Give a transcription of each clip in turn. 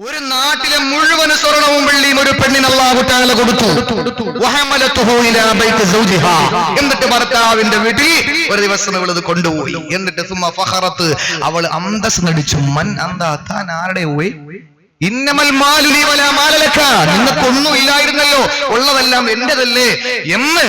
ഒരു നാട്ടിലെ മുഴുവൻ സ്വർണവും വെള്ളിയും ഒരു പെണ്ണിന് അല്ലാഹു തആല കൊടുത്തു. എന്നിട്ട് ഭർത്താവിന്റെ വീട്ടിൽ ഒരു ദിവസം അവളത് കൊണ്ടുപോയി. എന്നിട്ട് അവൾ അന്തസ് നടിച്ചു. മൻ അന്താ, താൻ ആരുടെ പോയി? ഇന്നമൽ മാലുലി വലാ മാലലക, നിങ്ങൾക്കൊന്നും ഇല്ലായിരുന്നല്ലോ, ഉള്ളതെല്ലാം എന്റേതല്ലേ എന്ന്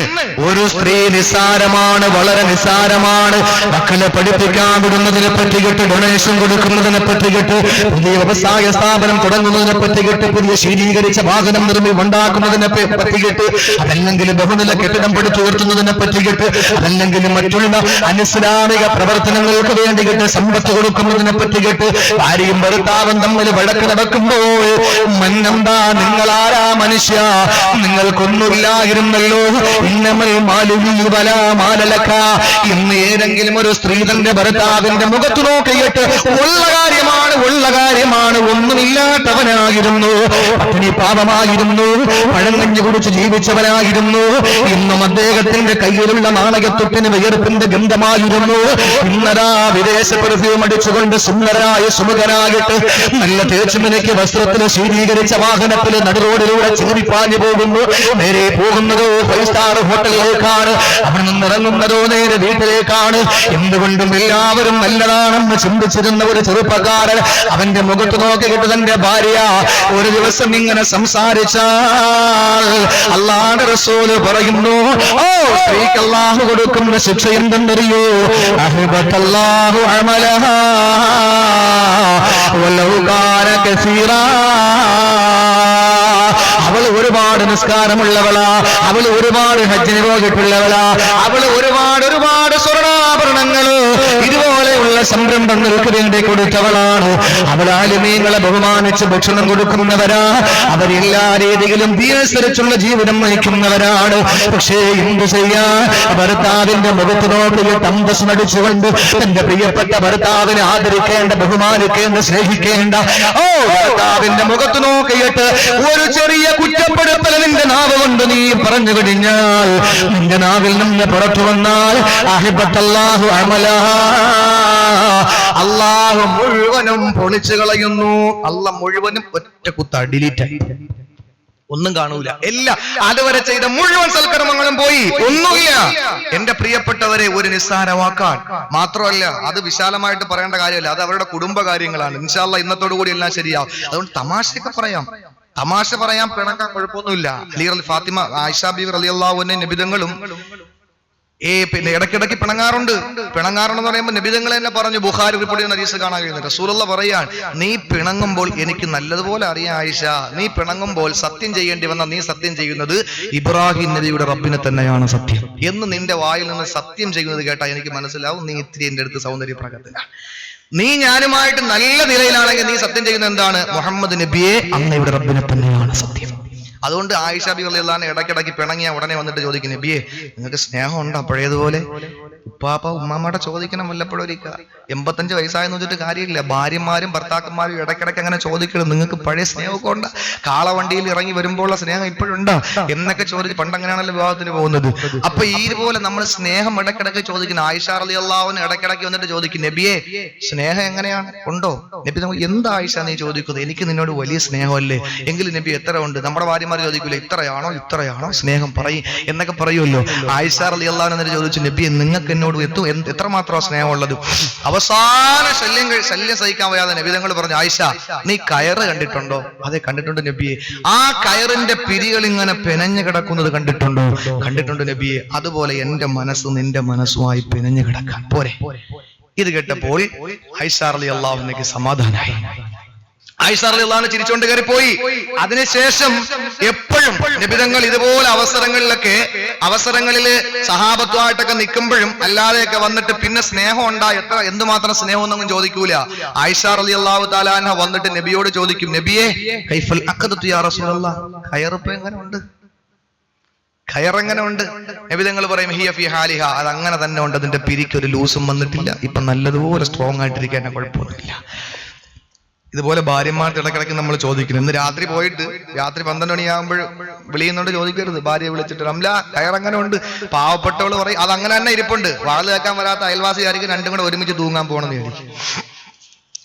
ഒരു സ്ത്രീ നിസാരമാണ്, വളരെ നിസാരമാണ്. മക്കളെ പഠിപ്പിക്കാൻ വിടുന്നതിനെ പറ്റി കേട്ട്, ഡൊണേഷൻ കൊടുക്കുന്നതിനെ പറ്റി കേട്ട്, പുതിയ വ്യവസായ സ്ഥാപനം തുടങ്ങുന്നതിനെ പറ്റി കേട്ട്, പുതിയ ശീതീകരിച്ച വാഹനം ഉണ്ടാക്കുന്നതിനെ പറ്റി കേട്ട്, അതല്ലെങ്കിൽ ബഹുനില കെട്ടിടം പടുത്തുയർത്തുന്നതിനെ പറ്റി കേട്ട്, അതല്ലെങ്കിൽ മറ്റുള്ള അനിസ്ലാമിക പ്രവർത്തനങ്ങൾക്ക് വേണ്ടി കേട്ട് സമ്പത്ത് കൊടുക്കുന്നതിനെ പറ്റി കേട്ട്, ഭാര്യയും ഭർത്താവും തമ്മിൽ വഴക്ക് നടക്കും. മന്നെന്താ, നിങ്ങളാരാ മനുഷ്യ? നിങ്ങൾക്കൊന്നുമില്ലായിരുന്നല്ലോ. ഇന്നമൽ മാലുലി വലാ മാലലക എന്ന് ഏതെങ്കിലും ഒരു സ്ത്രീ തന്റെ ഭർത്താവിന്റെ മുഖത്ത് നോക്കിയിട്ട് ഉള്ള കാര്യമാണ്, ഒന്നുമില്ലാത്തവനായിരുന്നു, പട്ടിണി പാപമായിരുന്നു, പഴങ്കഞ്ഞി കുടിച്ച് ജീവിച്ചവനായിരുന്നു. ഇന്നും അദ്ദേഹത്തിന്റെ കയ്യിലുള്ള നാണയത്തൊട്ടിന് വിയർപ്പിന്റെ ഗന്ധമായിരുന്നു. ഇന്നതാ വിദേശ പെർഫ്യൂം അടിച്ചുകൊണ്ട് സുന്ദരായ സുമുഖനായിട്ട് നല്ല തേച്ചുമിനയ്ക്ക് വസ്ത്രത്തിൽ ശീതീകരിച്ച വാഹനത്തിൽ നടുറോഡിലൂടെ ചീറിപ്പാഞ്ഞു പോകുന്നു. നേരെ പോകുന്നതോ 5 സ്റ്റാർ ഹോട്ടലിലേക്കാണ്, അവിടെ നിന്ന് ഇറങ്ങുന്നതോ നേരെ വീട്ടിലേക്കാണ്. എന്തുകൊണ്ടും എല്ലാവരും നല്ലതാണെന്ന് ചിന്തിച്ചിരുന്ന ഒരു ചെറുപ്പക്കാരൻ അവന്റെ മുഖത്ത് നോക്കിയിട്ട് തന്റെ ഭാര്യ ഒരു ദിവസം ഇങ്ങനെ സംസാരിച്ചാൽ അല്ലാഹുവിന്റെ റസൂല് പറയുന്നു, ഓ സ്ത്രീക്ക് അല്ലാഹു കൊടുക്കുന്ന ശിക്ഷ എന്തെന്നറിയോ? അഹ്ബത്തല്ലാഹു അമലഹാ വലൗ കാന കസീറാ. അവൾ ഒരുപാട് നിസ്കാരമുള്ളവളാ, അവൾ ഒരുപാട് ഹജ്ജിന് പോയിട്ടുള്ളവളാ, അവൾ ഒരുപാട് സ്വർണ്ണാഭരണങ്ങള് ഇതുപോലെയുള്ള സംരംഭങ്ങൾക്ക് വേണ്ടി കൊടുത്തവളാണ്. അവൾ ആലിമീങ്ങളെ ബഹുമാനിച്ച് ഭക്ഷണം കൊടുക്കുന്നവരാ, അവരെല്ലാ രീതിയിലും അനുസരിച്ചുള്ള ജീവിതം നയിക്കുന്നവരാണ്. പക്ഷേ എന്ത് ചെയ്യാൻ, ഭർത്താവിന്റെ മുഖത്ത് നോക്കിയിട്ട് അന്തസ് നടിച്ചുകൊണ്ട് തന്റെ പ്രിയപ്പെട്ട ഭർത്താവിനെ ആദരിക്കേണ്ട, ബഹുമാനിക്കേണ്ട, സ്നേഹിക്കേണ്ട ഓ ഭർത്താവിന്റെ മുഖത്ത് നോക്കിയിട്ട് ഒരു ചെറിയ കുറ്റപ്പെടുത്തൽ നിന്റെ നാവ് കൊണ്ട് നീ പറഞ്ഞു കഴിഞ്ഞാൽ, നിന്റെ നാവിൽ നിന്ന് പുറത്തു വന്നാൽ അഹ്ബത്തല്ലാഹു അമലഹാ, അല്ലാഹു മുഴുവനും പൊളിച്ചു കളയുന്നു. അല്ലാഹു മുഴുവനും ഒറ്റ കുത്ത ഡിലീറ്റ് ആയി, ഒന്നും കാണൂല. എല്ലാം അതുവരെ ചെയ്ത മുഴുവൻ സൽക്കർമ്മങ്ങളും പോയി, ഒന്നുമില്ല. എന്റെ പ്രിയപ്പെട്ടവരെ, ഒരു നിസ്സാരമാക്കാൻ മാത്രമല്ല, അത് വിശാലമായിട്ട് പറയേണ്ട കാര്യമല്ല, അത് അവരുടെ കുടുംബ കാര്യങ്ങളാണ്. ഇൻഷാ അല്ലാഹ് ഇന്നത്തോടു കൂടി എല്ലാം ശരിയാവും. അതുകൊണ്ട് തമാശയൊക്കെ പറയാം, പിണക്കാൻ കുഴപ്പമൊന്നുമില്ല. ഫാത്തിമ ആയിഷ ബീവി റളിയല്ലാഹു അൻഹ നബിതങ്ങളും പിന്നെ ഇടയ്ക്കിടയ്ക്ക് പിണങ്ങാറുണ്ടെന്ന് പറയുമ്പോൾ നബിതങ്ങൾ തന്നെ പറഞ്ഞു, ബുഖാരി റിപ്പോർട്ട് ചെയ്യുന്ന ഹദീസ് കാണാൻ കഴിയുന്നത്. റസൂലുള്ള പറയാൻ, നീ പിണങ്ങുമ്പോൾ എനിക്ക് നല്ലതുപോലെ അറിയാം ആയിഷ, നീ പിണങ്ങുമ്പോൾ സത്യം ചെയ്യേണ്ടി വന്ന നീ സത്യം ചെയ്യുന്നത് ഇബ്രാഹിം നബിയുടെ റബ്ബിനെ തന്നെയാണ് സത്യം എന്ന് നിന്റെ വായിൽ നിന്ന് സത്യം ചെയ്യുന്നത് കേട്ടാ എനിക്ക് മനസ്സിലാവും നീ ഇത്തിരി എന്റെ അടുത്ത് സൗന്ദര്യ പ്രകടന. നീ ഞാനുമായിട്ട് നല്ല നിലയിലാണെങ്കിൽ നീ സത്യം ചെയ്യുന്നത് എന്താണ്? മുഹമ്മദ് നബിയെ അങ്ങയുടെ റബ്ബിനെ തന്നെയാണ് സത്യം. അതുകൊണ്ട് ആയിഷ ബി റളിയല്ലാഹു അൻഹ ഇടയ്ക്കിടയ്ക്ക് പിണങ്ങിയ ഉടനെ വന്നിട്ട് ചോദിക്കും, നബിയെ നിങ്ങൾക്ക് സ്നേഹം ഉണ്ടോ പഴയതുപോലെ? ഉപ്പാപ്പ ഉമ്മാമ്മയുടെ ചോദിക്കണം വല്ലപ്പോഴും. 85 വയസ്സായെന്ന് വെച്ചിട്ട് കാര്യമില്ല. ഭാര്യമാരും ഭർത്താക്കന്മാരും ഇടയ്ക്കിടയ്ക്ക് അങ്ങനെ ചോദിക്കണം, നിങ്ങൾക്ക് പഴയ സ്നേഹമൊക്കെ ഉണ്ട്, കാളവണ്ടിയിൽ ഇറങ്ങി വരുമ്പോഴുള്ള സ്നേഹം ഇപ്പോഴുണ്ടോ എന്നൊക്കെ ചോദിച്ച്. പണ്ടങ്ങനെയാണല്ലോ വിവാഹത്തിന് പോകുന്നത്. അപ്പൊ ഇതുപോലെ നമ്മൾ സ്നേഹം ഇടയ്ക്കിടയ്ക്ക് ചോദിക്കണം. ആയിഷ റളിയല്ലാഹു അൻഹ ഇടയ്ക്കിടയ്ക്ക് വന്നിട്ട് ചോദിക്കും, നബിയെ സ്നേഹം എങ്ങനെയാണ്, ഉണ്ടോ? നബി നമ്മൾ എന്താ ആയിഷ നീ ചോദിക്കുന്നത്? എനിക്ക് നിന്നോട് വലിയ സ്നേഹമല്ലേ? എങ്കിലും നബി എത്ര ഉണ്ട്? നമ്മുടെ ഭാര്യമാർ ചോദിക്കൂല, ഇത്രയാണോ സ്നേഹം പറയും എന്നൊക്കെ പറയുമല്ലോ. ആയിഷ റളിയല്ലാഹു അൻഹ ചോദിച്ചു, നബി നിങ്ങൾക്ക് എന്നോട് എത്രമാത്രം സ്നേഹമുള്ളത്? അവസാന ശല്യം സഹിക്കാൻ വയ്യാതെ നബിതങ്ങൾ പറഞ്ഞു, ആയിഷ നീ കയറ് കണ്ടിട്ടുണ്ടോ? അതെ കണ്ടിട്ടുണ്ട് നബിയെ. ആ കയറിന്റെ പിരികൾ ഇങ്ങനെ പെനഞ്ഞു കിടക്കുന്നത് കണ്ടിട്ടുണ്ട് നബിയെ. അതുപോലെ എന്റെ മനസ്സ് നിന്റെ മനസ്സുമായി പെനഞ്ഞു കിടക്കാൻ പോരെ. ഇത് കേട്ടപ്പോൾ ആയിഷ റളിയല്ലാഹു അൻഹയ്ക്ക് സമാധാനമായി. ആയിഷ റളിയല്ലാഹു അൻഹ ചിരിച്ചുകൊണ്ട് കയറി പോയി. അതിനുശേഷം എപ്പോഴും നബിതങ്ങൾ ഇതുപോലെ അവസരങ്ങളിൽ സഹാബത്തുമായിട്ടൊക്കെ നിൽക്കുമ്പോഴും അല്ലാതെയൊക്കെ വന്നിട്ട് പിന്നെ സ്നേഹം ഉണ്ടായി എന്തുമാത്രം സ്നേഹം എന്നൊന്നും ചോദിക്കൂല. ആയിഷ റളിയല്ലാഹു തആല അൻഹ വന്നിട്ട് നബിയോട് ചോദിക്കും, നബിയെ കൈഫൽ അഖദതു യാ റസൂലല്ലാഹ്, കയറിപ്പ് എങ്ങനെ ഉണ്ട്? നബിതങ്ങൾ പറയും, ഹിയ ഫി ഹാലിഹ, അത് അങ്ങനെ തന്നെ ഉണ്ട്, അതിന്റെ പിരിക്ക് ഒരു ലൂസും വന്നിട്ടില്ല, ഇപ്പൊ നല്ലതുപോലെ സ്ട്രോങ് ആയിട്ടിരിക്കാൻ കുഴപ്പമൊന്നുമില്ല. ഇതുപോലെ ഭാര്യമാർക്ക് ഇടയ്ക്കിടയ്ക്ക് നമ്മൾ ചോദിക്കണം. ഇന്ന് രാത്രി പോയിട്ട് രാത്രി 12 മണിയാകുമ്പോൾ വിളിയുന്നോണ്ട് ചോദിക്കരുത്. ഭാര്യയെ വിളിച്ചിട്ട്, റംല കയറങ്ങനെ ഉണ്ട്? പാവപ്പെട്ടവള് പറയും, അത് അങ്ങനെ തന്നെ ഇരിപ്പുണ്ട്. വാള് കേൾക്കാൻ വരാത്ത അയൽവാസിയായിരിക്കും, രണ്ടും കൂടെ ഒരുമിച്ച് തൂങ്ങാൻ പോകണമെന്ന് വിചാരിക്കും.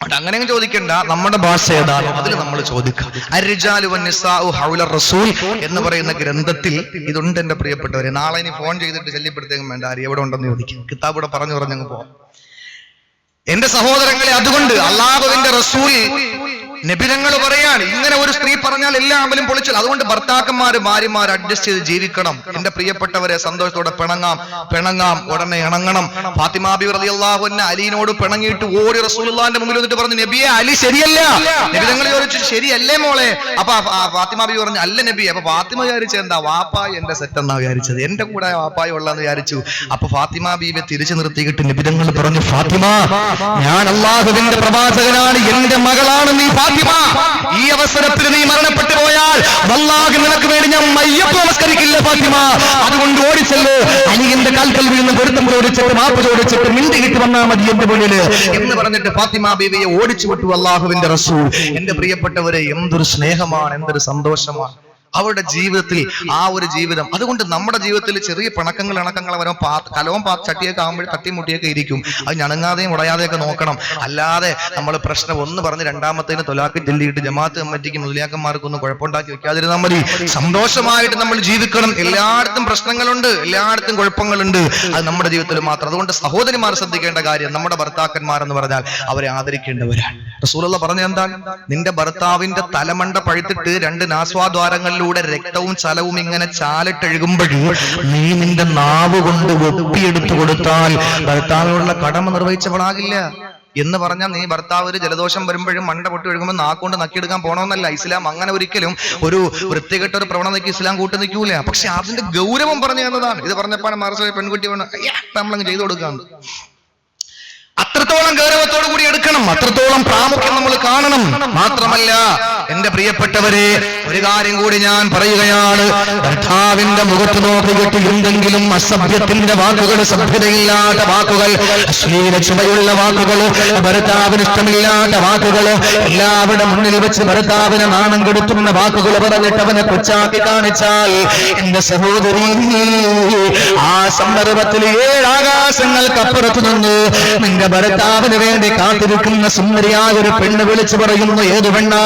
അങ്ങനെ ചോദിക്കണ്ട, നമ്മുടെ ഭാഷ ഏതാണോ അതിൽ നമ്മൾ ചോദിക്കാം. അർരിജാലു വന്നിസാഉ ഹൗല റസൂൽ എന്ന് പറയുന്ന ഗ്രന്ഥത്തിൽ ഇതുണ്ട് എന്റെ പ്രിയപ്പെട്ടവരെ. നാളെ ഇനി ഫോൺ ചെയ്തിട്ട് ശല്യപ്പെടുത്തേക്കും വേണ്ട, ആര് എവിടെ ഉണ്ടെന്ന് ചോദിക്കും. കിതാബൂടെ പറഞ്ഞങ്ങ് പോവാം. എന്റെ സഹോദരങ്ങളെ, അതുകൊണ്ട് അല്ലാഹുവിന്റെ റസൂൽ നബിതങ്ങൾ പറയാണ്, ഇങ്ങനെ ഒരു സ്ത്രീ പറഞ്ഞാൽ എല്ലാ അമലും പൊളിച്ചാൽ. അതുകൊണ്ട് ഭർത്താക്കന്മാര് ഭാര്യമാർ അഡ്ജസ്റ്റ് ചെയ്ത് ജീവിക്കണം. എന്റെ പ്രിയപ്പെട്ടവരെ, സന്തോഷത്തോടെ പിണങ്ങാം, ഉടനെ ഇണങ്ങണം. ഫാത്തിമ ബിബി റളിയല്ലാഹു അൻഹ അലിയോട് പിണങ്ങിയിട്ട് ഓടി റസൂലുള്ളാഹിന്റെ മുമ്പിൽ വന്നിട്ട് പറഞ്ഞു, നബിയെ അലി ശരിയല്ല. നബിതങ്ങൾ ചോദിച്ചു, ശരിയല്ലേ മോളെ? അപ്പൊ ഫാത്തിമ ബിബി പറഞ്ഞു, അല്ല നബി. അപ്പൊ ഫാത്തിമ വിചാരിച്ചത് എന്താ, വാപ്പായി എന്റെ സെറ്റ് എന്നാ വിചാരിച്ചത്, എന്റെ കൂടെ വാപ്പായി ഉള്ളതെന്ന് വിചാരിച്ചു. അപ്പൊ ഫാത്തിമ ബീബിയെ തിരിച്ചു നിർത്തിയിട്ട് നബിതങ്ങൾ പറഞ്ഞു, ഫാത്തിമ, ഞാൻ അല്ലാഹുവിന്റെ പ്രവാചകനാണ്, എന്റെ മകളാണ് നീ ഫാത്തിമ. ഈ അവസരത്തിൽ നീ മരണപ്പെട്ടു പോയാൽ വല്ലാഹി നിനക്ക് വേണ്ടി ഞാൻ മയ്യത്ത് നമസ്കരിക്കില്ല ഫാത്തിമ. അതുകൊണ്ട് ഓടിച്ചല്ലോ, അലിയുടെ കാൽക്കൽ വീഴുന്ന പൊരുത്തം ചോദിച്ചിട്ട് മാപ്പ് ചോദിച്ചിട്ട് മിണ്ടി കിട്ടി വന്നാൽ മതി എന്റെ മുന്നില് എന്ന് പറഞ്ഞിട്ട് ഫാത്തിമ ബീവിയെ ഓടിച്ചു വിട്ടു അല്ലാഹുവിന്റെ റസൂൽ. എന്റെ പ്രിയപ്പെട്ടവരെ, എന്തൊരു സ്നേഹമാണ്, എന്തൊരു സന്തോഷമാണ് അവരുടെ ജീവിതത്തിൽ, ആ ഒരു ജീവിതം. അതുകൊണ്ട് നമ്മുടെ ജീവിതത്തിൽ ചെറിയ പിണക്കങ്ങൾ ഇണക്കങ്ങൾ വരും. കലവും ചട്ടിയൊക്കെ ആകുമ്പോൾ തട്ടിമുട്ടിയൊക്കെ ഇരിക്കും. അത് ഞണങ്ങാതെയും ഉടയാതെയൊക്കെ നോക്കണം. അല്ലാതെ നമ്മൾ പ്രശ്നം ഒന്ന് പറഞ്ഞ് രണ്ടാമത്തേന് തൊലാക്ക് ചെല്ലിയിട്ട് ജമാഅത്ത് കമ്മിറ്റിക്ക് മുസ്ലിയാക്കന്മാർക്കൊന്നും കുഴപ്പമുണ്ടാക്കി വെക്കാതിരുന്നാൽ മതി. സന്തോഷമായിട്ട് നമ്മൾ ജീവിക്കണം. എല്ലായിടത്തും പ്രശ്നങ്ങളുണ്ട്, എല്ലായിടത്തും കുഴപ്പങ്ങളുണ്ട്, അത് നമ്മുടെ ജീവിതത്തിൽ മാത്രം. അതുകൊണ്ട് സഹോദരിമാർ ശ്രദ്ധിക്കേണ്ട കാര്യം, നമ്മുടെ ഭർത്താക്കന്മാരെന്ന് പറഞ്ഞാൽ അവരെ ആദരിക്കേണ്ടവരാണ്. റസൂലുള്ള പറഞ്ഞ എന്താണ്, നിന്റെ ഭർത്താവിന്റെ തലമണ്ട പഴുത്തിട്ട് 2 നാസ്വാദ്വാരങ്ങളിലൂടെ രക്തവും ചലവും ഇങ്ങനെ ചാലിട്ടൊഴുകുമ്പോഴും നീ നിന്റെ നാവ് കൊണ്ട് ഒപ്പിയെടുത്തു കൊടുത്താൽ ഭർത്താവിനുള്ള കടമ നിർവഹിച്ചവളാകില്ല എന്ന് പറഞ്ഞാൽ, നീ ഭർത്താവ് ഒരു ജലദോഷം വരുമ്പോഴും മണ്ട പൊട്ടി ഒഴുകുമ്പോൾ നാക്കൊണ്ട് നക്കിയെടുക്കാൻ പോകണമെന്നല്ല ഇസ്ലാം. അങ്ങനെ ഒരിക്കലും ഒരു വൃത്തികെട്ട ഒരു പ്രവണതയ്ക്ക് ഇസ്ലാം കൂട്ടി നിൽക്കൂല. പക്ഷെ അതിന്റെ ഗൗരവം പറഞ്ഞു തന്നതാണ്. ഇത് പറഞ്ഞപ്പോൾ മറച്ച പെൺകുട്ടി നമ്മളങ്ങ് ചെയ്തു കൊടുക്കാറുണ്ട്. അത്രത്തോളം ഗൗരവത്തോടു കൂടി എടുക്കണം, അത്രത്തോളം പ്രാമുഖ്യം നമ്മൾ കാണണം. മാത്രമല്ല എന്റെ പ്രിയപ്പെട്ടവരെ, ഒരു കാര്യം കൂടി ഞാൻ പറയുകയാണ്. ഭർത്താവിന്റെ മുഖത്ത് നോക്കിയിട്ട് എന്തെങ്കിലും അസഭ്യത്തിന്റെ വാക്കുകൾ, സഭ്യതയില്ലാത്ത വാക്കുകൾ, അശ്ലീല ചുമയുള്ള വാക്കുകൾ, ഭർത്താവിന് ഇഷ്ടമില്ലാത്ത വാക്കുകൾ, എല്ലാവരുടെ മുന്നിൽ വെച്ച് ഭർത്താവിനെ നാണം കെടുത്തുന്ന വാക്കുകൾ പറഞ്ഞിട്ട് അവനെ കൊച്ചാക്കി കാണിച്ചാൽ, എന്റെ സഹോദരി, ആ സന്ദർഭത്തിൽ 7 ആകാശങ്ങൾക്കപ്പുറത്ത് നിന്ന് നിന്റെ ഭർത്താവിന് വേണ്ടി കാത്തിരിക്കുന്ന സുന്ദരിയായ ഒരു പെണ്ണ് വിളിച്ചു പറയുന്നു, ഏത് പെണ്ണാ?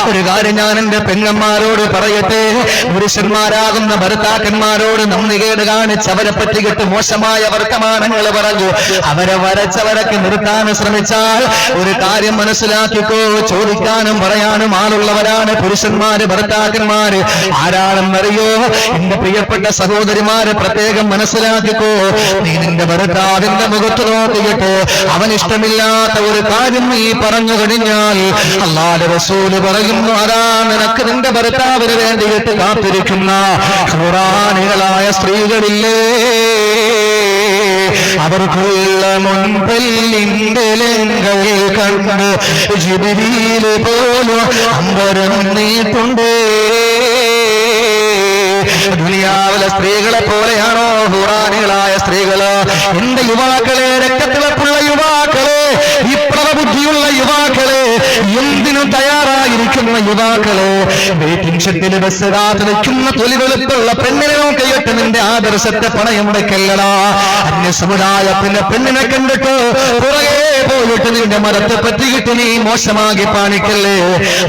ഒരു കാര്യം ഞാൻ എന്റെ പെങ്ങന്മാരോട് പറയട്ടെ, പുരുഷന്മാരാകുന്ന ഭർത്താക്കന്മാരോട് നന്ദികേട് കാണിച്ച് അവരെ പറ്റിയിട്ട് മോശമായ വർത്തമാനങ്ങൾ പറഞ്ഞു അവരെ വരച്ചവരൊക്കെ നിർത്താൻ ശ്രമിച്ചാൽ ഒരു കാര്യം മനസ്സിലാക്കിക്കോ, ചോദിക്കാനും പറയാനും ആളുള്ളവരാണ് പുരുഷന്മാര്, ഭർത്താക്കന്മാര്. ആരാണെന്നറിയോ? എന്റെ പ്രിയപ്പെട്ട സഹോദരിമാരെ, പ്രത്യേകം മനസ്സിലാക്കിക്കോ. നീ നിന്റെ ഭർത്താവിന്റെ മുഖത്ത് നോക്കിയിട്ട് അവൻ ഇഷ്ടമില്ലാത്ത ഒരു കാര്യം നീ പറഞ്ഞു കഴിഞ്ഞാൽ അല്ലാഹുവിന്റെ റസൂൽ പറയുന്നു, അതാ നിനക്ക് നിന്റെ ഭർത്താവിന് വേണ്ടിയിട്ട് കാത്തിരിക്കുന്ന ഖുറാനികളായ സ്ത്രീകളില്ലേ, അവർക്കുള്ള മുൻപല്ലിന്റെ ലംഘകൾ കണ്ട് ജിബ്രീൽ പോലും അമ്പരം നീട്ടുണ്ടേ. ദുനിയാവിലെ സ്ത്രീകളെ പോലെയാണോ ഖുറാനികളായ സ്ത്രീകള്? എന്റെ യുവാക്കളെ, രക്തത്തിളപ്പുള്ള യുവാക്കളെ, വിപ്ലവബുദ്ധിയുള്ള യുവാക്കളെ, എന്തിനും തയ്യാറായിരിക്കുന്ന യുവാക്കളെ, വെയിറ്റിംഗ് ഷെഡിൽ ബസ് കാത്ത് നിൽക്കുന്ന തൊലിവെളുപ്പുള്ള പെണ്ണിനെ നോക്കിയിട്ട് നിന്റെ ആദർശത്തെ പണയം വെക്കല്ലടാ. അന്യ സമുദായത്തിന്റെ പെണ്ണിനെ കണ്ടിട്ട് പുറകെ പോയിട്ട് നിന്റെ മതത്തെ പറ്റിയിട്ട് നീ മോശമാക്കി കാണിക്കല്ലേ.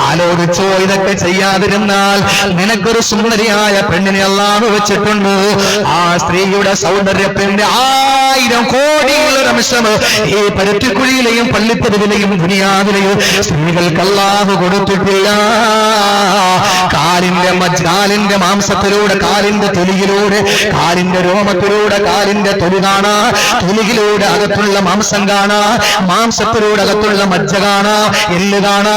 ആലോചിച്ചോ, ഇതൊക്കെ ചെയ്യാതിരുന്നാൽ നിനക്കൊരു സുന്ദരിയായ പെണ്ണിനെ അല്ലാഹു വെച്ചിട്ടുണ്ട്. ആ സ്ത്രീയുടെ സൗന്ദര്യത്തിന്റെ 1000 കോടികളുടെ അംശം ഈ പരുത്തിക്കുഴിയിലെയും പള്ളിത്തെരുവിലെയും ദുനിയാവിലെയും സ്ത്രീകൾക്ക് അല്ലാഹു കൊടുത്തിട്ടില്ല. കാലിന്റെ മാംസത്തിലൂടെ, കാലിന്റെ തൊലിയിലൂടെ, കാലിന്റെ രോമത്തിലൂടെ കാലിന്റെ തൊലി കാണാ, തൊലിയിലൂടെ അകത്തുള്ള മാംസം കാണാ, മാംസത്തിലൂടെ അകത്തുള്ള മജ്ജ കാണാ, എല്ല് കാണാ,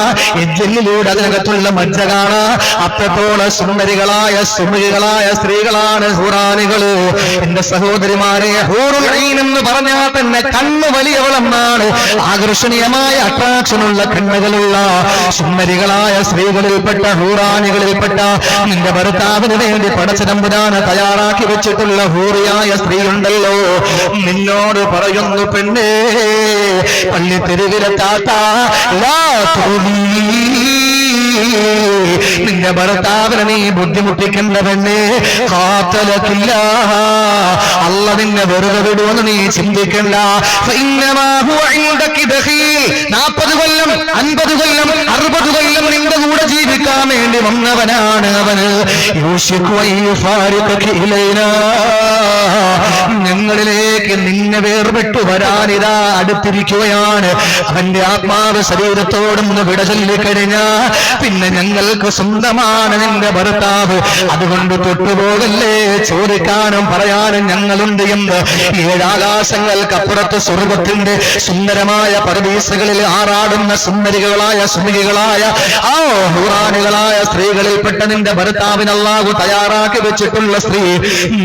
എല്ലിലൂടെ അതിനകത്തുള്ള മജ്ജ കാണാ. അത്രത്തോളം സുന്ദരികളായ സുമുഖികളായ സ്ത്രീകളാണ് ഹൂറാനികള്. എന്റെ സഹോദരിമാരെ, ഹൂറുൽ ഐൻ എന്ന് പറഞ്ഞാൽ തന്നെ കണ്ണ് വലിയവളെന്നാണ്. ആകർഷണീയമായ അട്രാക്ഷനുള്ള കണ്ണുകളുള്ള സുന്ദരികളായ സ്ത്രീകളിൽപ്പെട്ട ഹൂറാനികളിൽപ്പെട്ട നിന്റെ ഭർത്താവിന് വേണ്ടി പടച്ചതമ്പുരാന് തയ്യാറാക്കി വെച്ചിട്ടുള്ള ഹൂറിയായ സ്ത്രീയുണ്ടല്ലോ, നിന്നോട് പറയുന്നു പെണ്ണേ, പള്ളി തെരുവിലെ താത്ത ലാ തുലീ നിന്റെ ഭർത്താവിനെ നീ ബുദ്ധിമുട്ടിക്കേണ്ട പെണ്ണേ, ഖാതലകില്ല, അല്ല നിന്നെ വെറുതെ വിടുമെന്ന് നീ ചിന്തിക്കണ്ട. 40 കൊല്ലം 50 കൊല്ലം 60 കൊല്ലം നിന്റെ കൂടെ ജീവിക്കാൻ വേണ്ടി വന്നവനാണ് അവന്. ഞങ്ങളിലേക്ക് നിന്നെ വേർപെട്ടു വരാനിതാ അടുത്തിരിക്കുകയാണ്. അവന്റെ ആത്മാവ് ശരീരത്തോടും വിട ചൊല്ലിക്കഴിഞ്ഞാ പിന്നെ ഞങ്ങൾക്ക് സ്വന്തമാണ് നിന്റെ ഭർത്താവ്. അതുകൊണ്ട് തൊട്ടുപോകല്ലേ, ചോദിക്കാനും പറയാനും ഞങ്ങളുണ്ട് എന്ന് 7 ആകാശങ്ങൾക്കപ്പുറത്ത് സ്വർഗത്തിന്റെ സുന്ദരമായ പരദീസകളിൽ ആറാടുന്ന സുന്ദരികളായ സുന്ദരികളായ ഹുറാനുകളായ സ്ത്രീകളിൽപ്പെട്ട നിന്റെ ഭർത്താവിന് അല്ലാഹു തയ്യാറാക്കി വെച്ചിട്ടുള്ള സ്ത്രീ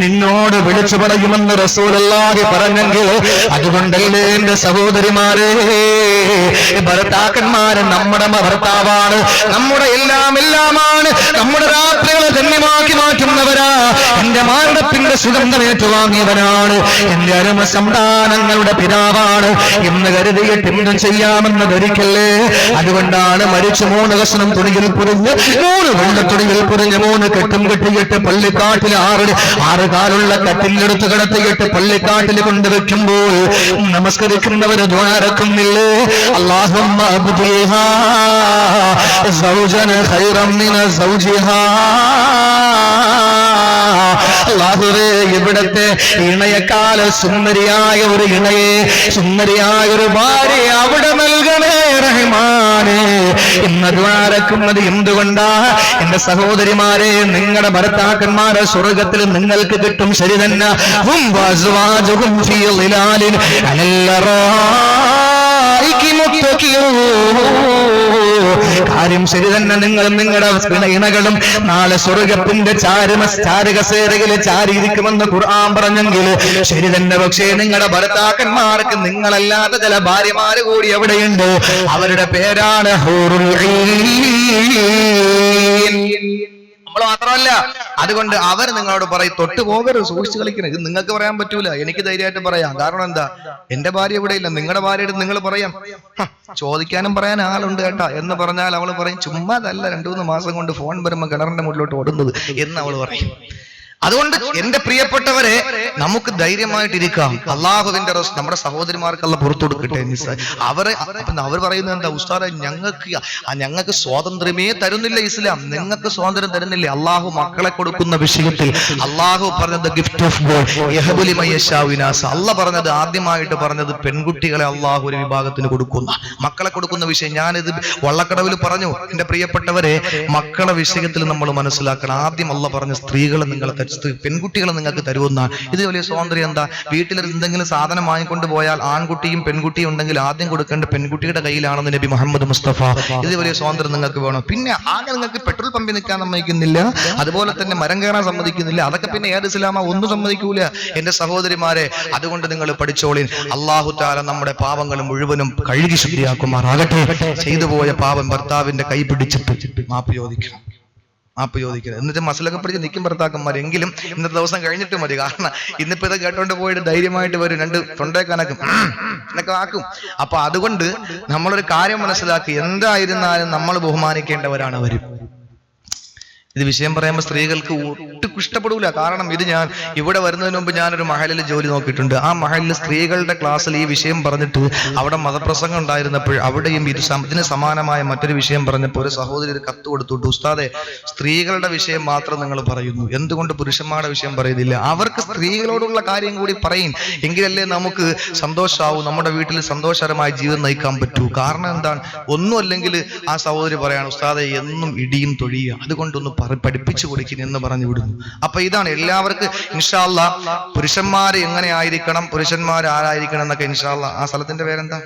നിന്നോട് വിളിച്ചു പറയുമെന്ന് റസൂലുള്ളാഹി പറഞ്ഞെങ്കിൽ, അതുകൊണ്ടല്ലേ എന്റെ സഹോദരിമാരെ, ഭർത്താക്കന്മാര് നമ്മുടെ ഭർത്താവാണ്, നമ്മുടെ എല്ലാമാണ്, നമ്മുടെ രാത്രികളെ ധന്യമാക്കി മാറ്റുന്നവരാ, എന്റെ മാരടപ്പിന്റെ സുഗന്ധം ഏറ്റുവാങ്ങിയവനാണ്, എന്റെ അരുമ സന്താനങ്ങളുടെ പിതാവാണ് എന്ന് കരുതിയിട്ട് എന്തും ചെയ്യാമെന്ന് ധരിക്കല്ലേ. അതുകൊണ്ടാണ് മരിച്ചു 3 കഷണം തുണിയിൽ പുരിഞ്ഞ് 3 വെള്ളത്തുണിയിൽ പുരിഞ്ഞ് 3 കെട്ടും കെട്ടിയിട്ട് പള്ളിക്കാട്ടിൽ 6 കാലുള്ള കട്ടിലെടുത്ത് കിടത്തിയിട്ട് പള്ളിക്കാട്ടിൽ കൊണ്ടുവെക്കുമ്പോൾ നമസ്കരിക്കുന്നവര് ദ്വാരക്കുന്നില്ലേ, അല്ലാഹുമ്മ അബ്ദിഹാ സൗജന ഖൈറൻ മിന സൗജിഹാ. അല്ലാഹുവേ, ഇവിടത്തെ ഇണയെക്കാൾ സുന്ദരിയായ ഒരു ഇണയെ, സുന്ദരിയായ ഒരു ഭാര്യ അവിടെ നൽകണേ റഹ്മാനേ എന്ന് ദ്വാരക്കുന്നത് എന്തുകൊണ്ടാ? എന്റെ സഹോദരിമാരെ, നിങ്ങളുടെ ഭർത്താക്കന്മാരെ സ്വർഗത്തിൽ നിങ്ങൾക്ക് കിട്ടും, ശരി തന്നെ. ഹും വസ്വാജുഹും ഫീ ളിലാലിൻ അലല്ലറായികി മുത്തഖിഊൻ. കാര്യം ശരി തന്നെ, നിങ്ങളും നിങ്ങളുടെ ഇണകളും നാളെ സ്വർഗത്തിന്റെ ചാരുകസേരയിൽ ചാരിയിരിക്കുമെന്ന് ഖുർആൻ പറഞ്ഞെങ്കിൽ ശരി തന്നെ. പക്ഷേ നിങ്ങളുടെ ഭർത്താക്കന്മാർക്ക് നിങ്ങളല്ലാത്ത ചില ഭാര്യമാര് കൂടി എവിടെയുണ്ട്, അവരുടെ പേരാണ് ഹൂറുൽ ഈൻ. നമ്മൾ മാത്രമല്ല, അതുകൊണ്ട് അവർ നിങ്ങളോട് പറയും തൊട്ട് പോകരുത്, സൂക്ഷിച്ചു കളിക്കണം. ഇത് നിങ്ങൾക്ക് പറയാൻ പറ്റൂല, എനിക്ക് ധൈര്യമായിട്ട് പറയാം. കാരണം എന്താ, എന്റെ ഭാര്യ ഇവിടെ ഇല്ല, നിങ്ങളുടെ ഭാര്യയുടെ നിങ്ങൾ പറയാം, ചോദിക്കാനും പറയാൻ ആളുണ്ട് കേട്ടാ എന്ന് പറഞ്ഞാൽ അവൾ പറയും, ചുമ്മാതല്ല 2-3 മാസം കൊണ്ട് ഫോൺ വരുമ്പോ കിണറിന്റെ മുകളിലോട്ട് ഓടുന്നത് എന്ന് അവൾ പറയും. അതുകൊണ്ട് എന്റെ പ്രിയപ്പെട്ടവരെ, നമുക്ക് ധൈര്യമായിട്ടിരിക്കാം. അള്ളാഹുവിന്റെ നമ്മുടെ സഹോദരിമാർക്ക് അല്ല പുറത്തു കൊടുക്കട്ടെ. അവർ പറയുന്നത് എന്താ, ഉസ്താദേ ഞങ്ങൾക്ക് സ്വാതന്ത്ര്യമേ തരുന്നില്ല ഇസ്ലാം, നിങ്ങൾക്ക് സ്വാതന്ത്ര്യം തരുന്നില്ല. അള്ളാഹു മക്കളെ കൊടുക്കുന്ന വിഷയത്തിൽ അള്ളാഹു പറഞ്ഞത് ഗിഫ്റ്റ് ഓഫ് ഗോഡ് യഹബുലി മയ്യശാഉ ഇനാസ. അള്ളാഹ് പറഞ്ഞത് ആദ്യമായിട്ട് പറഞ്ഞത് പെൺകുട്ടികളെ അള്ളാഹു ഒരു വിഭാഗത്തിന് കൊടുക്കുന്ന, മക്കളെ കൊടുക്കുന്ന വിഷയം. ഞാനിത് വള്ളക്കടവിൽ പറഞ്ഞു. എന്റെ പ്രിയപ്പെട്ടവരെ, മക്കളെ വിഷയത്തിൽ നമ്മൾ മനസ്സിലാക്കണം. ആദ്യം അള്ളാഹ് പറഞ്ഞ സ്ത്രീകളെ നിങ്ങൾ പെൺകുട്ടികളെ നിങ്ങൾക്ക് തരുമെന്നാണ്. ഇത് വലിയ സ്വാതന്ത്ര്യം. എന്താ, വീട്ടിൽ എന്തെങ്കിലും സാധനം വാങ്ങിക്കൊണ്ട് പോയാൽ ആൺകുട്ടിയും പെൺകുട്ടിയും ഉണ്ടെങ്കിൽ ആദ്യം കൊടുക്കേണ്ട പെൺകുട്ടിയുടെ കയ്യിലാണെന്ന് നബി മുഹമ്മദ് മുസ്തഫ. ഇത് വലിയ സ്വാതന്ത്ര്യം നിങ്ങൾക്ക് വേണം. പിന്നെ ആകെ നിങ്ങൾക്ക് പെട്രോൾ പമ്പിൽ നിൽക്കാൻ സമ്മതിക്കുന്നില്ല, അതുപോലെ തന്നെ മരം കയറാൻ സമ്മതിക്കുന്നില്ല. അതൊക്കെ പിന്നെ ഏത് ഇസ്ലാമാ, ഒന്നും സമ്മതിക്കൂല എന്റെ സഹോദരിമാരെ. അതുകൊണ്ട് നിങ്ങൾ പഠിച്ചോളിൻ. അല്ലാഹു തആല നമ്മുടെ പാപങ്ങൾ മുഴുവനും കഴുകി ശുദ്ധിയാക്കുമാറാകട്ടെ. ചെയ്തു പോയ പാപം ഭർത്താവിന്റെ കൈ പിടിച്ചിട്ട് മാപ്പ് ചോദിക്കണം. എന്നിട്ട് മസലൊക്കെ പിടിച്ച് നിൽക്കും ഭർത്താക്കന്മാരെങ്കിലും ഇന്നത്തെ ദിവസം കഴിഞ്ഞിട്ട് മതി. കാരണം ഇന്നിപ്പോ ഇത് കേട്ടോണ്ട് പോയിട്ട് ധൈര്യമായിട്ട് വരും, 2 തൊണ്ടേക്കാനൊക്കെ എന്നൊക്കെ ആക്കും. അപ്പൊ അതുകൊണ്ട് നമ്മളൊരു കാര്യം മനസ്സിലാക്കി, എന്തായിരുന്നാലും നമ്മൾ ബഹുമാനിക്കേണ്ടവരാണ് അവര്. ഇത് വിഷയം പറയുമ്പോൾ സ്ത്രീകൾക്ക് ഒട്ടും ഇഷ്ടപ്പെടൂല. കാരണം ഇത് ഞാൻ ഇവിടെ വരുന്നതിന് മുമ്പ് ഞാനൊരു മഹലിൽ ജോലി നോക്കിയിട്ടുണ്ട്. ആ മഹലിൽ സ്ത്രീകളുടെ ക്ലാസ്സിൽ ഈ വിഷയം പറഞ്ഞിട്ട് അവിടെ മതപ്രസംഗം ഉണ്ടായിരുന്നപ്പോൾ അവിടെയും ഇതിന് സമാനമായ മറ്റൊരു വിഷയം പറഞ്ഞപ്പോൾ ഒരു സഹോദരി ഒരു കത്ത് കൊടുത്തുവിട്ടു, ഉസ്താദെ സ്ത്രീകളുടെ വിഷയം മാത്രം നിങ്ങൾ പറയുന്നു, എന്തുകൊണ്ട് പുരുഷന്മാരുടെ വിഷയം പറയുന്നില്ല? അവർക്ക് സ്ത്രീകളോടുള്ള കാര്യം കൂടി പറയും, എങ്കിലല്ലേ നമുക്ക് സന്തോഷമാവും, നമ്മുടെ വീട്ടിൽ സന്തോഷകരമായ ജീവിതം നയിക്കാൻ പറ്റൂ. കാരണം എന്താണ്, ഒന്നും അല്ലെങ്കിൽ ആ സഹോദരി പറയാണ്, ഉസ്താദെ എന്നും ഇടിയും തൊഴിയുക, അതുകൊണ്ടൊന്ന് പഠിപ്പിച്ചു കൊടുക്കുന്നു എന്ന് പറഞ്ഞു വിടുന്നു. അപ്പൊ ഇതാണ് എല്ലാവർക്കും ഇൻഷാ അല്ലാഹ് പുരുഷന്മാര് എങ്ങനെ ആയിരിക്കണം, പുരുഷന്മാർ ആരായിരിക്കണം എന്നൊക്കെ ഇൻഷാ അല്ലാഹ്. ആ സ്ഥലത്തിന്റെ പേരെന്താ?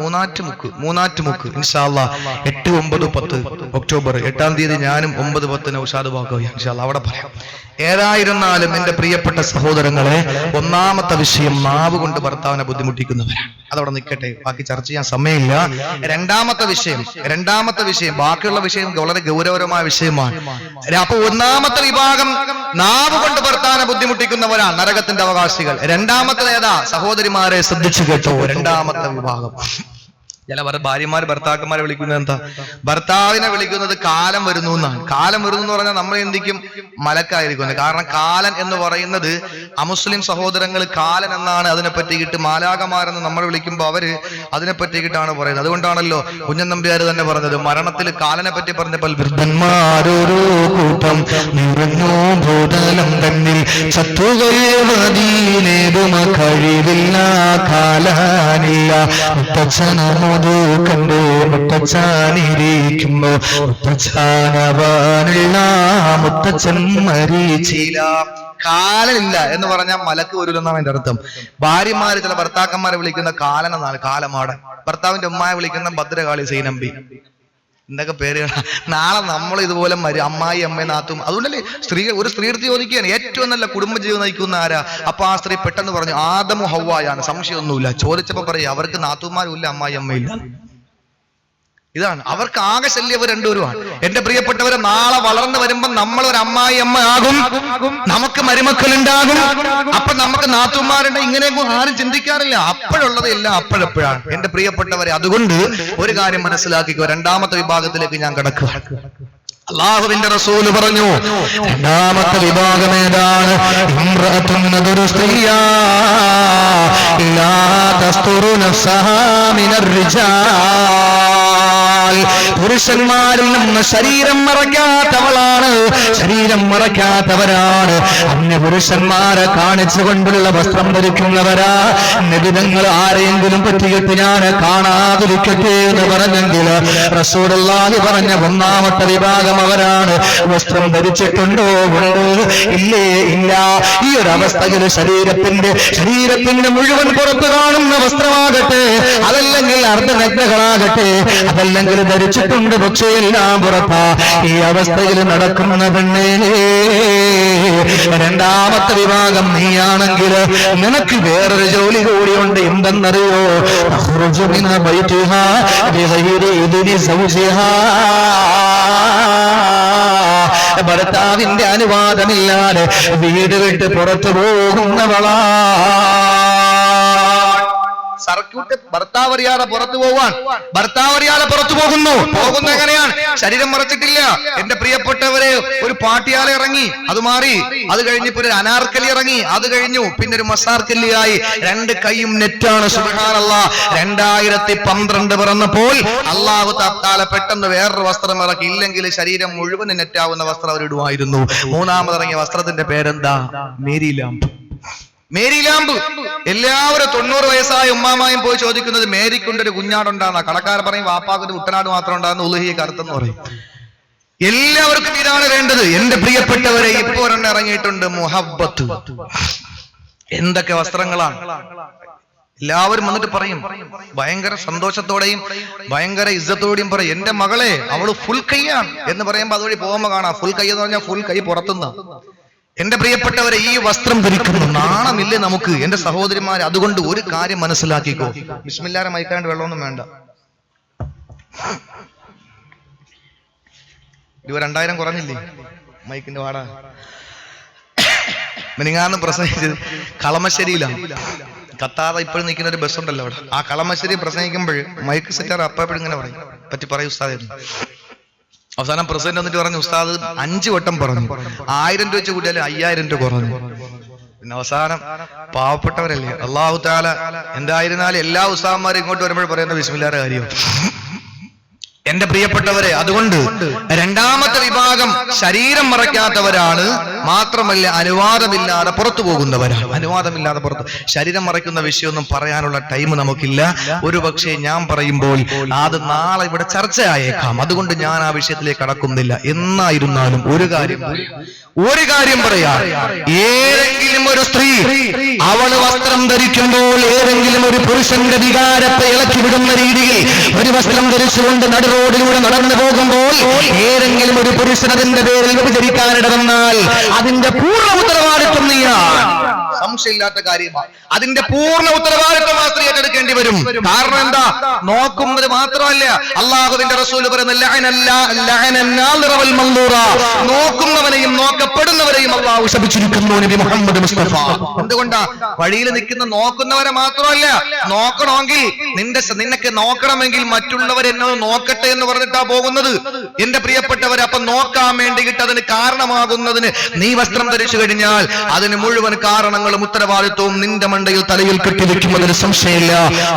മൂന്നാറ്റുമുക്ക് ഇൻഷാ അല്ലാഹ് 8, 9, 10 ഒക്ടോബർ 8-ാം തീയതി ഞാനും 9, 10 നൗഷാദ് ബാക്കവി ഇൻഷാ അല്ലാഹ് അവിടെ പറയാം. ഏതായിരുന്നാലും എന്റെ പ്രിയപ്പെട്ട സഹോദരങ്ങളെ, ഒന്നാമത്തെ വിഷയം നാവ് കൊണ്ട് ഭർത്താവിനെ ബുദ്ധിമുട്ടിക്കുന്നവരാണ്. അതവിടെ നിൽക്കട്ടെ, ബാക്കി ചർച്ച ചെയ്യാൻ സമയമില്ല. രണ്ടാമത്തെ വിഷയം ബാക്കിയുള്ള വിഷയം വളരെ ഗൗരവമായ വിഷയമാണ്. അപ്പൊ ഒന്നാമത്തെ വിഭാഗം നാവ് കൊണ്ട് ഭർത്താവിനെ ബുദ്ധിമുട്ടിക്കുന്നവരാണ് നരകത്തിന്റെ അവകാശികൾ. രണ്ടാമത്തെ ഏതാ? സഹോദരിമാരെ ശ്രദ്ധിച്ചു കേട്ടോ, രണ്ടാമത്തെ വിഭാഗം ചില ഭാര്യമാർ ഭർത്താക്കന്മാരെ വിളിക്കുന്നത് എന്താ? ഭർത്താവിനെ വിളിക്കുന്നത് കാലം വരുന്നു എന്നാണ്. കാലം വരുന്നു എന്ന് പറഞ്ഞാൽ നമ്മൾ എന്തിക്കും മലക്കായിരിക്കും. കാരണം കാലൻ എന്ന് പറയുന്നത് അമുസ്ലിം സഹോദരങ്ങൾ കാലൻ എന്നാണ് അതിനെ പറ്റിയിട്ട്, മാലാകമാരെന്ന് നമ്മൾ വിളിക്കുമ്പോൾ അവര് അതിനെ പറ്റിയിട്ടാണ് പറയുന്നത്. അതുകൊണ്ടാണല്ലോ കുഞ്ഞൻ നമ്പ്യാർ തന്നെ പറഞ്ഞത്, മരണത്തിൽ കാലനെ പറ്റി പറഞ്ഞപ്പോൾ വൃദ്ധന്മാരോരോ കൂട്ടം നിറഞ്ഞോ ഭൂതലം തന്നിൽ കഴിവില്ല കാലാനില്ല മുത്തച്ഛനോ കണ്ടു മുത്തച്ഛാനിരിക്കുമ്പോ മുത്തച്ഛാനവാനുള്ള മുത്തച്ഛൻ മരീച്ചില്ല. കാലനില്ല എന്ന് പറഞ്ഞാൽ മലക്ക് വരൂലെന്നാണ് എന്റെ അർത്ഥം. ഭാര്യമാര് ചില ഭർത്താക്കന്മാരെ വിളിക്കുന്ന കാലൻ എന്നാണ്, കാലമാടൻ. ഭർത്താവിന്റെ ഉമ്മയെ വിളിക്കുന്ന ഭദ്രകാളി സൈനമ്പി, എന്തൊക്കെ പേരുകൾ. നാളെ നമ്മൾ ഇതുപോലെ അമ്മായി അമ്മ നാത്തും. അതുകൊണ്ടല്ലേ ഒരു സ്ത്രീയെടുത്ത് ചോദിക്കുകയാണ് ഏറ്റവും നല്ല കുടുംബജീവിതം നയിക്കുന്ന ആരാ? അപ്പൊ ആ സ്ത്രീ പെട്ടെന്ന് പറഞ്ഞു ആദമു ഹവ്വായാണ്. സംശയമൊന്നുമില്ല. ചോദിച്ചപ്പോ പറയാ അവർക്ക് നാത്തുമാരും ഇല്ല, അമ്മായി അമ്മയില്ല. ഇതാണ് അവർക്ക് ആകെ ശല്യം രണ്ടുപേരുമാണ്. എന്റെ പ്രിയപ്പെട്ടവരെ, നാളെ വളർന്നു വരുമ്പോ നമ്മൾ ഒരു അമ്മായി അമ്മ ആകും, നമുക്ക് മരുമക്കൾ ഉണ്ടാകും, അപ്പൊ നമുക്ക് നാത്തുമാരുണ്ട്. ഇങ്ങനെയൊന്നും ആരും ചിന്തിക്കാറില്ല. അപ്പോഴുള്ളത് എല്ലാം അപ്പോഴെപ്പോഴാണ് എന്റെ പ്രിയപ്പെട്ടവരെ. അതുകൊണ്ട് ഒരു കാര്യം മനസ്സിലാക്കിക്കോ. രണ്ടാമത്തെ വിഭാഗത്തിലേക്ക് ഞാൻ കിടക്കുക. അല്ലാഹുവിന്റെ റസൂല് പറഞ്ഞു, രണ്ടാമത്തെ വിഭാഗം ഏതാണ്? ഇംറഅത്തുൻ സ്ത്രീയാ ലാ തസ്തുറു നഫ്സഹാ മിനർ റിജാൽ. പുരുഷന്മാരിൽ നിന്ന് ശരീരം മറയ്ക്കാത്തവളാണ്, ശരീരം മറയ്ക്കാത്തവരാണ്. അന്യ പുരുഷന്മാരെ കാണിച്ചുകൊണ്ടുള്ള വസ്ത്രം ധരിക്കുന്നവരാ. നബിതങ്ങൾ ആരെങ്കിലും പറ്റിയിട്ട് ഞാൻ കാണാതിരിക്കട്ടെ എന്ന് പറഞ്ഞെങ്കിൽ റസൂലുള്ളാഹി പറഞ്ഞ ഒന്നാമത്തെ വിഭാഗം അവരാണ്. വസ്ത്രം ധരിച്ചിട്ടുണ്ടോ? ഉണ്ട്. ഇല്ലേ? ഇല്ല. ഈ ഒരു അവസ്ഥയിൽ ശരീരത്തിന്റെ മുഴുവൻ പുറത്ത് കാണുന്ന വസ്ത്രമാകട്ടെ, അതല്ലെങ്കിൽ അർദ്ധനഗ്നകളാകട്ടെ, അതല്ലെങ്കിൽ ധരിച്ചിട്ടുണ്ട് പക്ഷേ എല്ലാം പുറത്താ. ഈ അവസ്ഥയിൽ നടക്കുന്ന പെണ്ണേ, രണ്ടാമത്തെ വിഭാഗം നീയാണെങ്കിൽ നിനക്ക് വേറൊരു ജോലി കൂടിയുണ്ട്. എന്തെന്നറിയോ? ഭർത്താവിന്റെ അനുവാദമില്ലാതെ വീട് വിട്ട് പുറത്തു പോകുന്നവളാ. സർക്യൂട്ട് ഭർത്താവ് അറിയാതെ പുറത്തു പോവാൻ, ഭർത്താവ് അറിയാതെ പുറത്തു പോകുന്നു എങ്ങനെയാണ്? ശരീരം മറച്ചിട്ടില്ല. എന്റെ പ്രിയപ്പെട്ടവരെ, ഒരു പാട്ടിയാല ഇറങ്ങി, അത് മാറി. അത് കഴിഞ്ഞിപ്പോ ഒരു അനാർക്കലി ഇറങ്ങി, അത് കഴിഞ്ഞു. പിന്നെ ഒരു മസാർക്കല്ലിയായി. രണ്ട് കൈയും നെറ്റാണ്. സുബ്ഹാനല്ലാഹ്. 2012 പിറന്നപ്പോൾ അള്ളാഹു തആല പെട്ടെന്ന് വേറൊരു വസ്ത്രം ഇറക്കി. ഇല്ലെങ്കിൽ ശരീരം മുഴുവൻ നെറ്റാവുന്ന വസ്ത്രം അവർ ഇടുമായിരുന്നു. മൂന്നാമതിറങ്ങിയ വസ്ത്രത്തിന്റെ പേരെന്താ? Mary lamp. Mary lamp. എല്ലാവരും 90 വയസ്സായ ഉമ്മാമായും പോയി ചോദിക്കുന്നത് മേരിക്കൊണ്ടൊരു കുഞ്ഞാടുണ്ടാകുന്ന. കടക്കാരൻ പറയും വാപ്പാക്കൊരു കുട്ടനാട് മാത്രം ഉണ്ടാകുന്ന ഉലുഹിയെ കറുത്തെന്ന് പറയും. എല്ലാവർക്കും ഇതാണ് വേണ്ടത്. എന്റെ പ്രിയപ്പെട്ടവരെ, ഇപ്പോ ഒരെണ്ണം ഇറങ്ങിയിട്ടുണ്ട്, മുഹബ്ബത്ത്. എന്തൊക്കെ വസ്ത്രങ്ങളാണ്! എല്ലാവരും വന്നിട്ട് പറയും, ഭയങ്കര സന്തോഷത്തോടെയും ഭയങ്കര ഇസ്സത്തോടെയും പറയും, എന്റെ മകളെ അവള് ഫുൾ കൈയാണ് എന്ന് പറയുമ്പോ അതുവഴി പോകുമ്പോ കാണാം ഫുൾ കൈ എന്ന് പറഞ്ഞാൽ ഫുൾ കൈ പുറത്തുനിന്ന്. എന്റെ പ്രിയപ്പെട്ടവരെ, ഈ വസ്ത്രം ധരിക്കുന്നു നാണമില്ലേ നമുക്ക്? എന്റെ സഹോദരിമാരെ, അതുകൊണ്ട് ഒരു കാര്യം മനസ്സിലാക്കിക്കോ. ബിസ്മില്ലാഹിർ മൈക്കാണ്ട് വെള്ളമൊന്നും വേണ്ട. 2000 കുറഞ്ഞില്ലേ മൈക്കിന്റെ വാട? മിനിങ്ങാന്ന് പ്രസംഗിച്ചത് കളമശ്ശേരിയിലാണ്. കത്താതെ ഇപ്പോഴും നിൽക്കുന്ന ഒരു ബസ് ഉണ്ടല്ലോ അവിടെ. ആ കളമശ്ശേരി പ്രസംഗിക്കുമ്പോൾ മൈക്ക് സെറ്റാർ അപ്പോഴും ഇങ്ങനെ പറയും, പറ്റി പറയും ഉസ്താദ്. അവസാനം പ്രസിഡന്റ് വന്നിട്ട് പറഞ്ഞു, ഉസ്താദ് 5 വട്ടം പറഞ്ഞു, 1000 രൂപ വെച്ച് കൂട്ടിയാലും 5000 രൂപ കുറഞ്ഞു. പിന്നെ അവസാനം പാവപ്പെട്ടവരല്ലേ, അല്ലാഹു തആല എന്തായിരുന്നാലും എല്ലാ ഉസ്താദന്മാരും ഇങ്ങോട്ട് വരുമ്പോൾ പറയുന്ന ബിസ്മില്ലാഹിന്റെ കാര്യം. എന്റെ പ്രിയപ്പെട്ടവരെ, അതുകൊണ്ട് രണ്ടാമത്തെ വിഭാഗം ശരീരം മറയ്ക്കാത്തവരാണ്. മാത്രമല്ല അനുവാദമില്ലാതെ പുറത്തു പോകുന്നവരാണ്. അനുവാദമില്ലാതെ പുറത്ത് ശരീരം മറയ്ക്കുന്ന വിഷയമൊന്നും പറയാനുള്ള ടൈം നമുക്കില്ല. ഒരുപക്ഷെ ഞാൻ പറയുമ്പോൾ അത് നാളെ ഇവിടെ ചർച്ചയായേക്കാം. അതുകൊണ്ട് ഞാൻ ആ വിഷയത്തിലേക്ക് കടക്കുന്നില്ല. എന്നായിരുന്നാലും ഒരു കാര്യം പറയാം. ഏതെങ്കിലും ഒരു സ്ത്രീ അവള് വസ്ത്രം ധരിക്കുമ്പോൾ ഏതെങ്കിലും ഒരു പുരുഷന്റെ വികാരത്തെ ഇളക്കി വിടുന്ന രീതിയിൽ ഒരു വസ്ത്രം ധരിച്ചുകൊണ്ട് റോഡിലൂടെ നടന്നു പോകുമ്പോൾ ഏതെങ്കിലും ഒരു പുരുഷൻ അതിന്റെ പേരിൽ വ്യഭിചരിക്കാനിട വന്നാൽ അതിന്റെ പൂർണ്ണ ഉത്തരവാദിത്വം നീയാണ്. സംശയമില്ലാത്ത കാര്യമാണ്. അതിന്റെ പൂർണ്ണ ഉത്തരവാദിത്വം ആ സ്ത്രീ ഏറ്റെടുക്കേണ്ടി വരും. കാരണം എന്താ? നോക്കുന്നത് മാത്രമല്ല, അള്ളാഹുവിന്റെ റസൂൽ പറയുന്ന നോക്കുന്നവനെയും നോക്കപ്പെടുന്നവരെയും അള്ളാഹു ശപിച്ചിരിക്കുന്നു. നബി മുഹമ്മദ് മുസ്തഫ. എന്തുകൊണ്ടാ? വഴിയിൽ നിൽക്കുന്ന നോക്കുന്നവരെ മാത്രമല്ല, നോക്കണമെങ്കിൽ നിനക്ക് നോക്കണമെങ്കിൽ മറ്റുള്ളവർ എന്നോട് നോക്കട്ടെ എന്ന് പറഞ്ഞിട്ടാ പോകുന്നത്. എന്റെ പ്രിയപ്പെട്ടവരെ, അപ്പൊ നോക്കാൻ വേണ്ടിയിട്ട് അതിന് കാരണമാകുന്നതിന് നീ വസ്ത്രം ധരിച്ചു കഴിഞ്ഞാൽ അതിന് മുഴുവൻ കാരണങ്ങളും ഉത്തരവാദിത്വവും നിന്റെ മണ്ടയിൽ തലയിൽ കെട്ടിവെക്കുമെന്നതിന് സംശയമില്ല.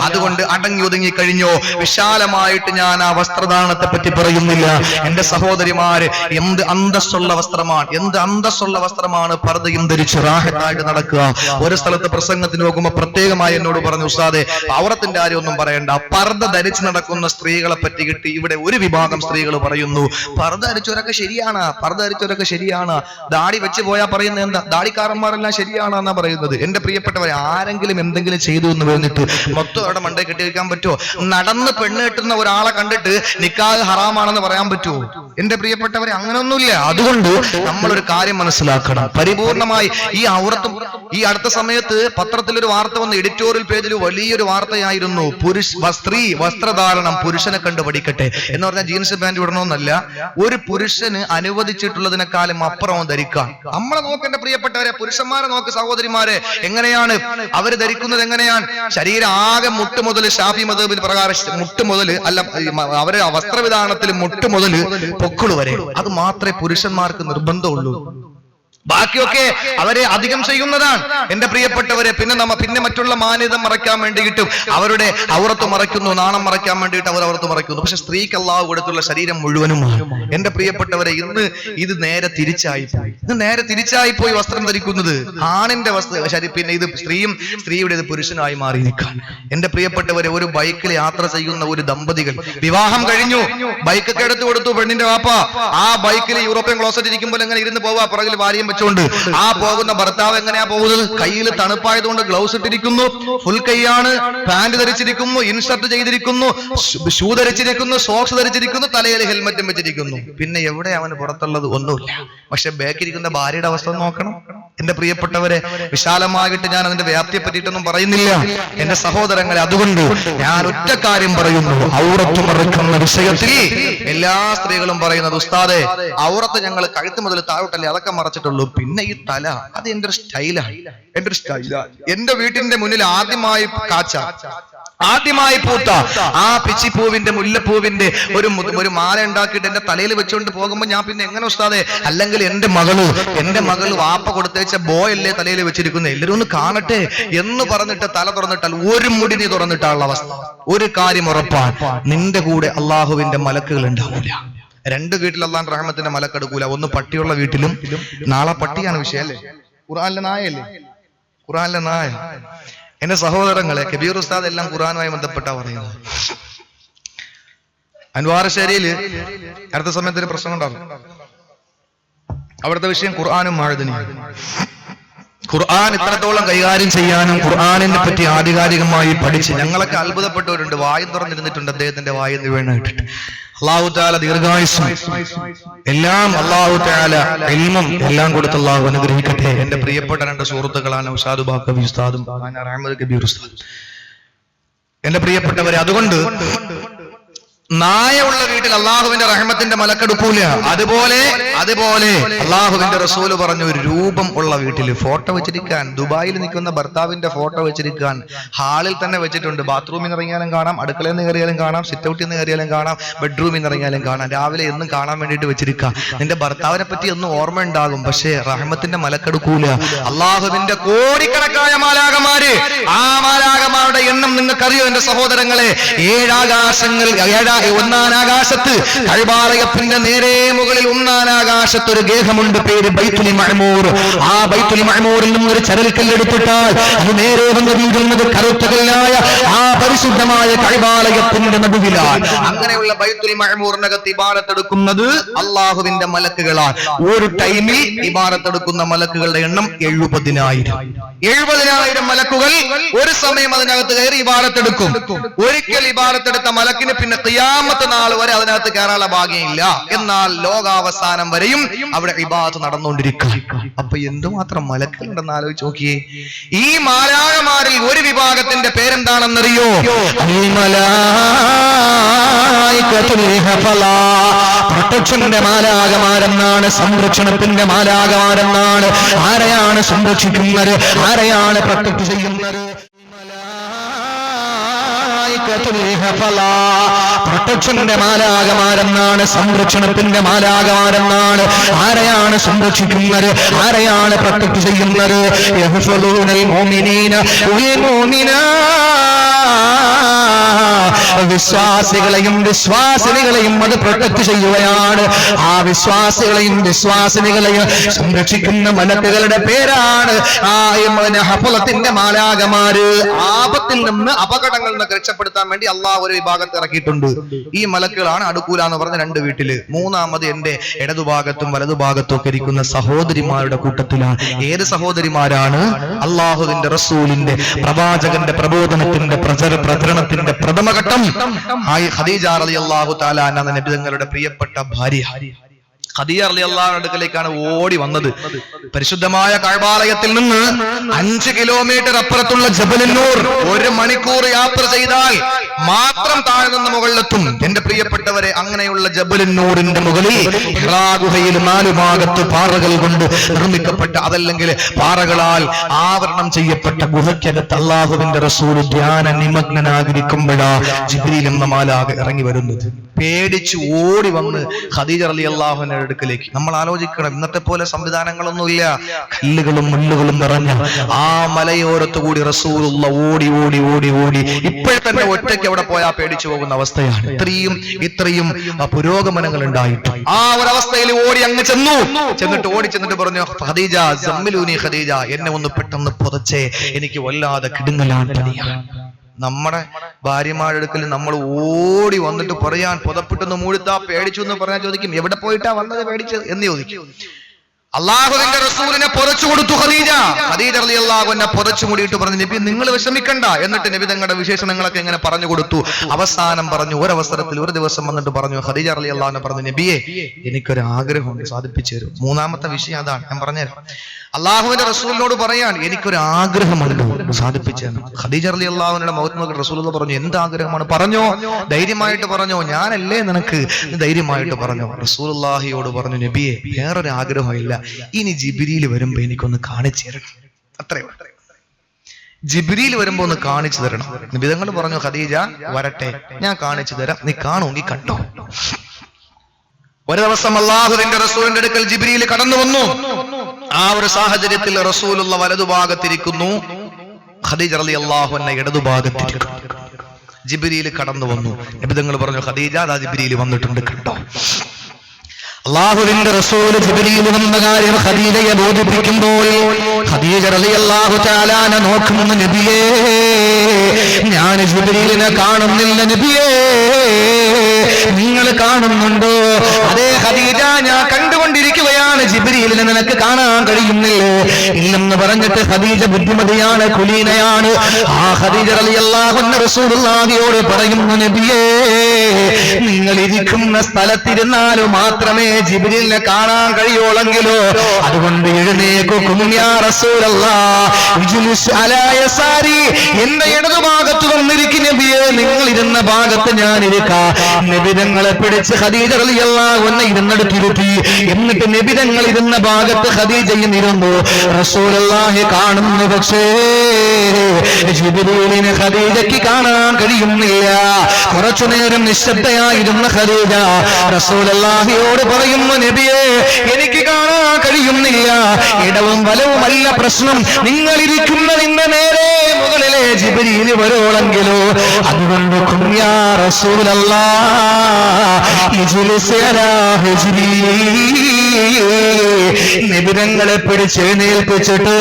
അതുകൊണ്ട് അടങ്ങി ഒതുങ്ങി കഴിഞ്ഞോ. വിശാലമായിട്ട് ഞാൻ ആ വസ്ത്രധാരണത്തെ പറ്റി പറയുന്നില്ല. എന്റെ സഹോദരിമാര്, എന്ത് അന്തസ്സുള്ള വസ്ത്രമാണ്, എന്ത് അന്തസ്സുള്ള വസ്ത്രമാണ് പർദ്ദയും ധരിച്ച് റാഹത്തായിട്ട് നടക്കുക. ഒരു സ്ഥലത്ത് പ്രസംഗത്തിന് നോക്കുമ്പോൾ പ്രത്യേകമായി എന്നോട് പറഞ്ഞു, ഉസ്താദെ ഔറത്തിന്റെ കാര്യമൊന്നും പറയണ്ട, പർദ്ദ ധരിച്ച് നടക്കുന്ന സ്ത്രീകളെ പറ്റി കിട്ടി ഇവിടെ ഒരു വിഭാഗം സ്ത്രീകൾ പറയുന്നു പർദ്ദ ധരിച്ചവരൊക്കെ ശരിയാണ്, പർദ്ദ ധരിച്ചവരൊക്കെ ശരിയാണ്, ദാടി വെച്ച് പോയാൽ പറയുന്നത് എന്താ, ദാടിക്കാരന്മാരെല്ലാം ശരിയാണെന്നാ പറയുന്നത്. എന്റെ പ്രിയപ്പെട്ടവരെ, ആരെങ്കിലും എന്തെങ്കിലും ചെയ്തു എന്ന് പറഞ്ഞിട്ട് മൊത്തം അവിടെ മണ്ടേ കെട്ടി വെക്കാൻ പറ്റുമോ? നടന്ന് പെണ്ണ് കെട്ടുന്ന ഒരാളെ കണ്ടിട്ട് നിക്കാഹ് ഹറാമാണെന്ന് പറയാൻ പറ്റുമോ? എന്റെ പ്രിയപ്പെട്ടവരെ, അങ്ങനൊന്നുമില്ല. അതുകൊണ്ട് നമ്മളൊരു കാര്യം മനസ്സിലാക്കണം, പരിപൂർണമായി ഈ ഔറത്തും. ഈ അടുത്ത സമയത്ത് പത്രത്തിലൊരു വാർത്ത വന്നു, എഡിറ്റോറിയൽ പേജിൽ വലിയൊരു വാർത്തയായിരുന്നു, സ്ത്രീ വസ്ത്രധാരണം പുരുഷനെ കണ്ട് പഠിക്കട്ടെ എന്ന് പറഞ്ഞാൽ ജീൻസ് പാന്റ് ഇടണമെന്നല്ല, ഒരു പുരുഷന് അനുവദിച്ചിട്ടുള്ളതിനേക്കാളും അപ്പുറം ധരിക്കാം. നമ്മളെ നോക്കേണ്ട പ്രിയപ്പെട്ടവരെ, പുരുഷന്മാരെ നോക്ക് സഹോദരിമാരെ, എങ്ങനെയാണ് അവര് ധരിക്കുന്നത്? എങ്ങനെയാണ്? ശരീരം ആകെ മുട്ട് മുതൽ, ഷാഫി മദ്ഹബിന് പ്രകാരം മുട്ട് മുതൽ, അല്ല അവരെ വസ്ത്രവിധാനത്തിൽ മുട്ട് മുതൽ പൊക്കിള് വരെ, അത് മാത്രമേ പുരുഷന്മാർക്ക് നിർബന്ധമുള്ളൂ. ബാക്കിയൊക്കെ അവരെ അധികം ചെയ്യുന്നതാണ്. എന്റെ പ്രിയപ്പെട്ടവരെ, പിന്നെ മറ്റുള്ള മാന്യത മറയ്ക്കാൻ വേണ്ടിയിട്ടും അവരുടെ ഔറത്ത് മറയ്ക്കുന്നു, നാണം മറയ്ക്കാൻ വേണ്ടിയിട്ട് അവർ ഔറത്ത് മറയ്ക്കുന്നു. പക്ഷെ സ്ത്രീക്ക് അല്ലാഹു കൊടുത്തുള്ള ശരീരം മുഴുവനുമാണ്. എന്റെ പ്രിയപ്പെട്ടവരെ, ഇന്ന് ഇത് നേരെ തിരിച്ചായിപ്പോയി വസ്ത്രം ധരിക്കുന്നത്. ആണിന്റെ പിന്നെ ഇത് സ്ത്രീയുടെ ഇത് പുരുഷനായി മാറിയിരിക്കാൻ. എന്റെ പ്രിയപ്പെട്ടവരെ, ഒരു ബൈക്കിൽ യാത്ര ചെയ്യുന്ന ഒരു ദമ്പതികൾ വിവാഹം കഴിഞ്ഞു, ബൈക്കൊക്കെ എടുത്തു കൊടുത്തു പെണ്ണിന്റെ വാപ്പ. ആ ബൈക്കിൽ യൂറോപ്യൻ ക്ലോസറ്റ് ഇരിക്കുമ്പോൾ എങ്ങനെ ഇരുന്ന് പോവാ, പുറകിൽ ഭാര്യയും വെച്ചുകൊണ്ട്. ആ പോകുന്ന ഭർത്താവ് എങ്ങനെയാ പോകുന്നത്? കയ്യിൽ തണുപ്പായതുകൊണ്ട് ഗ്ലൗസ് ഇട്ടിരിക്കുന്നു, ഫുൾ കൈയാണ്, പാന്റ് ധരിച്ചിരിക്കുന്നു, ഇൻഷർട്ട് ചെയ്തിരിക്കുന്നു, ഷൂ ധരിച്ചിരിക്കുന്നു, സോക്സ് ധരിച്ചിരിക്കുന്നു, തലയിൽ ഹെൽമറ്റും വെച്ചിരിക്കുന്നു. പിന്നെ എവിടെ അവന് പുറത്തുള്ളത്? ഒന്നുമില്ല. പക്ഷെ ബാക്കിരിക്കുന്ന ഭാര്യയുടെ അവസ്ഥ നോക്കണം. എന്റെ പ്രിയപ്പെട്ടവരെ, വിശാലമായിട്ട് ഞാൻ അതിന്റെ വ്യാപ്തിയെ പറ്റിയിട്ടൊന്നും പറയുന്നില്ല എന്റെ സഹോദരങ്ങളെ. അതുകൊണ്ട് ഞാൻ ഒറ്റ കാര്യം പറയുന്നു, ഔറത്ത് മറക്കുന്ന വിഷയത്തിൽ എല്ലാ സ്ത്രീകളും പറയുന്നത്, ഉസ്താദെ ഔറത്ത് ഞങ്ങൾ കഴുത്ത് മുതൽ താഴോട്ടല്ലേ അതൊക്കെ മറച്ചിട്ടുള്ളൂ, പിന്നെ ഈ തല അത് എന്റെ ഒരു സ്റ്റൈലാണ്, എന്റെ വീട്ടിന്റെ മുന്നിൽ ആദ്യമായി പൂത്ത ആ പിച്ചിപ്പൂവിന്റെ, മുല്ലപ്പൂവിന്റെ ഒരു മാല ഉണ്ടാക്കിയിട്ട് എന്റെ തലയിൽ വെച്ചുകൊണ്ട് പോകുമ്പോ ഞാൻ പിന്നെ എങ്ങനെ ഉസ്താദെ? അല്ലെങ്കിൽ എന്റെ മകള് വാപ്പ കൊടുത്തേച്ച ബോയല്ലേ തലയിൽ വെച്ചിരിക്കുന്നത്, എല്ലാവരും ഒന്ന് കാണട്ടെ എന്ന് പറഞ്ഞിട്ട് തല തുറന്നിട്ടാൽ ഒരു മുടി നീ തുറന്നിട്ടുള്ള അവസ്ഥ. ഒരു കാര്യം ഉറപ്പാണ്, നിന്റെ കൂടെ അള്ളാഹുവിന്റെ മലക്കുകൾ ഉണ്ടാവില്ല. രണ്ട് വീട്ടിൽ അള്ളാഹുവിന്റെ റഹ്മത്തിന്റെ മലക്കെടുക്കൂല. ഒന്ന് പട്ടിയുള്ള വീട്ടിലും, നാളെ പട്ടിയാണ് വിഷയം അല്ലേ, ഖുർആനിലെ നായ. എന്റെ സഹോദരങ്ങളെ, കബീർ ഉസ്താദ് എല്ലാം ഖുർആനുമായി ബന്ധപ്പെട്ടാ പറയുന്നത്. അൻവാറശ്ശേരിയിൽ അടുത്ത സമയത്ത് ഒരു പ്രശ്നം ഉണ്ടാകും. അവിടുത്തെ വിഷയം ഖുർആനും മഅദനിയും. ഖുർആൻ ഇത്രത്തോളം കൈകാര്യം ചെയ്യാനും ഖുർആനിനെ പറ്റി ആധികാരികമായി പഠിച്ച് ഞങ്ങളൊക്കെ അത്ഭുതപ്പെട്ടവരുണ്ട്. വായും തുറന്നിരുന്നിട്ടുണ്ട് അദ്ദേഹത്തിന്റെ വായിന്ന് വീണിട്ടിട്ട്. അല്ലാഹു തആല ദീർഘായുസ്സും എല്ലാം അല്ലാഹു തആല ഇൽമും എല്ലാം കൊടുത്ത് അല്ലാഹു അനുഗ്രഹിക്കട്ടെ. എന്റെ പ്രിയപ്പെട്ട രണ്ട് സുഹൃത്തുക്കളാണ് ഉസ്താദ് ബാക്കവി ഉസ്താദും അഹമ്മദ് കബീർ ഉസ്താദ്. എന്റെ പ്രിയപ്പെട്ടവരെ, അതുകൊണ്ട് നായ ഉള്ള വീട്ടിൽ അള്ളാഹുവിന്റെ റഹ്മത്തിന്റെ മലക്കെടുക്കൂല. അതുപോലെ അള്ളാഹുവിന്റെ റസൂല് പറഞ്ഞു, ഒരു രൂപം ഉള്ള വീട്ടിൽ ഫോട്ടോ വെച്ചിരിക്കാൻ, ദുബായിൽ നിൽക്കുന്ന ഭർത്താവിന്റെ ഫോട്ടോ വെച്ചിരിക്കാൻ ഹാളിൽ തന്നെ വെച്ചിട്ടുണ്ട്. ബാത്റൂമിൽ നിന്ന് ഇറങ്ങിയാലും കാണാം, അടുക്കളയിൽ നിന്ന് കയറിയാലും കാണാം, സിറ്റ് ഔട്ടിൽ നിന്ന് കയറിയാലും കാണാം, ബെഡ്റൂമിൽ നിന്ന് ഇറങ്ങിയാലും കാണാം. രാവിലെ എന്നും കാണാൻ വേണ്ടിയിട്ട് വെച്ചിരിക്കാം. നിന്റെ ഭർത്താവിനെ പറ്റി ഒന്നും ഓർമ്മ ഉണ്ടാകും, പക്ഷേ റഹ്മത്തിന്റെ മലക്കെടുക്കൂല. അള്ളാഹുവിന്റെ കോടിക്കണക്കായ മാലാഖമാര്, ആ മാലാഖമാരുടെ എണ്ണം നിങ്ങൾക്കറിയോ എന്റെ സഹോദരങ്ങളെ? 7 ആകാശങ്ങൾ, 1 ആകാശത്ത്, കഅബാലയത്തിന്റെ നേരെ മുകളിൽ 1 ആകാശത്ത് ഒരു ഗേഹമുണ്ട്, പേര് ബൈത്തുൽ മഅമൂർ. ആ ബൈത്തുൽ മഅമൂറിൽ നിന്ന് ഒരു ചരൽക്കല്ലെടുത്തിട്ടാൽ അത് നേരെ വന്ന് വീഴുന്നത് കറുത്ത കല്ലായ ആ പരിശുദ്ധമായ കഅബാലയത്തിന്റെ നടുവിലാണ്. അങ്ങനെയുള്ള ബൈത്തുൽ മഅമൂറിനകത്ത് ഇബാദത്തെടുക്കുന്നത് അള്ളാഹുവിന്റെ മലക്കുകളാണ്. ഒരു ടൈമിൽ ഇബാദത്തെടുക്കുന്ന മലക്കുകളുടെ എണ്ണം 70,000 മലക്കുകൾ ഒരു സമയം അതിനകത്ത് കയറി ഇബാദത്തെടുക്കും. ഒരിക്കൽ ഇബാദത്തെടുത്ത മലക്കിന് പിന്നെ ഖിയാമത്ത് ഖിയാമത്ത് നാൾ വരെ അതിനകത്ത് കയറാനുള്ള ഭാഗ്യമില്ല. എന്നാൽ ലോകാവസാനം വരെയും അവിടെ ഇബാദത്ത് നടന്നുകൊണ്ടിരിക്കും. അപ്പൊ എന്തുമാത്രം മലക്കുണ്ടെന്ന് ആലോചിച്ച് നോക്കിയേ. ഈ മാലാഖമാരിൽ ഒരു വിഭാഗത്തിന്റെ പേരെന്താണെന്നറിയോ? പ്രൊട്ടക്ഷന്റെ മാലാഖമാരെന്നാണ്, സംരക്ഷണത്തിന്റെ മാലാഖമാരെന്നാണ്. ആരെയാണ് സംരക്ഷിക്കുന്നത്? ആരെയാണ് പ്രൊട്ടക്ട് ചെയ്യുന്നത്? പ്രൊട്ടക്ഷന്റെ മാലാഖമാരെന്നാണ്, സംരക്ഷണത്തിന്റെ മാലാഖമാരെന്നാണ്. ആരെയാണ് സംരക്ഷിക്കുന്നത്? ആരെയാണ് പ്രൊട്ടക്ട് ചെയ്യുന്നത്? വിശ്വാസികളെയും വിശ്വാസിനികളെയും അത് പ്രൊട്ടക്ട് ചെയ്യുകയാണ്. ആ വിശ്വാസികളെയും വിശ്വാസിനികളെയും സംരക്ഷിക്കുന്ന മലക്കുകളുടെ പേരാണ് ഹഫളത്തിന്റെ മാലാഖമാര്. ആപത്തിൽ നിന്ന്, അപകടങ്ങളിൽ നിന്ന് രക്ഷപ്പെടുത്താൻ വേണ്ടി അള്ളാഹു ഒരു വിഭാഗത്തെ ഇറക്കിയിട്ടുണ്ട്. ഈ മലക്കുകളാണ് അടുക്കൂല എന്ന് പറഞ്ഞ 2 വീട്ടില്. മൂന്നാമത് എന്റെ ഇടതുഭാഗത്തും വലതുഭാഗത്തും ഒക്കെ ഇരിക്കുന്ന സഹോദരിമാരുടെ കൂട്ടത്തിലാണ്. ഏത് സഹോദരിമാരാണ്? അള്ളാഹുവിന്റെ റസൂലിന്റെ പ്രവാചകന്റെ പ്രബോധനത്തിന്റെ പ്രചരണത്തിന്റെ പ്രഥമഘട്ടം ഖദീജ റളിയല്ലാഹു തആല അൻഹ നബി തങ്ങളുടെ പ്രിയപ്പെട്ട ഭാര്യ. ഖദീജ റളിയല്ലാഹു അടുക്കലേക്കാണ് ഓടി വന്നത്. പരിശുദ്ധമായ കഅബാലയത്തിൽ നിന്ന് 5 കിലോമീറ്റർ അപ്പുറത്തുള്ള ജബലുന്നൂർ 1 മണിക്കൂർ യാത്ര ചെയ്താൽ മാത്രം താഴെ നിന്ന് മുകളിലെത്തും. എന്റെ പ്രിയപ്പെട്ടവരെ, അങ്ങനെയുള്ള ജബലുന്നൂറിന്റെ മുകളിൽ ഹിറാ ഗുഹയിൽ 4 ഭാഗത്ത് പാറകൾ കൊണ്ട് നിർമ്മിക്കപ്പെട്ട, അതല്ലെങ്കിൽ പാറകളാൽ ആവരണം ചെയ്യപ്പെട്ട ഗുഹയ്ക്കകത്ത് അല്ലാഹുവിന്റെ റസൂൽ ധ്യാന നിമഗ്നനായിരിക്കുമ്പോഴാ ജിബ്രീൽ എന്ന മാലാഖ ഇറങ്ങി വരുന്നത്. പേടിച്ച് ഓടി വന്ന് ഖദീജ റളിയല്ലാഹു അൻഹയുടെ അടുക്കലേക്ക്. നമ്മൾ ആലോചിക്കണം, ഇന്നത്തെ പോലെ സംവിധാനങ്ങളൊന്നുമില്ല. കല്ലുകളും മുള്ളുകളും നിറഞ്ഞ ആ മലയോരത്തു കൂടി റസൂലുള്ള ഓടി ഓടി ഓടി ഓടി ഇപ്പോഴത്തെ ഒറ്റയ്ക്ക് അവിടെ പോയാൽ പേടിച്ചു പോകുന്ന അവസ്ഥയാണ്. ഇത്രയും പുരോഗമനങ്ങൾ ഉണ്ടായിട്ട് ആ ഒരവസ്ഥയിൽ ഓടി അങ്ങ് ചെന്നിട്ട് പറഞ്ഞു, ഖദീജ സമ്മിലൂനി ഖദീജ, എന്നെ ഒന്ന് പെട്ടെന്ന് പുതച്ചേ, എനിക്ക് വല്ലാതെ കിടുങ്ങലാണ്, പനിയാണ്. നമ്മുടെ ഭാര്യമാരുടെ അടുക്കൽ നമ്മൾ ഓടി വന്നിട്ട് പറയാൻ, പുതപ്പിട്ടൊന്ന് മൂഴുത്താ പേടിച്ചു എന്ന് പറഞ്ഞാൽ ചോദിക്കും, എവിടെ പോയിട്ടാ വന്നത് പേടിച്ചത് എന്ന് ചോദിക്കും. അള്ളാഹുവിന്റെ റസൂലിനെ പുതച്ചു കൊടുത്തു ഖദീജ റളിയല്ലാഹു അൻഹ പുതച്ചു മൂടിയിട്ട് പറഞ്ഞു, നബി നിങ്ങൾ വിഷമിക്കണ്ട. എന്നിട്ട് നബി തങ്ങളുടെ വിശേഷണങ്ങളൊക്കെ ഇങ്ങനെ പറഞ്ഞു കൊടുത്തു. അവസാനം പറഞ്ഞു, ഒരവസരത്തിൽ ഒരു ദിവസം വന്നിട്ട് പറഞ്ഞു, ഖദീജ റളിയല്ലാഹു അൻഹ പറഞ്ഞു, നബിയെ എനിക്കൊരു ആഗ്രഹമുണ്ട്, സാധിപ്പിച്ചു തരും. മൂന്നാമത്തെ വിഷയം അതാണ്, ഞാൻ പറഞ്ഞുതരാം. അള്ളാഹുവിന്റെ റസൂലിനോട് പറയാൻ, എനിക്കൊരു ആഗ്രഹമുണ്ട്, സാധിപ്പിച്ചു തരണം. ഖദീജ റളിയല്ലാഹു അൻഹയുടെ മുഖത്ത് നോക്കി റസൂൽ പറഞ്ഞു, എന്ത് ആഗ്രഹമാണ്? പറഞ്ഞോ, ധൈര്യമായിട്ട് പറഞ്ഞോ, ഞാനല്ലേ നിനക്ക്, ധൈര്യമായിട്ട് പറഞ്ഞോ. റസൂലുള്ളാഹിയോട് പറഞ്ഞു, നബിയെ വേറൊരു ആഗ്രഹമില്ല, ഇനി ജിബ്രീൽ വരുമ്പോ എനിക്കൊന്ന് കാണിച്ചു തരണം. അത്രയും ജിബ്രീൽ വരുമ്പോ ഒന്ന് കാണിച്ചു തരണം. നബി തങ്ങൾ പറഞ്ഞു, ഖദീജ വരട്ടെ, ഞാൻ കാണിച്ചു തരാം, നീ കാണുമെങ്കിൽ കണ്ടോ. ഒരു ദിവസം അല്ലാഹുവിന്റെ റസൂലിന്റെ അടുക്കൽ ജിബ്രീൽ കടന്നു വന്നു. ആ ഒരു സാഹചര്യത്തിൽ റസൂലുള്ള വലതുഭാഗത്തിരിക്കുന്നു, ഖദീജ റളിയല്ലാഹു അൻഹ ഇടതുഭാഗത്തിരിക്കുന്നു. ജിബ്രീൽ കടന്നു വന്നു. നബി തങ്ങൾ പറഞ്ഞു, ഖദീജ ദാ ജിബ്രീൽ വന്നിട്ടുണ്ട്, കണ്ടോ. അല്ലാഹുവിന്റെ റസൂൽ ജിബ്രീൽ വന്ന കാര്യം ഖദീജയെ ബോധിപ്പിക്കുമ്പോൾ ഖദീജ റളിയല്ലാഹു തആല നോക്കുന്നു, നബിയേ ഞാൻ ജിബ്രീലിനെ കാണുന്നില്ല, നബിയേ നിങ്ങൾ കാണുന്നുണ്ടോ? അതേ ഖദീജ, ഞാൻ കണ്ടുകൊണ്ടിരിക്കുകയാണ്, ജിബ്രീലിനെ നിനക്ക് കാണാൻ കഴിയുന്നില്ലേ? ഇല്ലെന്ന് പറഞ്ഞിട്ട് ഖദീജ ബുദ്ധിമതിയാണ്, കുലീനയാണ്. ആ ഖദീജ റളിയല്ലാഹു അൻഹ റസൂലുള്ളാഹിയോട് പറയുന്നു, നബിയേ നിങ്ങൾ ഇരിക്കുന്ന സ്ഥലത്തിരുന്നാലും മാത്രമേ ജിബ്രീലിനെ കാണാൻ കഴിയുള്ളെങ്കിലോ, അതുകൊണ്ട് എഴുന്നേക്കും യാ റസൂലല്ലാഹ്, ഇജ്ലിസ് അലാ യസാരി, എന്റെ ഇടതുഭാഗത്ത് വന്നിരിക്കും നബിയേ, നിങ്ങൾ ഇരുന്ന ഭാഗത്ത് ഞാൻ ഇരിക്കാം. നബി തങ്ങളെ പിടിച്ച് ഖദീജ റളിയല്ലാഹു അൻഹ ഇരുന്നെടുത്തിരുത്തി. എന്നിട്ട് നബി തങ്ങൾ ഇരുന്ന ഭാഗത്ത് ഖദീജയും ഇരുന്നു. റസൂലുള്ളാഹി കാണുന്നു, പക്ഷേ ജിബ്രീലിനെ ഖദീജയ്ക്ക് കാണാൻ കഴിയുന്നില്ല. കുറച്ചു നേരം നിശബ്ദയായിരുന്ന ഖദീജ റസൂലുള്ളാഹിയോട് പറയുന്നു, നബിയേ എനിക്ക് കാണാൻ കഴിയുന്നില്ല, ഇടവും വലവുമല്ല പ്രശ്നം, നിങ്ങൾ ഇരിക്കുന്നതിന്റെ നേരെ മുകളിലെ ജിബ്രീൽ വരോളെങ്കിലോ, അതുകൊണ്ട് യാ റസൂലല്ലാഹ് ഇജ്ലിസ് അലാ ഹിജ്രി, നബിതങ്ങളെ പിടിച്ച് എഴുന്നേൽപ്പിച്ചിട്ട്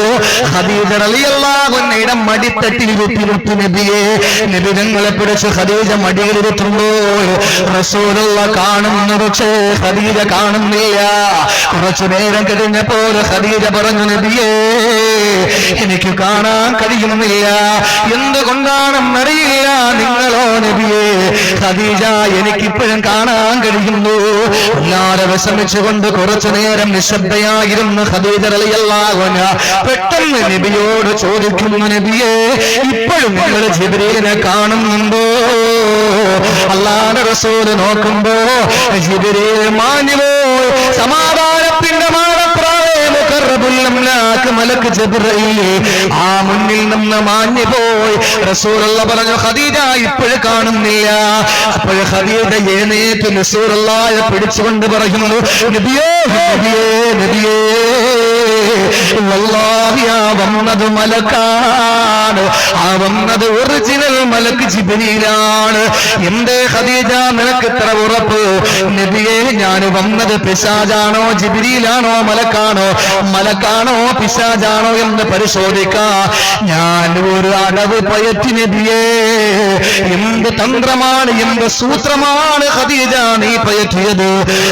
ഖദീജ റളിയല്ലാഹു അൻഹയുടെ മടിത്തട്ടിൽ ഇരുത്തി നബിയെ. നബിതങ്ങളെ പിടിച്ച് ഖദീജ മടിയിലിരുത്തുമ്പോൾ റസൂലുള്ളാഹ് കാണുന്നു, പക്ഷേ ഖദീജ കാണുന്നില്ല. കുറച്ചു നേരം കഴിഞ്ഞപ്പോൾ ഖദീജ പറഞ്ഞു, നബിയേ എനിക്ക് കാണാൻ കഴിയുന്നില്ല. എന്തുകൊണ്ടാണെന്നറിയില്ല. നിങ്ങളോ നബിയേ ഖദീജ എനിക്കിപ്പോഴും കാണാൻ കഴിയുന്നു. അല്ലാതെ വിഷമിച്ചുകൊണ്ട് കുറച്ചു നേരം നിശബ്ദയായിരുന്ന ഖദീജ റളിയല്ലാഹു അൻഹ പെട്ടെന്ന് നബിയോട് ചോദിക്കുന്നു, നബിയേ ഇപ്പോഴും നിങ്ങൾ ജിബ്രീലിനെ കാണുന്നുണ്ടോ? അല്ലാഹുവിന്റെ റസൂൽ നോക്കുമ്പോ ജിബ്രീൽ മാഞ്ഞുപോയി. സമാധാനത്തിന്റെ മലക്ക് ജിബ്രീൽ ആ മുന്നിൽ നിന്ന് മാഞ്ഞുപോയി. റസൂലുള്ളാഹി പറഞ്ഞു, ഖദീജ ഇപ്പോഴും കാണുന്നില്ല. അപ്പോൾ ഖദീജ എഴുന്നേറ്റ് റസൂലുള്ളാഹിയെ പിടിച്ചുകൊണ്ട് പറയുന്നു, നബിയേ നബിയേ നബിയേ വല്ലാഹി ആ വന്നത് മലക്കാണ്. ആ വന്നത് ഒറിജിനൽ മലക്ക് ജിബ്രീലാണ്. എന്തേ ഖദീജ നിനക്ക് ഇത്ര ഉറപ്പ്? നബിയേ ഞാൻ വന്നത് പിശാചാണോ ജിബ്രീലാണോ മലക്കാണോ? മലക്കാണോ പിശാചാണോ എന്ന് പരിശോധിക്കാ. ഞാൻ ഒരു അടവ് പയറ്റി നബിയേ. എന്ത് തന്ത്രമാണ് എന്ത് സൂത്രമാണ് ഖദീജ നീ പയറ്റിയത്?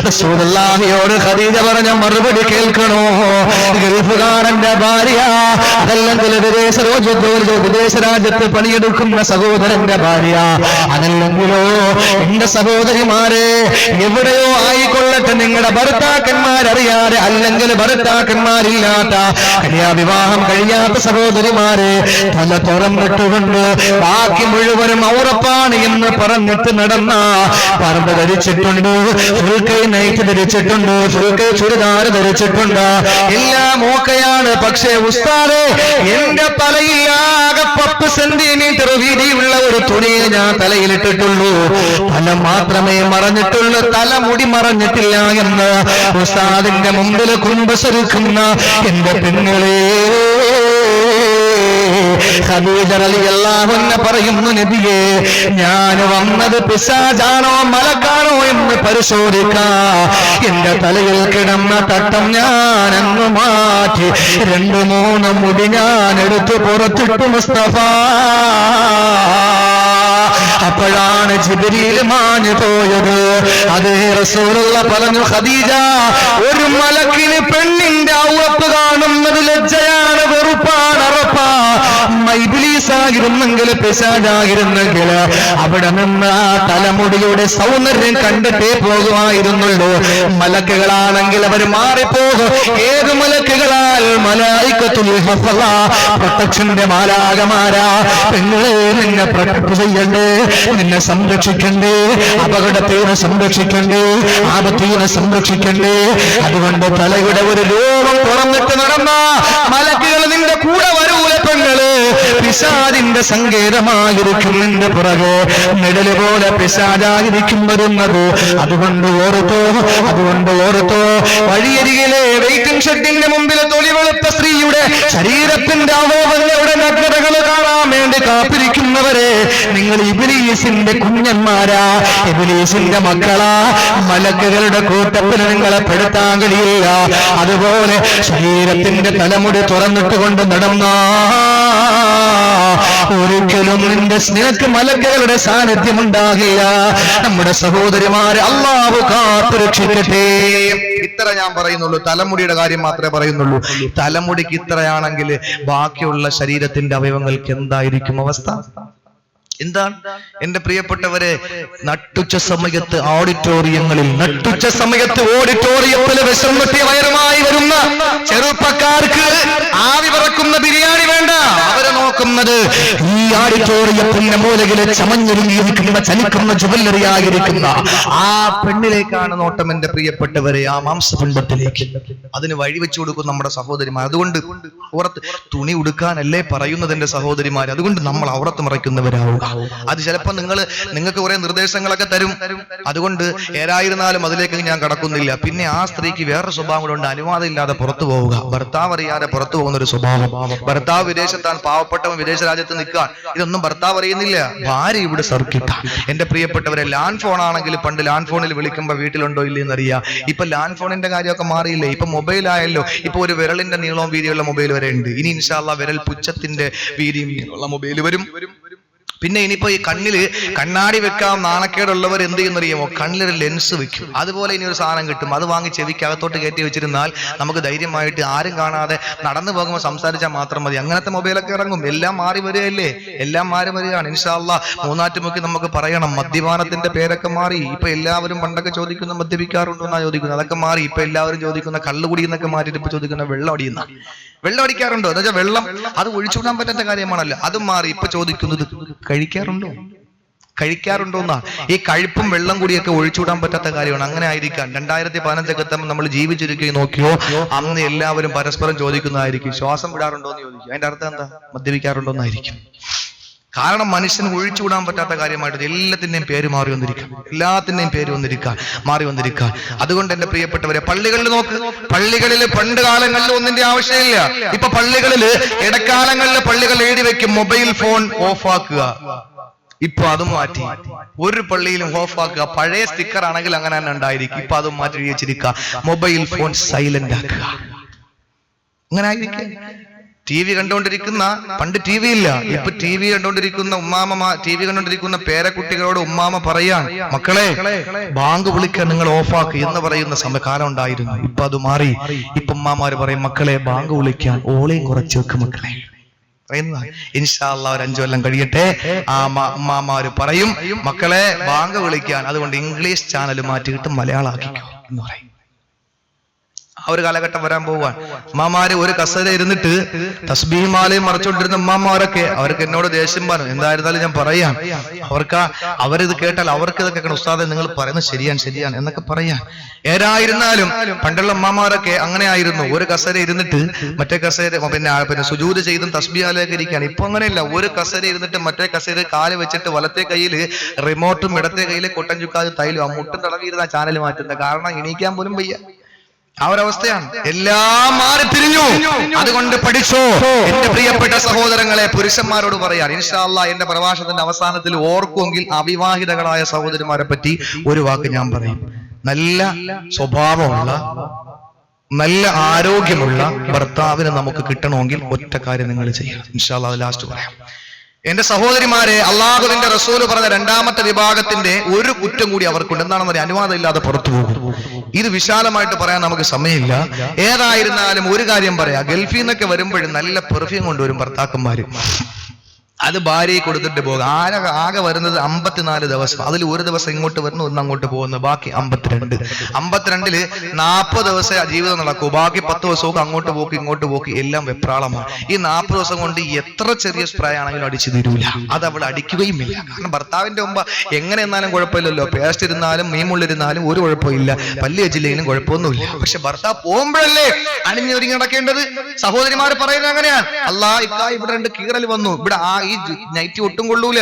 റസൂലുള്ളാഹിയോട് ഖദീജ പറഞ്ഞ മറുപടി കേൾക്കണോ? ഗൾഫുകാരന്റെ ഭാര്യ, അതല്ലെങ്കിൽ വിദേശ രാജ്യത്ത് പണിയെടുക്കുന്ന സഹോദരന്റെ ഭാര്യ, അതല്ലെങ്കിലോ എന്റെ സഹോദരിമാരെ എവിടെയോ ആയിക്കൊള്ളട്ടെ, നിങ്ങളുടെ ഭർത്താക്കന്മാരറിയാതെ അല്ലെങ്കിൽ ഭർത്താക്കന്മാരില്ലാത്ത കന്യാവിവാഹം കഴിയാത്ത സഹോദരിമാരെ തല തുറന്നിട്ടുകൊണ്ട് ബാക്കി മുഴുവനും ഔറപ്പാണ് എന്ന് പറഞ്ഞിട്ട് നടന്ന പറമ്പ് ധരിച്ചിട്ടുണ്ട്, ഫുൾക്കൈ നൈറ്റ് ധരിച്ചിട്ടുണ്ട്, ഫുൾക്കൈ ചുരിദാർ ധരിച്ചിട്ടുണ്ട്, എല്ലാം ഓക്കെയാണ്. പക്ഷേ ഉസ്താദേ എന്റെ തലയിലാകെ 10 സെന്റിമീറ്റർ വീതിയുള്ള ഒരു തുണിയെ ഞാൻ തലയിലിട്ടിട്ടുള്ളൂ, തല മാത്രമേ മറഞ്ഞിട്ടുള്ളൂ, തലമുടി മറഞ്ഞിട്ടില്ല എന്ന് ഉസ്താദിന്റെ മുമ്പിൽ കുമ്പസരിക്കുന്ന എന്റെ പെങ്ങളെ ഖദീജ റളിയല്ലാഹു അൻഹ പറയുന്നു, നബിയേ ഞാൻ വന്നത് പിശാചാണോ മലക്കാണോ എന്ന് പരിശോധിക്കാ. എന്റെ തലയിൽ കിടന്ന തട്ടം ഞാൻ അങ്ങ് മാറ്റി 2-3 മുടി ഞാൻ എടുത്തു പുറത്തിട്ടു മുസ്തഫ. അപ്പോഴാണ് ജിബ്രീൽ മാഞ്ഞു പോയത്. അതേ റസൂലുള്ളാഹി പറഞ്ഞു, ഖദീജ ഒരു മലക്കിന് പെണ്ണിന്റെ ഔറപ്പ് കാണുന്നത് ലജ്ജയാണ്, വെറുപ്പാണ്, അറപ്പാ. ഇബ്ലീസായിരുന്നെങ്കിൽ പിശാചായിരുന്നെങ്കിൽ അവിടെ നിന്ന് ആ തലമുടിയുടെ സൗന്ദര്യം കണ്ടിട്ടേ പോകുമായിരുന്നുള്ളൂ. മലക്കുകളാണെങ്കിൽ അവർ മാറിപ്പോകും. ഏത് മലക്കുകളാൽ? മലായികത്തുൽ ഹഫള, പ്രൊട്ടക്ഷന്റെ മാലാകമാരാ. പെങ്ങളെ നിന്നെ പ്രൊട്ടക്ട് ചെയ്യണ്ടേ, നിന്നെ സംരക്ഷിക്കണ്ടേ, അപകടത്തിന് സംരക്ഷിക്കണ്ടേ, ആപത്തിന് സംരക്ഷിക്കണ്ടേ. അതുകൊണ്ട് തലയുടെ ഒരു ലോകം തുറന്നിട്ട് നടന്ന മലക്കുകൾ നിന്റെ കൂടെ വരൂല പെങ്ങള്. പിശാചിന്റെ സങ്കേതമായിരിക്കും നിന്റെ പുറകെ, നിഴല് പോലെ പിശാചായിരിക്കും വരുന്നത്. അതുകൊണ്ട് ഓർത്തോ വഴിയരികിലെ വെയിറ്റിംഗ് ഷെഡിന്റെ മുമ്പിൽ തൊലിവെളുത്ത സ്ത്രീയുടെ ശരീരത്തിന്റെ അവയവങ്ങളുടെ നഗ്നതകൾ കാണാൻ വേണ്ടി കാത്തിരിക്കുന്നവരെ, നിങ്ങൾ ഇബ്ലീസിന്റെ കുഞ്ഞന്മാരാ, ഇബ്ലീസിന്റെ മക്കളാ. മലക്കുകളുടെ കൂട്ടത്തിൽ നിങ്ങളെ പെടുത്താൻ കഴിയില്ല. അതുപോലെ ശരീരത്തിന്റെ തലമുടി തുറന്നിട്ടുകൊണ്ട് നടന്ന ഒരിക്കലും നിനക്ക് മലക്കുകളുടെ സാന്നിധ്യം ഉണ്ടാകില്ല. നമ്മുടെ സഹോദരിമാരെ അല്ലാഹു കാത്തുരക്ഷിക്കട്ടെ. ഇത്ര ഞാൻ പറയുന്നുള്ളൂ, തലമുടിയുടെ കാര്യം മാത്രമേ പറയുന്നുള്ളൂ. തലമുടിക്ക് ഇത്രയാണെങ്കിൽ ബാക്കിയുള്ള ശരീരത്തിന്റെ അവയവങ്ങൾക്ക് എന്തായിരിക്കും അവസ്ഥ? എന്താണ് എന്റെ പ്രിയപ്പെട്ടവരെ? നട്ടുച്ച സമയത്ത് ഓഡിറ്റോറിയത്തിൽ വിഷം വെട്ടിയ വയറുമായി വരുന്ന ചെറുപ്പക്കാർക്ക് ആവി പറക്കുന്ന ബിരിയാണി വേണ്ട. അവരെ നോക്കുന്നത് ഈ ഓഡിറ്റോറിയത്തിന്റെ മൂലകിലെ ചമഞ്ഞൊരുങ്ങിയിരിക്കുന്ന ചലിക്കുന്ന ജുവല്ലറി ആയിരിക്കുന്ന ആ പെണ്ണിലേക്കാണ് നോട്ടം എന്റെ പ്രിയപ്പെട്ടവരെ, ആ മാംസപിണ്ഡത്തിലേക്ക്. അതിന് വഴിവെച്ചു കൊടുക്കും നമ്മുടെ സഹോദരിമാർ. അതുകൊണ്ട് പുറത്ത് തുണി ഉടുക്കാനല്ലേ പറയുന്നത് എന്റെ സഹോദരിമാർ. അതുകൊണ്ട് നമ്മൾ ഔറത്ത് മറയ്ക്കുന്നവരാവുക. അത് ചിലപ്പോൾ നിങ്ങൾക്ക് കുറെ നിർദ്ദേശങ്ങളൊക്കെ തരും. അതുകൊണ്ട് ഏതായിരുന്നാലും അതിലേക്ക് ഞാൻ കടക്കുന്നില്ല. പിന്നെ ആ സ്ത്രീക്ക് വേറെ സ്വഭാവം കൊണ്ട് അനുവാദം ഇല്ലാതെ പുറത്തു പോവുക, ഭർത്താവ് അറിയാതെ പുറത്തു പോകുന്ന ഒരു സ്വഭാവം. ഭർത്താവ് വിദേശത്താണ്, പാവപ്പെട്ടവൻ വിദേശ രാജ്യത്ത് നിൽക്കാൻ, ഇതൊന്നും ഭർത്താവ് അറിയുന്നില്ല, ഭാര്യ ഇവിടെ സർക്കിട്ട. എന്റെ പ്രിയപ്പെട്ടവരെ, ലാൻഡ് ഫോൺ ആണെങ്കിൽ പണ്ട് ലാൻഡ് ഫോണിൽ വിളിക്കുമ്പോൾ വീട്ടിലുണ്ടോ ഇല്ലെന്ന് അറിയാം. ഇപ്പൊ ലാൻഡ് ഫോണിന്റെ കാര്യമൊക്കെ മാറിയില്ലേ, ഇപ്പൊ മൊബൈൽ ആയല്ലോ. ഇപ്പൊ ഒരു വിരലിന്റെ നീളവും വീതിയുള്ള മൊബൈൽ വരെ ഉണ്ട്. ഇനി ഇൻഷാ അല്ലാഹ് വിരൽ പുച്ഛത്തിന്റെ വീതിയും ഉള്ള മൊബൈൽ വരും. പിന്നെ ഇനിയിപ്പോ ഈ കണ്ണില് കണ്ണാടി വെക്കാൻ നാണക്കേടുള്ളവർ എന്ത് ചെയ്യുന്നറിയാമോ? കണ്ണിലൊരു ലെൻസ് വെക്കും. അതുപോലെ ഇനി ഒരു സാധനം കിട്ടും, അത് വാങ്ങി ചെവിക്ക് അകത്തോട്ട് കയറ്റി വെച്ചിരുന്നാൽ നമുക്ക് ധൈര്യമായിട്ട് ആരും കാണാതെ നടന്നു പോകുമ്പോൾ സംസാരിച്ചാൽ മാത്രം മതി. അങ്ങനത്തെ മൊബൈലൊക്കെ ഇറങ്ങും. എല്ലാം മാറി വരികയല്ലേ, എല്ലാം മാറി വരികയാണ്. ഇൻഷാ അല്ലാഹ് മൂന്നാറ്റുമുക്കി നമുക്ക് പറയണം, മദ്യപാനത്തിന്റെ പേരൊക്കെ മാറി. ഇപ്പൊ എല്ലാവരും പണ്ടൊക്കെ ചോദിക്കുന്ന മദ്യപിക്കാറുണ്ടോ എന്നാ ചോദിക്കുന്നത്, അതൊക്കെ മാറി. ഇപ്പൊ എല്ലാവരും ചോദിക്കുന്ന കള്ളുകുടി എന്നൊക്കെ മാറ്റിയിട്ട് ഇപ്പൊ ചോദിക്കുന്ന വെള്ളം അടിയുന്ന. വെള്ളം അടിക്കാറുണ്ടോ എന്ന് വെച്ചാൽ വെള്ളം അത് ഒഴിച്ചുവിടാൻ പറ്റാത്ത കാര്യമാണല്ലോ, അതും മാറി. ഇപ്പൊ ചോദിക്കുന്നത് കഴിക്കാറുണ്ടോ എന്നാ. ഈ കഴിപ്പും വെള്ളം കൂടിയൊക്കെ ഒഴിച്ചുവിടാൻ പറ്റാത്ത കാര്യമാണ്. അങ്ങനെ ആയിരിക്കാൻ 2015 എത്തുമ്പോൾ നമ്മൾ ജീവിച്ചിരിക്കുകയും നോക്കിയോ, അന്ന് എല്ലാവരും പരസ്പരം ചോദിക്കുന്നതായിരിക്കും, ശ്വാസം വിടാറുണ്ടോ എന്ന് ചോദിക്കും. അതിന്റെ അർത്ഥം എന്താ? മദ്യപിക്കാറുണ്ടോ എന്നായിരിക്കും. കാരണം മനുഷ്യന് ഒഴിച്ചുവിടാൻ പറ്റാത്ത കാര്യമായിട്ട് എല്ലാത്തിന്റെയും പേര് മാറി വന്നിരിക്കാം, എല്ലാത്തിന്റെയും പേര് മാറി വന്നിരിക്കാൻ. അതുകൊണ്ട് എന്റെ പ്രിയപ്പെട്ടവരെ, പള്ളികളിൽ നോക്ക്, പള്ളികളിൽ പണ്ട് കാലങ്ങളിൽ ഒന്നിന്റെ ആവശ്യമില്ല. ഇപ്പൊ പള്ളികളിൽ ഇടക്കാലങ്ങളിൽ പള്ളികൾ എഴുതി വെക്കും, മൊബൈൽ ഫോൺ ഓഫ് ആക്കുക. ഇപ്പൊ അതും മാറ്റി, ഒരു പള്ളിയിലും ഓഫ് ആക്കുക. പഴയ സ്റ്റിക്കർ ആണെങ്കിൽ അങ്ങനെ തന്നെ ഉണ്ടായിരിക്കും. ഇപ്പൊ അതും മാറ്റി എഴുതി വെച്ചിരിക്കുക, മൊബൈൽ ഫോൺ സൈലന്റ് ആക്കുക. അങ്ങനെ ആയിരിക്കും. ടി വി കണ്ടുകൊണ്ടിരിക്കുന്ന, പണ്ട് ടി വി ഇല്ല, ഇപ്പൊ ടി വി കണ്ടുകൊണ്ടിരിക്കുന്ന പേരക്കുട്ടികളോട് ഉമ്മാമ പറയാൻ, മക്കളെ ബാങ്ക് വിളിക്കാൻ നിങ്ങൾ ഓഫാക്ക് എന്ന് പറയുന്ന കാലം ഉണ്ടായിരുന്നു. ഇപ്പൊ അത് മാറി. ഇപ്പൊ ഉമ്മാമാര് പറയും, മക്കളെ ബാങ്ക് വിളിക്കാൻ ഓളയും കുറച്ച് വെക്ക് മക്കളെ. ഇൻഷാ അല്ലാഹ് ഒരു 5 കൊല്ലം കഴിയട്ടെ, ആ ഉമ്മാമാര് പറയും, മക്കളെ ബാങ്ക് വിളിക്കാൻ, അതുകൊണ്ട് ഇംഗ്ലീഷ് ചാനൽ മാറ്റിയിട്ട് മലയാളാക്കിക്കോ എന്ന് പറയും. ആ ഒരു കാലഘട്ടം വരാൻ പോവാൻ. ഉമ്മാമാര് ഒരു കസേര ഇരുന്നിട്ട് തസ്ബീഹ് മാലയും മറച്ചുകൊണ്ടിരുന്ന ഉമ്മാമാരൊക്കെ, അവർക്ക് എന്നോട് ദേഷ്യം പറഞ്ഞു. എന്തായിരുന്നാലും ഞാൻ പറയാം, അവരിത് കേട്ടാൽ അവർക്ക് ഇതൊക്കെ ഉസ്താദെ നിങ്ങൾ പറയുന്നത് ശരിയാണ് എന്നൊക്കെ പറയാൻ. ഏതായിരുന്നാലും പണ്ടുള്ള ഉമ്മാമാരൊക്കെ അങ്ങനെ ആയിരുന്നു. ഒരു കസേര ഇരുന്നിട്ട് മറ്റേ കസേര പിന്നെ സുജൂദ് ചെയ്തും തസ്ബീഹ് മാലയൊക്കെ ഇരിക്കുകയാണ്. ഇപ്പൊ അങ്ങനെയല്ല. ഒരു കസേര ഇരുന്നിട്ട് മറ്റേ കസേര കാല് വെച്ചിട്ട് വലത്തെ കയ്യില് റിമോട്ടും ഇടത്തെ കയ്യില് കൊട്ടൻ ചുക്കാതെ തൈലും, ആ മുട്ടും തടവിയിരുന്ന ചാനൽ മാറ്റുന്നത്. കാരണം എണീക്കാൻ പോലും വയ്യ. ആ ഒരവസ്ഥയാണ്. എല്ലാം മാറി തിരിഞ്ഞു. അതുകൊണ്ട് പഠിച്ചോ എന്റെ പ്രിയപ്പെട്ട സഹോദരങ്ങളെ. പുരുഷന്മാരോട് പറയാൻ ഇൻഷാ അല്ലാഹ് എന്റെ പ്രഭാഷണത്തിന്റെ അവസാനത്തിൽ ഓർക്കുമെങ്കിൽ അവിവാഹിതകളായ സഹോദരിമാരെ പറ്റി ഒരു വാക്ക് ഞാൻ പറയും. നല്ല സ്വഭാവമുള്ള, നല്ല ആരോഗ്യമുള്ള ഭർത്താവിനെ നമുക്ക് കിട്ടണമെങ്കിൽ ഒറ്റ കാര്യം നിങ്ങൾ ചെയ്യണം. ഇൻഷാ അല്ലാഹ് അത് ലാസ്റ്റ് പറയാം. എന്റെ സഹോദരിമാരെ, അള്ളാഹുവിന്റെ റസൂല് പറഞ്ഞ രണ്ടാമത്തെ വിഭാഗത്തിന്റെ ഒരു കുറ്റം കൂടി അവർക്കുണ്ട്. എന്താണെന്ന് പറയാം, അനുവാദം ഇല്ലാതെ പുറത്തു പോകും. ഇത് വിശാലമായിട്ട് പറയാൻ നമുക്ക് സമയമില്ല. ഏതായിരുന്നാലും ഒരു കാര്യം പറയാം, ഗൾഫിൽ നിന്നൊക്കെ വരുമ്പോഴും നല്ല പെർഫ്യൂം കൊണ്ടുവരും ഭർത്താക്കന്മാര്. അത് ഭാര്യയെ കൊടുത്തിട്ട് പോകും. ആകെ വരുന്നത് 54 ദിവസം. അതിൽ ഒരു ദിവസം ഇങ്ങോട്ട് വരുന്നു, ഒന്ന് അങ്ങോട്ട് പോകുന്നു, ബാക്കി 52. 52-ല് 40 ദിവസം ജീവിതം നടക്കൂ. ബാക്കി 10 ദിവസമൊക്കെ അങ്ങോട്ട് പോക്ക് ഇങ്ങോട്ട് പോക്ക്, എല്ലാം വെപ്രാളമാണ്. ഈ 40 ദിവസം കൊണ്ട് എത്ര ചെറിയ സ്പ്രേ ആണെങ്കിലും അടിച്ചു തീരൂല. അത് അവൾ അടിക്കുകയും ഇല്ല. കാരണം ഭർത്താവിന്റെ മുമ്പ് എങ്ങനെ എന്നാലും കുഴപ്പമില്ലല്ലോ. പേസ്റ്റ് ഇരുന്നാലും മീമുള്ളിരുന്നാലും ഒരു കുഴപ്പമില്ല, പല്ല് വെച്ചില്ലെങ്കിലും കുഴപ്പമൊന്നുമില്ല. പക്ഷെ ഭർത്താവ് പോകുമ്പോഴല്ലേ അണിഞ്ഞൊരുങ്ങി നടക്കേണ്ടത്. സഹോദരിമാർ പറയുന്നത് അങ്ങനെയാണ്. ഇവിടെ 2 കീറൽ വന്നു, ഇവിടെ ഈ നൈറ്റി ഒട്ടും കൊള്ളൂല,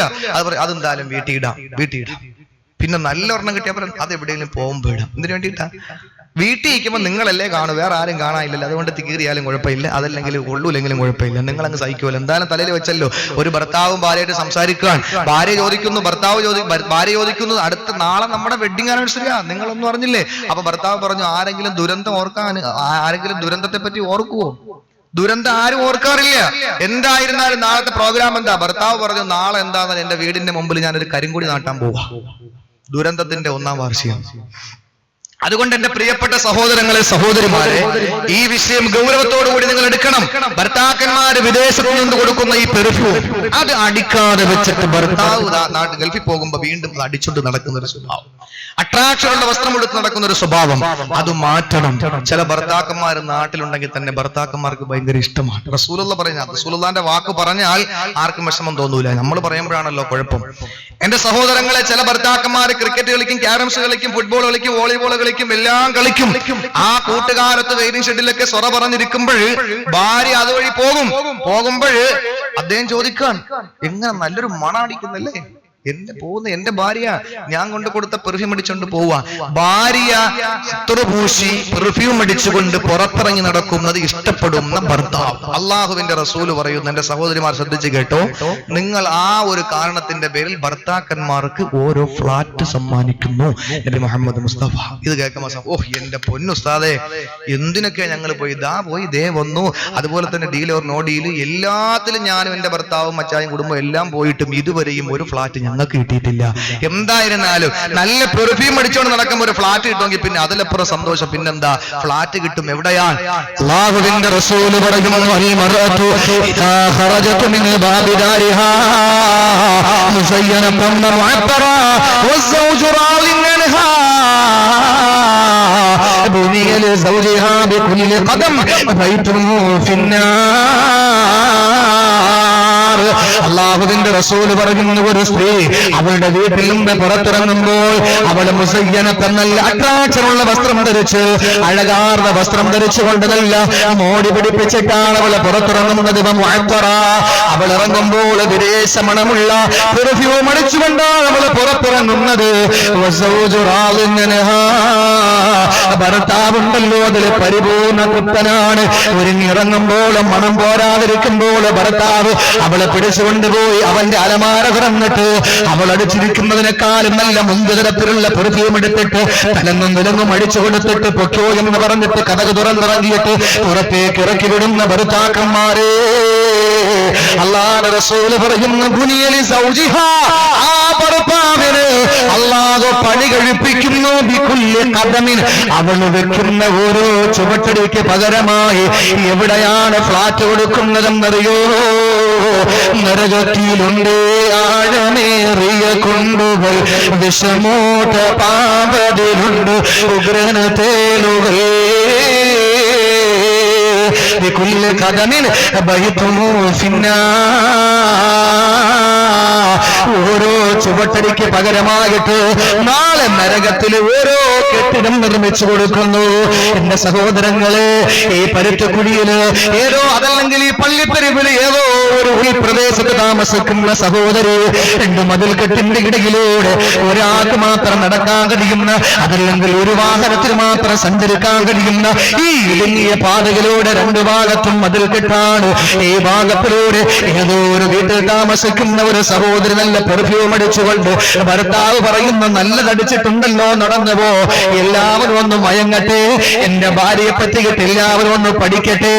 അതെന്തായാലും വീട്ടിയിടാം. പിന്നെ നല്ല ഒരെണ്ണം കിട്ടിയപ്പോൾ അത് എവിടെയെങ്കിലും പോകുമ്പോ ഇടാം. എന്തിനു വേണ്ടിയിട്ടാ? വീട്ടിൽ ഇരിക്കുമ്പോൾ നിങ്ങളല്ലേ കാണും, വേറെ ആരും കാണാനില്ലല്ലോ. അതുകൊണ്ട് തീറിയാലും കുഴപ്പമില്ല, അതല്ലെങ്കിൽ കൊള്ളൂലെങ്കിലും കുഴപ്പമില്ല, നിങ്ങളങ്ങ് സഹിക്കുമല്ലോ. എന്തായാലും തലയിൽ വെച്ചല്ലോ. ഒരു ഭർത്താവും ഭാര്യയായിട്ട് സംസാരിക്കാൻ, ഭാര്യ ചോദിക്കുന്നു അടുത്ത നാളെ നമ്മുടെ വെഡിങ് ആനിവേഴ്സറിയാ, നിങ്ങളൊന്നും അറിഞ്ഞില്ലേ? അപ്പൊ ഭർത്താവ് പറഞ്ഞു, ആരെങ്കിലും ദുരന്തത്തെ പറ്റി ഓർക്കുവോ? ദുരന്തം ആരും ഓർക്കാറില്ല. എന്തായിരുന്നാലും നാളത്തെ പ്രോഗ്രാം എന്താ? ഭർത്താവ് പറഞ്ഞു, നാളെ എന്താണെന്ന് എന്റെ വീടിന്റെ മുമ്പിൽ ഞാനൊരു കരിങ്കൊടി നാട്ടാൻ പോവാ. ദുരന്തത്തിന്റെ 1ാം വാർഷികം. അതുകൊണ്ട് എന്റെ പ്രിയപ്പെട്ട സഹോദരങ്ങളെ, സഹോദരിമാരെ, ഈ വിഷയം ഗൗരവത്തോടുകൂടി നിങ്ങൾ എടുക്കണം. ഭർത്താക്കന്മാര് വിദേശത്ത് നിന്ന് കൊടുക്കുന്ന ഈ പെർഫ്യൂം അത് അടിക്കാതെ വെച്ചിട്ട് ഭർത്താവ് ഗൾഫിൽ പോകുമ്പോ വീണ്ടും അത് അടിച്ചുകൊണ്ട് നടക്കുന്ന ഒരു സ്വഭാവം, അട്രാക്ഷനുള്ള വസ്ത്രം എടുത്ത് നടക്കുന്ന ഒരു സ്വഭാവം, അത് മാറ്റണം. ചില ഭർത്താക്കന്മാർ നാട്ടിലുണ്ടെങ്കിൽ തന്നെ ഭർത്താക്കന്മാർക്ക് ഭയങ്കര ഇഷ്ടമാണ്. റസൂലുള്ള പറഞ്ഞാൽ, റസൂലുള്ളാന്റെ വാക്ക് പറഞ്ഞാൽ ആർക്കും വിഷമം തോന്നൂല. നമ്മൾ പറയുമ്പോഴാണല്ലോ കുഴപ്പം. എന്റെ സഹോദരങ്ങളെ, ചില ഭർത്താക്കന്മാർ ക്രിക്കറ്റ് കളിക്കും, ക്യാരംസ് കളിക്കും, ഫുട്ബോൾ കളിക്കും, വോളിബോൾ കളിക്കും, എല്ലാം കളിക്കും. ആ കൂട്ടുകാരത്ത് വെയിറ്റിംഗ് ഷെഡിലൊക്കെ സ്വറ പറഞ്ഞിരിക്കുമ്പോൾ ഭാര്യ അതുവഴി പോകുമ്പോൾ അദ്ദേഹം ചോദിക്കാൻ, എങ്ങനെ നല്ലൊരു മണം അടിക്കുന്നല്ലേ, എന്റെ ഭാര്യ ഞാൻ കൊണ്ട് കൊടുത്ത പെർഫ്യൂം അടിച്ചുകൊണ്ട് പോവാ. ഭാര്യ പൂശി പെർഫ്യൂം അടിച്ചുകൊണ്ട് പുറത്തിറങ്ങി നടക്കുന്നത് ഇഷ്ടപ്പെടുന്ന ഭർത്താവ്. അള്ളാഹുവിന്റെ റസൂല് പറയുന്നു, എന്റെ സഹോദരിമാർ ശ്രദ്ധിച്ച് കേട്ടോ, നിങ്ങൾ ആ ഒരു കാരണത്തിന്റെ പേരിൽ ഭർത്താക്കന്മാർക്ക് ഓരോ ഫ്ലാറ്റ് സമ്മാനിക്കുന്നു. നബി മുഹമ്മദ് മുസ്തഫ ഇത് കേൾക്കുമ്പോൾ എന്റെ പൊന്നുസ്താദേ, എന്തിനൊക്കെ ഞങ്ങൾ പോയി, ദേ വന്നു. അതുപോലെ തന്നെ ഡീൽ ഓർ നോ ഡീല് എല്ലാത്തിലും ഞാനും എന്റെ ഭർത്താവും മച്ചായും കുടുംബം എല്ലാം പോയിട്ടും ഇതുവരെയും ഒരു ഫ്ലാറ്റ് ഞങ്ങൾക്ക് കിട്ടിയിട്ടില്ല. എന്തായിരുന്നാലും നല്ല പെർഫ്യൂം അടിച്ചുകൊണ്ട് നടക്കുമ്പോൾ ഒരു ഫ്ലാറ്റ് കിട്ടുമെങ്കിൽ പിന്നെ അതിലപ്പുറം സന്തോഷം പിന്നെന്താ, ഫ്ലാറ്റ് കിട്ടും. എവിടെയാണ്? അല്ലാഹുവിന്റെ റസൂല് പറയുന്നു, അള്ളാഹുവിന്റെ റസൂല് പറയുന്നു, ഒരു സ്ത്രീ അവളുടെ വീട്ടിൽ നിന്ന് പുറത്തിറങ്ങുമ്പോൾ അവള് മുസയ്യനത്തെ നല്ല അട്രാക്ഷനുള്ള വസ്ത്രം ധരിച്ച്, അഴകാർന്ന വസ്ത്രം ധരിച്ചുകൊണ്ട് നല്ല മോടി പിടിപ്പിച്ചിട്ടാണ് അവള് പുറത്തിറങ്ങുന്നത്. അവൾ ഇറങ്ങുമ്പോൾ വിദേശ മണമുള്ള പെർഫ്യൂം അടിച്ചുകൊണ്ടാണ് അവള് പുറത്തിറങ്ങുന്നത്. ഭർത്താവുണ്ടല്ലോ അതിൽ പരിപൂർണ തൃപ്തനാണ്. ഒരുങ്ങിറങ്ങുമ്പോൾ മണം പോരാതിരിക്കുമ്പോൾ ഭർത്താവ് അവളെ പിടിച്ചുകൊണ്ടുപോയി അവന്റെ അലമാര തുറന്നിട്ട് അവൾ അടിച്ചിരിക്കുന്നതിനേക്കാളും നല്ല മുൻതരത്തിലുള്ള പെർഫ്യൂം എടുത്തിട്ട് തലങ്ങും വിലങ്ങും അടിച്ചു കൊടുത്തിട്ട് പൊക്കോ എന്ന് പറഞ്ഞിട്ട് കഥക് തുറന്നിറങ്ങിയിട്ട് പുറത്തേക്ക് ഇറക്കി വിടുന്ന ഭർത്താക്കന്മാരെ അല്ലാഹുവിന്റെ റസൂൽ പറയുന്നു, ബുനിയലി സൗജിഹാ, ആ ഭർത്താവിന് അല്ലാഹു പണി കഴിപ്പിക്കുന്നു. ബികുല്ലി ഖദമിൻ, അവൾ വെക്കുന്ന ഓരോ ചുവട്ടടിക്ക് പകരമായി എവിടെയാണ് ഫ്ലാറ്റ് കൊടുക്കുന്നതെന്നറിയോ? നരകത്തിലുണ്ട് ആഴമേറിയ കൊണ്ടുകൾ, വിഷമോട്ട പാമ്പതിലുണ്ട് ഉഗ്രന തേലുകൾ. ബികുല്ലി ഖദമിൻ ബൈതുമു ഫിന്നാർ, ഓരോ ചുവട്ടടിക്ക് പകരമായിട്ട് നാളെ നരകത്തിൽ ഓരോ കെട്ടിടം നിർമ്മിച്ചു കൊടുക്കുന്നു. എന്റെ സഹോദരങ്ങളെ, ഈ പരുത്തക്കുഴിയില് ഏതോ അതല്ലെങ്കിൽ ഈ പള്ളിപ്പെരുവില് ഏതോ ഒരു ഉൾപ്രദേശത്ത് താമസിക്കുന്ന സഹോദരി, രണ്ട് മതിൽക്കെട്ടിന്റെ ഇടയിലൂടെ ഒരാൾക്ക് മാത്രം നടക്കാൻ കഴിയുന്ന, അതല്ലെങ്കിൽ ഒരു വാഹനത്തിന് മാത്രം സഞ്ചരിക്കാൻ കഴിയുന്ന ഈ ഇടുങ്ങിയ പാതയിലൂടെ രണ്ടു ഭാഗത്തും മതിൽക്കെട്ടാണ്. ഈ ഭാഗത്തിലൂടെ ഏതോ ഒരു വീട്ടിൽ താമസിക്കുന്ന ഒരു സഹോദരി നല്ല പെർഫ്യൂം അടിച്ചുകൊണ്ട് ഭർത്താവ് പറയുന്ന നല്ലതടിച്ചിട്ടുണ്ടല്ലോ, നടന്നുപോ, എല്ലാവരും ഒന്ന് മയങ്ങട്ടെ, എന്റെ ഭാര്യയെ പറ്റിയിട്ട് എല്ലാവരും ഒന്ന് പഠിക്കട്ടെ,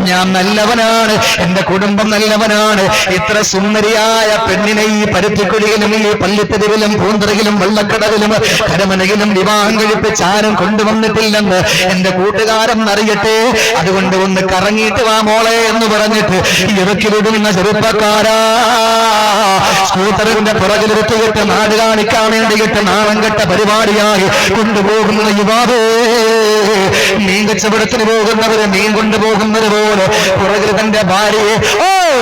ഞാൻ നല്ലവനാണ്, എന്റെ കുടുംബം നല്ലവനാണ്. ഇത്ര സുന്ദരിയായ പെണ്ണിനെ ഈ പരുത്തിക്കുഴിയിലും ഈ പള്ളിത്തെരുവിലും പൂന്തറയിലും വെള്ളക്കടവിലും കരമനയിലും വിവാഹം കഴിപ്പിച്ച് ആരും കൊണ്ടുവന്നിട്ടില്ലെന്ന് എന്റെ കൂട്ടുകാരൻ അറിയട്ടെ. അതുകൊണ്ട് ഒന്ന് കറങ്ങിയിട്ട് വാ മോളെ എന്ന് പറഞ്ഞിട്ട് ഇറക്കി വിടുന്ന ചെറുപ്പക്കാരാ, സ്കൂട്ടറിന്റെ പുറകിലിരുത്തിയിട്ട് നാട് കാണിക്കാൻ വേണ്ടിയിട്ട് നാളം കെട്ട പരിപാടിയായി കൊണ്ടുപോകുന്ന യുവാവേ, മീൻ കച്ചവടത്തിന് പോകുന്നവര് മീൻ കൊണ്ടുപോകുന്നത് പോലെ പുറകിൽ തന്റെ ഭാര്യയെ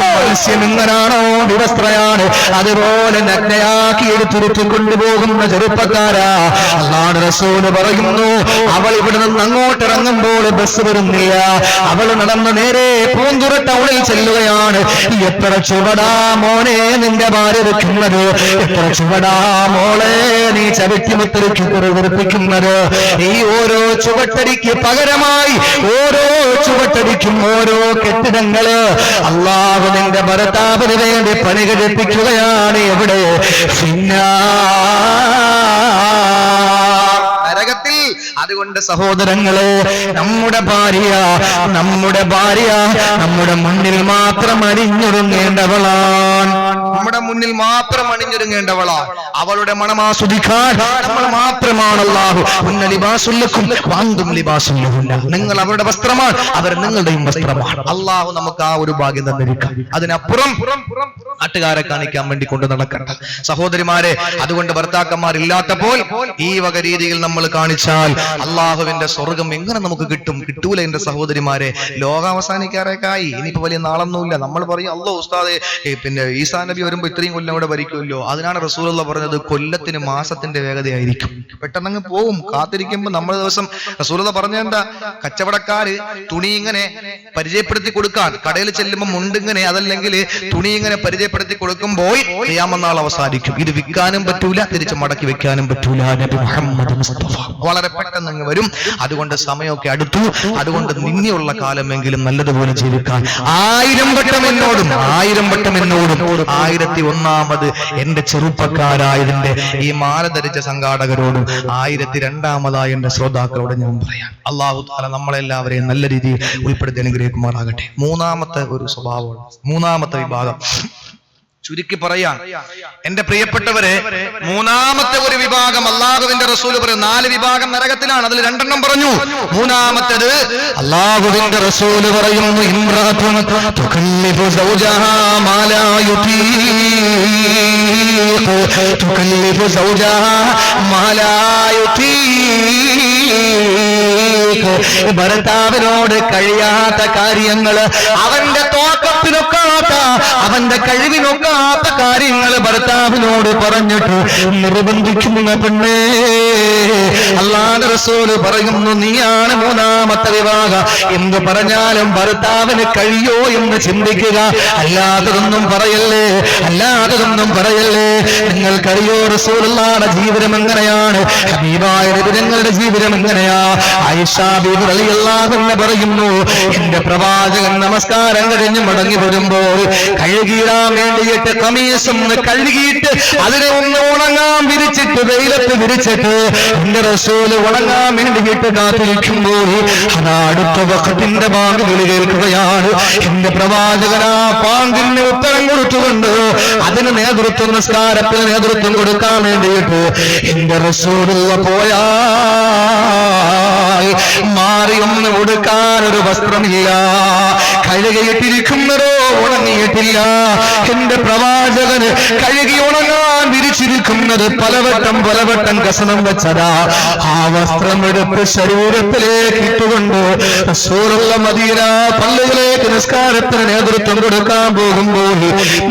മത്സ്യം എങ്ങനാണോ വിവസ്ത്രയാണ് അതുപോലെ നഗ്നയാക്കി എടുത്തുരുത്തി കൊണ്ടുപോകുന്ന ചെറുപ്പക്കാരാ, അല്ലാഹുവിന്റെ റസൂൽ പറയുന്നു, അവൾ ഇവിടെ നിന്ന് അങ്ങോട്ട് ഇറങ്ങുമ്പോൾ ബസ് വരുന്നില്ല, അവൾ നടന്ന് നേരെ പൂന്തുറ ടൗണിൽ ചെല്ലുകയാണ്. എത്ര ചുവടാ മോനെ നിന്റെ ഭാര്യ വെക്കുന്നത്, എത്ര ചുവടാ മോളെ നീ ചവിട്ടി മുത്തരിക്കുന്നത്. ഈ ഓരോ ചുവട്ടടിക്ക് പകരമായി ഓരോ ചുവട്ടടിക്കും ഓരോ കെട്ടിടങ്ങള് അല്ലാഹു നിന്റെ ഭർത്താവിന് വേണ്ടി പണി കഴിപ്പിക്കുകയാണ്. എവിടെ? നരകത്തിൽ. അതുകൊണ്ട് സഹോദരങ്ങളെ, നമ്മുടെ ഭാര്യ നമ്മുടെ മുന്നിൽ മാത്രം അണിഞ്ഞൊരുങ്ങേണ്ടവളാണ്, നമ്മുടെ മുന്നിൽ മാത്രം അണിഞ്ഞൊരുങ്ങേണ്ടവളാണ്. അവളുടെ മണം ആസ്വദിക്കാൻ നമ്മൾ മാത്രമാണ്. അല്ലാഹു ലിബാസുല്ലക്കും വഅന്തും ലിബാസുല്ലഹുന്ന, നിങ്ങൾ അവരുടെ വസ്ത്രമാണ്, അവർ നിങ്ങളുടെയും വസ്ത്രമാണ്. അല്ലാഹു നമുക്ക് ആ ഒരു ഭാഗ്യം തന്നിരിക്കാം. അതിനപ്പുറം നാട്ടുകാരെ കാണിക്കാൻ വേണ്ടി കൊണ്ട് നടക്കണ്ട സഹോദരിമാരെ. അതുകൊണ്ട് ഭർത്താക്കന്മാർ ഇല്ലാത്തപ്പോൾ ഈ വക രീതിയിൽ നമ്മൾ കാണിച്ചാൽ അള്ളാഹുവിന്റെ സ്വർഗം എങ്ങനെ നമുക്ക് കിട്ടും? കിട്ടൂല എന്റെ സഹോദരിമാരെ. ലോകം അവസാനിക്കാറേക്കായി. ഇനിയിപ്പോ വലിയ നാളൊന്നുമില്ല. നമ്മൾ പറയും അല്ലാഹു ഉസ്താദേ പിന്നെ ഈസാ നബി വരുമ്പോ ഇത്രയും കൊല്ലം കൂടെ ഭരിക്കുമല്ലോ. അതിനാണ് റസൂലുള്ള പറഞ്ഞത് കൊല്ലത്തിന് മാസത്തിന്റെ വേഗതയായിരിക്കും. പെട്ടെന്നങ്ങ് പോവും. കാത്തിരിക്കുമ്പോ നമ്മൾ ദിവസം റസൂലുള്ള പറഞ്ഞെന്താ, കച്ചവടക്കാര് തുണി ഇങ്ങനെ പരിചയപ്പെടുത്തി കൊടുക്കാൻ കടയിൽ ചെല്ലുമ്പോൾ മുണ്ടിങ്ങനെ അതല്ലെങ്കിൽ തുണി ഇങ്ങനെ പരിചയപ്പെടുത്തി കൊടുക്കുമ്പോൾ ഖിയാമത്ത് നാൾ അവസാനിക്കും. ഇത് വിൽക്കാനും പറ്റൂല, തിരിച്ച് മടക്കി വെക്കാനും പറ്റൂല. നബി മുഹമ്മദ് മുസ്തഫ വളരെ പെട്ടെന്ന് അങ്ങ് വരും. അതുകൊണ്ട് സമയമൊക്കെ അടുത്തു. അതുകൊണ്ട് നിന്നിയുള്ള കാലമെങ്കിലും നല്ലതുപോലെ ജീവിക്കാൻ 1000 വട്ടം എന്നോടും 1001ാമത് എന്റെ ചെറുപ്പക്കാരായതിന്റെ ഈ മാല ധരിച്ച സംഘാടകരോടും 1002ാമതായ എന്റെ ശ്രോതാക്കളോട് ഞാൻ പറയാം, അല്ലാഹു തആല നമ്മളെല്ലാവരെയും നല്ല രീതിയിൽ ഉൾപ്പെടുത്തി അനുഗ്രഹിക്കുമാറാകട്ടെ. മൂന്നാമത്തെ ഒരു സ്വഭാവമാണ്, മൂന്നാമത്തെ വിഭാഗം. ചുരുക്കി പറയാൻ എന്റെ പ്രിയപ്പെട്ടവരെ, മൂന്നാമത്തെ ഒരു വിഭാഗം അല്ലാഹുവിന്റെ റസൂൽ പറഞ്ഞു 4 വിഭാഗം നരകത്തിലാണ്. അതിൽ 2 പറഞ്ഞു. മൂന്നാമത്തേത് അല്ലാഹുവിന്റെ റസൂൽ പറയുന്നു, ഇംറാത്തുൻ തുകല്ലിഫു സൗജഹാ മാ ലാ യുതീഖ്, തുകല്ലിഫു സൗജഹാ മാ ലാ യുതീഖ്. ഭർത്താവിനോട് കഴിയാത്ത കാര്യങ്ങൾ, അവന്റെ തോക്കത്തിനൊക്കാത്ത, അവന്റെ കഴിവിനൊക്കാത്ത കാര്യങ്ങൾ ഭർത്താവിനോട് പറഞ്ഞിട്ട് നിർബന്ധിക്കുന്ന പെണ്ണേ, അല്ലാഹുവിന്റെ റസൂൽ പറയുന്നു, നീയാണ് മൂന്നാമത്തെ വിഭാഗം. എന്ത് പറഞ്ഞാലും ഭർത്താവിന് കഴിയോ എന്ന് ചിന്തിക്കുക, അല്ലാത്തതൊന്നും പറയല്ലേ, അല്ലാത്തതൊന്നും പറയല്ലേ. നിങ്ങൾക്കറിയോ റസൂലുള്ളാഹിയുടെ ജീവിതം എങ്ങനെയാണ്? ഹബീബായ നബിയുടെ ജീവിതം എങ്ങനെയാ? ആയിഷ ബീവി റളിയല്ലാഹു അൻഹ പറയുന്നു, എന്റെ പ്രവാചകൻ നമസ്കാരം കഴിഞ്ഞ് മടങ്ങി വരുമ്പോൾ കഴുകിയിടാൻ വേണ്ടിയിട്ട് കമീസും കഴുകിയിട്ട് അതിനെ ഒന്ന് ഉണങ്ങാൻ വിരിച്ചിട്ട് വെയിലത്ത് വിരിച്ചിട്ട് എന്റെ റസൂൽ ഉണങ്ങാൻ വേണ്ടിയിട്ട് കാത്തിരിക്കുമ്പോൾ അതാ അടുത്ത വഖത്തിന്റെ ബാങ്ക് വിളി കേൾക്കുകയാണ്. എന്റെ പ്രവാചകൻ ആ ബാങ്കിന് ഉത്തരം കൊടുത്തുകൊണ്ട് അതിന് നേതൃത്വം, നിസ്കാരത്തിന് നേതൃത്വം കൊടുക്കാൻ വേണ്ടിയിട്ട് എന്റെ റസൂലുള്ള പോയാ മാറിയൊന്ന് ഉടുക്കാൻ ഒരു വസ്ത്രമില്ല, കഴുകിയിട്ടിരിക്കുന്നതോ ഉണങ്ങിയിട്ടില്ല. എന്റെ പ്രവാചകന് കഴുകി ഉണങ്ങാൻ വിരിച്ചിരിക്കുന്നത് പലവട്ടം കസനം വെച്ചതാ. ആ വസ്ത്രമെടുത്ത് ശരീരത്തിലേക്ക് ഇട്ടുകൊണ്ട് റസൂലുള്ള മദീന പള്ളിയിലേക്ക് നിസ്കാരത്തിന് നേതൃത്വം കൊടുക്കാൻ പോകുമ്പോൾ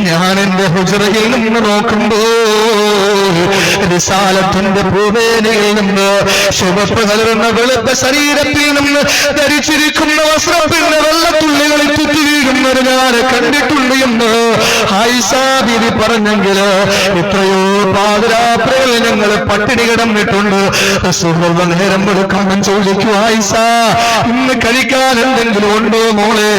ഞാൻ എന്റെ ഹുജറയിൽ നിന്ന് നോക്കുമ്പോൾ റിസാലത്തിന്റെ പൂവേനയിൽ നിന്ന് ചുവപ്പ് കലർന്ന വെളുത്ത ശരീരത്തിൽ നിന്ന് ധരിച്ചിരിക്കുന്ന വസ്ത്രത്തിന്റെ വെള്ളത്തുള്ളികളിൽ തുറ്റി വീഴുന്നത് ഞാൻ കണ്ടിട്ടുണ്ട് എന്ന് ആയിഷ ബീവി പറഞ്ഞെങ്കിൽ എത്രയോ പാതിരാത്രികൾ ഞങ്ങൾ പട്ടിണി കിടന്നിട്ടുണ്ട്. റസൂലുള്ള നേരം വെളുക്കുമ്പം ചോദിക്കും, ആയിഷ ഇന്ന് കഴിക്കാൻ എന്തെങ്കിലും ഉണ്ടോ മോളെ?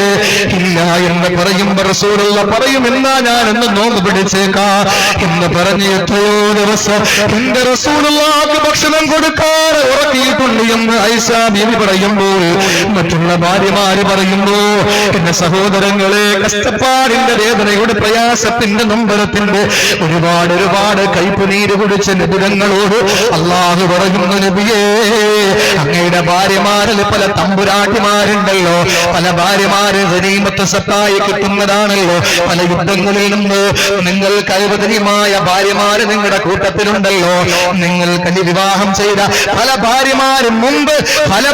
ഇല്ല എന്ന് പറയുമ്പോ റസൂലുള്ള പറയും, എന്നാ ഞാൻ എന്ന് നോമ്പ് പിടിച്ചേക്കാം എന്ന് പറഞ്ഞ് എത്രയോ ദിവസം എന്റെ റസൂലുള്ളാഹിക്ക് ഭക്ഷണം കൊടുക്കാതെ ഉറക്കിയിട്ടുണ്ട് എന്ന് ആയിഷ ബീവി പറയുമ്പോൾ മറ്റുള്ള ഭാര്യമാര് പറയുമ്പോ എന്റെ സഹോദരങ്ങളെ, കഷ്ടപ്പാടിന്റെ വേദനയുടെ പ്രയാസത്തിന്റെ നൊമ്പരത്തിന്റെ ഒരുപാട് കൈപ്പുനീര് കുടിച്ച നബിതങ്ങളോട് അല്ലാഹു പറയുന്നു, നബിയേ അങ്ങയുടെ ഭാര്യമാരിൽ പല തമ്പുരാട്ടിമാരുണ്ടല്ലോ, പല ഭാര്യമാര് ഗനീമത്ത് സത്തായി കിട്ടുന്നതാണല്ലോ, പല യുദ്ധങ്ങളിൽ നിന്ന് നിങ്ങൾ കൈവദനീയമായ ഭാര്യമാര് നിങ്ങളുടെ കൂട്ടത്തിലുണ്ടല്ലോ, നിങ്ങൾ വിവാഹം ചെയ്ത പല ഭാര്യമാരും മുമ്പ് പല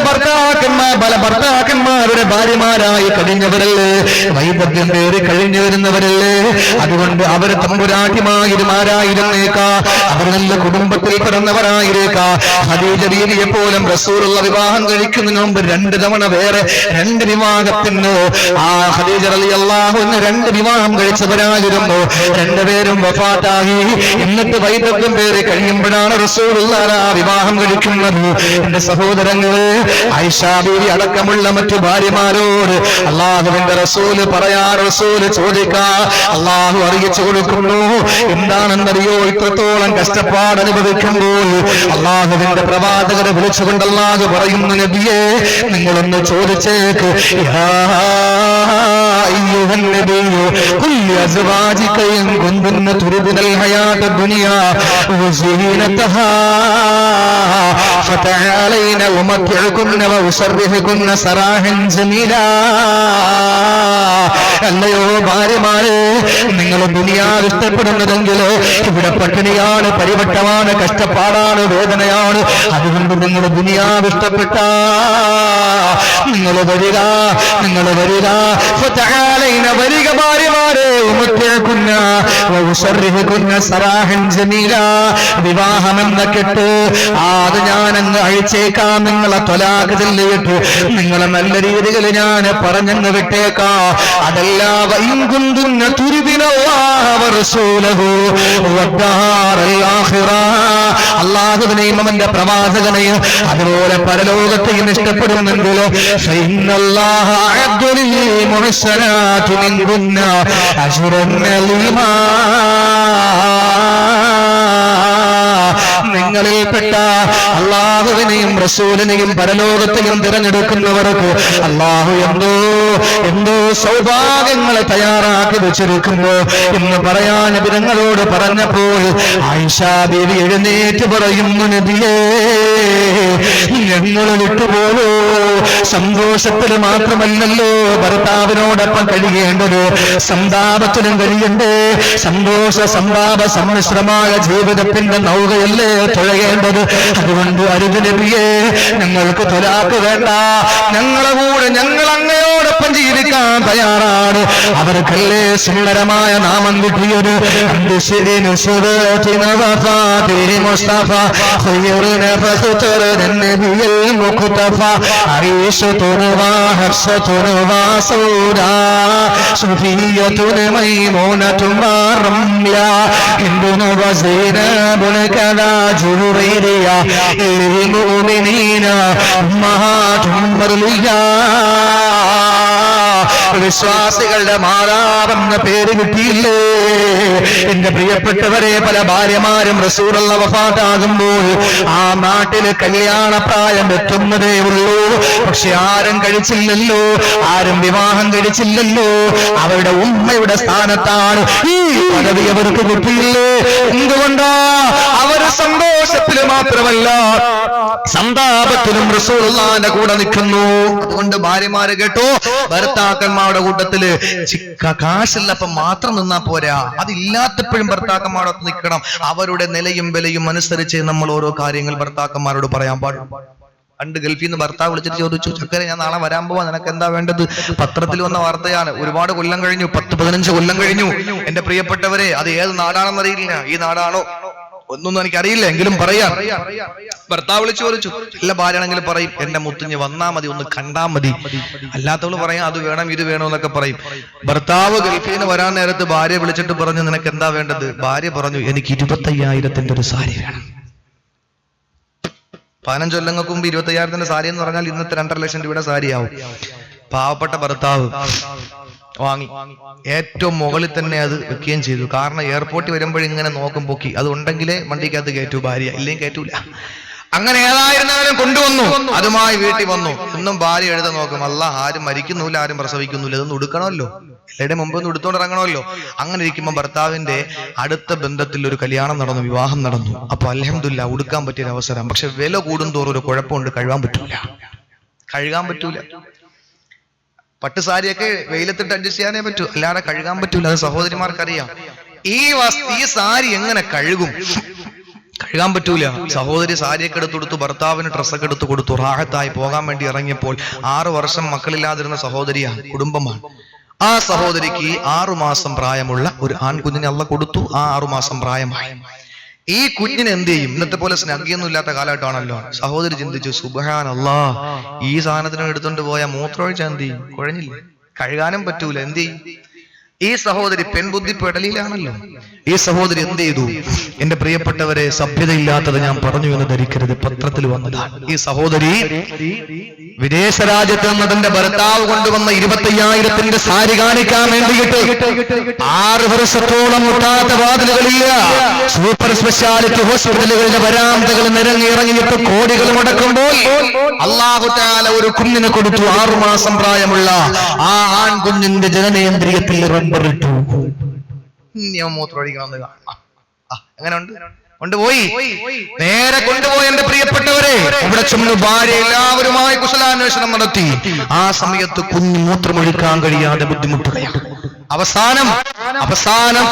ഭർത്താക്കന്മാരുടെ ഭാര്യമാരായി കഴിഞ്ഞവരല്ലേ, വൈദഗ്ധ്യം പേര് കഴിഞ്ഞു വരുന്നവരല്ലേ. അതുകൊണ്ട് അവർ തമ്പുരാട്ടിമായിരുമാരായിരുന്നേക്കാ, അവർ നല്ല കുടുംബത്തിൽ പിറന്നവരായിരുന്നേക്കാ. ഖദീജ ബീവിയെ പോലും റസൂലുള്ള വിവാഹം കഴിക്കുന്നതിന് മുമ്പ് 2 തവണ വേറെ 2 വിവാഹത്തിന് ആ ഖദീജ റളിയല്ലാഹു അൻഹ 2 വിവാഹം കഴിച്ചവരായിരുന്നു. 2 പേരും വഫാത്തായി. എന്നിട്ട് വൈദഗ്ധ്യം പേര് കഴിയുമ്പോഴാണ് റസൂലുള്ള വിവാഹം കഴിക്കുന്നത്. എന്റെ സഹോദരങ്ങളെ, ആയിഷ ബീവി അടക്കമുള്ള മറ്റു ഭാര്യമാരോട് അല്ലാഹുവിന്റെ റസൂല് റസൂല് ചോദിക്കാ, അല്ലാഹു അറിയിച്ചു കൊടുക്കുന്നു. എന്താണെന്നറിയോ? ഇത്രത്തോളം കഷ്ടപ്പാട് അനുഭവിക്കുമ്പോൾ അല്ലാഹുവിന്റെ പ്രവാചകരെ വിളിച്ചുകൊണ്ട് അല്ലാഹു പറയുന്നു, നബിയേ നിങ്ങളൊന്ന് ചോദിച്ചേക്ക്, യാ അയ്യുഹൻ നബിയ്യു ഖുൽ لأزواجك إن كنتن تردن الحياة الدنيا وزينتها فتعالين أمتعكن وأسرحكن سراحا جميلا. അല്ലയോ ഭാര്യമാരെ, നിങ്ങൾ ദുനിയാവ് ഇഷ്ടപ്പെടുന്നതെങ്കിൽ ഇവിടെ പട്ടിണിയാണ്, പരിവട്ടമാണ്, കഷ്ടപ്പാടാണ്, വേദനയാണ്. അതുകൊണ്ട് നിങ്ങൾ ദുനിയാവ് ഇഷ്ടപ്പെട്ട നിങ്ങൾ വരിക, നിങ്ങൾ വരിക. വരിക ഭാര്യമാരെ, വിവാഹമെന്ന കെട്ട് അത് ഞാനങ്ങ് അഴിച്ചേക്കാം. നിങ്ങളെ ത്വലാഖ് ചൊല്ലിയിട്ട് നിങ്ങളെ നല്ല രീതിയിൽ ഞാൻ പറഞ്ഞങ്ങ് വിട്ടേക്കാം. അതല്ല അല്ലാഹുവിനെയും അവന്റെ പ്രവാചകനെയും അതുപോലെ പരലോകത്തെയും ഇഷ്ടപ്പെടുന്നെങ്കിൽ നിങ്ങളിൽപ്പെട്ട അല്ലാഹുവിനെയും റസൂലിനെയും പരലോകത്തെയും തിരഞ്ഞെടുക്കുന്നവർക്ക് അല്ലാഹു എന്തോ സൗഭാഗ്യങ്ങളെ തയ്യാറാക്കി വെച്ചിരിക്കുന്നു എന്ന് പറയാൻ നബിതങ്ങളോട് പറഞ്ഞപ്പോൾ ആയിഷാ ബീവി എഴുന്നേറ്റ് പറയുന്നു, നബിയേ ഞങ്ങൾ വിട്ടുപോലോ. സന്തോഷത്തിൽ മാത്രമല്ലല്ലോ ഭർത്താവിനോടൊപ്പം കഴിയേണ്ടത്, സന്താപത്തിലും കഴിയണ്ടേ. സന്തോഷ സന്താപ സമ്മിശ്രമായ ജീവിതത്തിന്റെ നൗകയല്ലേ തുഴയേണ്ടത്. അതുകൊണ്ട് അരുത് നബിയേ, ഞങ്ങൾക്ക് ത്വലാഖ് വേണ്ട. ഞങ്ങളെ കൂടെ ഞങ്ങൾ അങ്ങയോടൊപ്പം ജീവിക്കാൻ തയ്യാറാണ്. അവർക്കല്ലേ സുന്ദരമായ നാമം കിട്ടിയത്. മുസ്തഫ വിശ്വാസികളുടെ മാതാവെന്ന പേര് കിട്ടിയില്ലേ? എന്റെ പ്രിയപ്പെട്ടവരെ, പല ഭാര്യമാരും റസൂലുള്ള വഫാത്താകുമ്പോൾ ആ നാട്ടില് കല്യാണ പ്രായം എത്തുന്നതേ ഉള്ളൂ. പക്ഷെ ആരും കഴിച്ചില്ലല്ലോ, ആരും വിവാഹം കഴിച്ചില്ലല്ലോ. അവരുടെ ഉമ്മയുടെ സ്ഥാനത്താണ് ഈ പദവി അവർക്ക് കിട്ടിയില്ലേ? എന്തുകൊണ്ടാ? അവര് സന്തോഷത്തിൽ മാത്രമല്ല സന്താപത്തിലും റസൂലുള്ളാഹിന്റെ കൂടെ നിൽക്കുന്നു. അതുകൊണ്ട് ഭാര്യമാര് കേട്ടോ, ഭർത്താക്കന്മാരുടെ കൂട്ടത്തില് കാശുള്ളപ്പം മാത്രം നിന്നാ പോരാ, അതില്ലാത്തപ്പോഴും ഭർത്താക്കന്മാരോട് നിൽക്കണം. അവരുടെ നിലയും വിലയും അനുസരിച്ച് നമ്മൾ ഓരോ കാര്യങ്ങൾ ഭർത്താക്കന്മാരോട് പറയാൻ പാടും. പണ്ട് ഗൾഫിൽ നിന്ന് ഭർത്താവ് വിളിച്ചിട്ട് ചോദിച്ചു, ചക്കര ഞാൻ നാളെ വരാൻ പോവാ, നിനക്ക് എന്താ വേണ്ടത്? പത്രത്തിൽ വന്ന വാർത്തയാണ്. ഒരുപാട് കൊല്ലം കഴിഞ്ഞു, 10-15 കൊല്ലം കഴിഞ്ഞു. എന്റെ പ്രിയപ്പെട്ടവരെ, അത് ഏത് നാടാണെന്ന് അറിയില്ല. ഈ നാടാണോ ഒന്നൊന്നും എനിക്കറിയില്ല, എങ്കിലും പറയാം. ഭർത്താവ് വിളിച്ചു ചോദിച്ചു, എല്ലാ ഭാര്യയാണെങ്കിലും പറയും എന്റെ മുത്തുഞ്ഞ് വന്നാ മതി, ഒന്ന് കണ്ടാ മതി. അല്ലാത്തവള് പറയാം അത് വേണം ഇത് വേണം എന്നൊക്കെ പറയും. ഭർത്താവ് ഗൾഫിൽ നിന്ന് വരാൻ നേരത്ത് ഭാര്യ വിളിച്ചിട്ട് പറഞ്ഞു, നിനക്ക് എന്താ വേണ്ടത്? ഭാര്യ പറഞ്ഞു, എനിക്ക് 25,000 ഒരു സാരി വേണം. 15 കൊല്ലങ്ങൾക്ക് മുമ്പ് 25,000 സാരി എന്ന് പറഞ്ഞാൽ ഇന്നത്തെ 2.5 ലക്ഷം രൂപയുടെ സാരിയാവും. പാവപ്പെട്ട ഭർത്താവ് വാങ്ങി, ഏറ്റവും മുകളിൽ തന്നെ അത് വെക്കുകയും ചെയ്തു. കാരണം എയർപോർട്ടിൽ വരുമ്പോഴിങ്ങനെ നോക്കും പൊക്കി, അത് ഉണ്ടെങ്കിലേ വണ്ടിക്കകത്ത് കയറ്റൂ, ഭാര്യ ഇല്ലെങ്കിൽ കയറ്റൂല. അങ്ങനെ ഏതായിരുന്നാലും കൊണ്ടുവന്നു, അതുമായി വീട്ടിൽ വന്നു. ഇന്നും ഭാര്യ എഴുത നോക്കും, അല്ല ആരും മരിക്കുന്നില്ല, ആരും പ്രസവിക്കുന്നില്ല, ഇതൊന്നും ഉടുക്കണമല്ലോ, എല്ലാവരുടെ മുമ്പ് ഒന്ന് ഉടുത്തോണ്ട് ഇറങ്ങണമല്ലോ. അങ്ങനെ ഇരിക്കുമ്പോൾ ഭർത്താവിന്റെ അടുത്ത ബന്ധത്തിൽ ഒരു കല്യാണം നടന്നു, വിവാഹം നടന്നു. അപ്പൊ അൽഹംദുലില്ലാ ഉടുക്കാൻ പറ്റിയൊരു അവസരം. പക്ഷെ വില കൂടുന്തോറും ഒരു കുഴപ്പമുണ്ട്, കഴുകാൻ പറ്റൂല. പട്ടുസാരിയൊക്കെ വെയിലത്തിട്ട് അഡ്ജസ്റ്റ് ചെയ്യാനേ പറ്റൂ, അല്ലാതെ കഴുകാൻ പറ്റൂല. അത് സഹോദരിമാർക്കറിയാം. ഈ സാരി എങ്ങനെ കഴുകാൻ പറ്റൂല. സഹോദരി സാരിയൊക്കെ എടുത്തു കൊടുത്തു, ഭർത്താവിന് ഡ്രസ്സൊക്കെ എടുത്തു കൊടുത്തു, റാഹത്തായി പോകാൻ വേണ്ടി ഇറങ്ങിയപ്പോൾ 6 വർഷം മക്കളില്ലാതിരുന്ന സഹോദരിയാണ്, കുടുംബമാണ്. ആ സഹോദരിക്ക് 6 മാസം പ്രായമുള്ള ഒരു ആൺകുഞ്ഞിനെ അള്ളാഹ് കൊടുത്തു. ആ 6 മാസം പ്രായമായി. ഈ കുഞ്ഞിനെ എന്ത് ചെയ്യും? ഇന്നത്തെ പോലെ സ്നഗ്ഗിയൊന്നും ഇല്ലാത്ത കാലഘട്ടമാണല്ലോ. സഹോദരി ചിന്തിച്ചു, സുബ്ഹാനല്ലാഹ്, ഈ സാധനത്തിന് എടുത്തോണ്ട് പോയ മൂത്രമൊഴിച്ച എന്ത് ചെയ്യും? കുഴഞ്ഞില്ലേ? കഴുകാനും പറ്റൂല, എന്ത് ചെയ്യും? ഈ സഹോദരി പെൺബുദ്ധി പെടലിലാണല്ലോ. ഈ സഹോദരി എന്ത് ചെയ്തു? എന്റെ പ്രിയപ്പെട്ടവരെ, സഭ്യതയില്ലാത്തത് ഞാൻ പറഞ്ഞു എന്ന് ധരിക്കരുത്, പത്രത്തിൽ വന്നതാണ്. ഈ സഹോദരി വിദേശ രാജ്യത്ത് നിന്ന് തന്റെ ഭർത്താവ് കൊണ്ടുവന്ന 25,000 സാരി കാണിക്കാൻ വേണ്ടിയിട്ട് 6 വർഷത്തോളം മുട്ടാത്ത വാതിലുകളില്ല. സൂപ്പർ സ്പെഷ്യാലിറ്റി ഹോസ്പിറ്റലുകളുടെ വരാന്തകൾ നിരങ്ങിയിറങ്ങിയിട്ട് കോടികൾ മുടക്കുമ്പോൾ അല്ലാഹു തആല ഒരു കുഞ്ഞിനെ കൊടുത്തു. 6 മാസം പ്രായമുള്ള ആ ആൺകുഞ്ഞിന്റെ ജനനേന്ദ്രിയത്തിൽ നമ്പർ ഇട്ടു. ഞാൻ മൂത്രം ഒഴിക്കണമെന്ന് കാണാം. എങ്ങനെ കൊണ്ടുപോയി, നേരെ കൊണ്ടുപോയി. എന്റെ പ്രിയപ്പെട്ടവരെ, ഇവിടെ ചെന്ന് ഭാര്യ എല്ലാവരുമായി കുശലാന്വേഷണം നടത്തി. ആ സമയത്ത് കുഞ്ഞ് മൂത്രമൊഴിക്കാൻ കഴിയാതെ ബുദ്ധിമുട്ടുകയാണ്. അവസാനം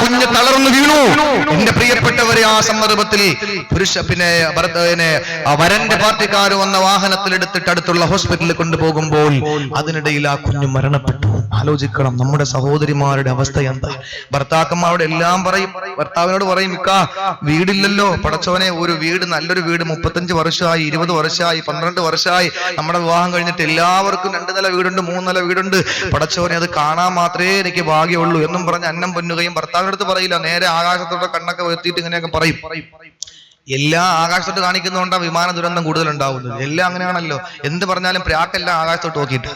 കുഞ്ഞ് തളർന്നു വീണു. എന്റെ പ്രിയപ്പെട്ടവരെ, ആ സന്ദർഭത്തിൽ വരന്റെ പാർട്ടിക്കാർ വന്ന വാഹനത്തിൽ എടുത്തിട്ട് അടുത്തുള്ള ഹോസ്പിറ്റലിൽ കൊണ്ടുപോകുമ്പോൾ അതിനിടയിൽ ആ കുഞ്ഞ് മരണപ്പെട്ടു. ആലോചിക്കണം നമ്മുടെ സഹോദരിമാരുടെ അവസ്ഥ എന്താ. ഭർത്താക്കന്മാരോട് എല്ലാം പറയും, ഭർത്താവിനോട് പറയും, ഇക്കാ വീടില്ലല്ലോ, പടച്ചോനെ ഒരു വീട്, നല്ലൊരു വീട് 35 വർഷമായി, 20 വർഷമായി, 12 വർഷമായി നമ്മുടെ വിവാഹം കഴിഞ്ഞിട്ട് എല്ലാവർക്കും 2 നില വീടുണ്ട്, 3 നില വീടുണ്ട്, പടച്ചോനെ അത് കാണാൻ മാത്രമേ എനിക്ക് ഭാഗ്യമുള്ളൂ എന്നും പറഞ്ഞ് അന്നം പൊന്നുകയും ഭർത്താവിനടുത്ത് പറയില്ല, നേരെ ആകാശത്തോടെ കണ്ണൊക്കെ വെത്തിയിട്ട് ഇങ്ങനെയൊക്കെ പറയും. എല്ലാം ആകാശത്തോട്ട് കാണിക്കുന്നതുകൊണ്ടാണ് വിമാന ദുരന്തം കൂടുതൽ ഉണ്ടാവുന്നത്. എല്ലാം അങ്ങനെയാണല്ലോ, എന്ത് പറഞ്ഞാലും പ്രാക്കെല്ലാം ആകാശത്തോട്ട് നോക്കിയിട്ട്.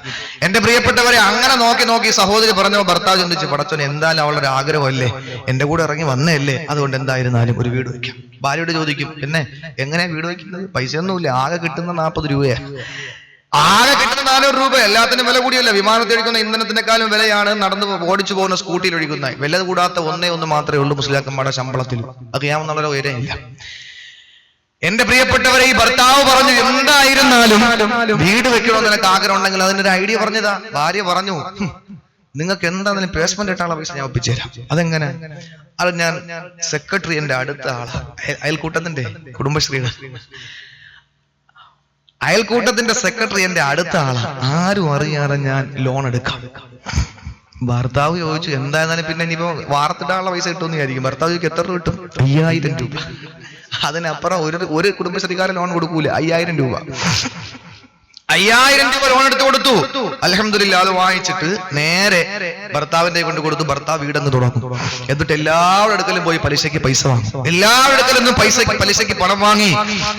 എന്റെ പ്രിയപ്പെട്ടവരെ, അങ്ങനെ നോക്കി സഹോദരി പറഞ്ഞോ, ഭർത്താവ് ചിന്തിച്ചു, പടച്ചോൻ എന്തായാലും അവളുടെ ആഗ്രഹമല്ലേ, എന്റെ കൂടെ ഇറങ്ങി വന്നതല്ലേ, അതുകൊണ്ട് എന്തായിരുന്നാലും ഒരു വീട് വയ്ക്കാം. ഭാര്യയോട് ചോദിക്കും, പിന്നെ എങ്ങനെയാ വീട് വയ്ക്കുന്നത്? പൈസയൊന്നുമില്ല, ആകെ കിട്ടുന്ന 40 രൂപയാണ്. ആകെ കിട്ടുന്ന 400 രൂപ. എല്ലാത്തിനും വില കൂടിയല്ല, വിമാനത്തിൽ ഒഴിക്കുന്ന ഇന്ധനത്തിനേക്കാളും വിലയാണ് നടന്ന് ഓടിച്ചു പോകുന്ന സ്കൂട്ടിയിൽ ഒഴിക്കുന്ന. വില കൂടാത്ത ഒന്നേ മാത്രമേ ഉള്ളൂ മുസ്ലിയാക്കന്മാരുടെ ശമ്പളത്തിൽ. അത് ചെയ്യാമെന്നുള്ള ഉയരമില്ല. എന്റെ പ്രിയപ്പെട്ടവരെ, ഈ ഭർത്താവ് പറഞ്ഞു, എന്തായിരുന്നാലും വീട് വെക്കണമെന്ന് നിനക്ക് ആഗ്രഹം ഉണ്ടെങ്കിൽ അതിനൊരു ഐഡിയ പറഞ്ഞതാ. ഭാര്യ പറഞ്ഞു, നിങ്ങൾക്ക് എന്താണെങ്കിലും പേഴ്സ്മെന്റ് ഇട്ടാനുള്ള പൈസ ഞാൻ ഒപ്പിച്ചു തരാം. അതെങ്ങനെ? അത് ഞാൻ സെക്രട്ടറി, എന്റെ അടുത്ത ആളാ, അയൽക്കൂട്ടത്തിന്റെ, കുടുംബശ്രീയുടെ അയൽക്കൂട്ടത്തിന്റെ സെക്രട്ടറി എന്റെ അടുത്ത ആളാ, ആരും അറിയാതെ ഞാൻ ലോൺ എടുക്കാം. ഭർത്താവ് ചോദിച്ചു, എന്തായിരുന്നാലും പിന്നെ ഇനിയിപ്പോ വാർത്തിടാനുള്ള പൈസ കിട്ടുമെന്ന് വിചാരിക്കും. ഭർത്താവ് ചോദിക്കും, എത്ര രൂപ കിട്ടും? 5000 രൂപ. അതിനപ്പുറം ഒരു കുടുംബശ്രീക്കാരൻ ലോൺ കൊടുക്കൂല. 5000 രൂപ. 5000 രൂപ ലോൺ എടുത്തു കൊടുത്തു. അൽഹംദുലില്ലാ, അത് വാങ്ങിച്ചിട്ട് നേരെ ഭർത്താവിന്റെ കൊണ്ട് കൊടുത്തു. ഭർത്താവ് വീടങ്ങ് തുടങ്ങും. എന്നിട്ട് എല്ലാവരുടെ അടുക്കലും പോയി പലിശയ്ക്ക് പൈസ വാങ്ങും. എല്ലാവരുടെ അടുക്കലും പലിശയ്ക്ക് പണം വാങ്ങി,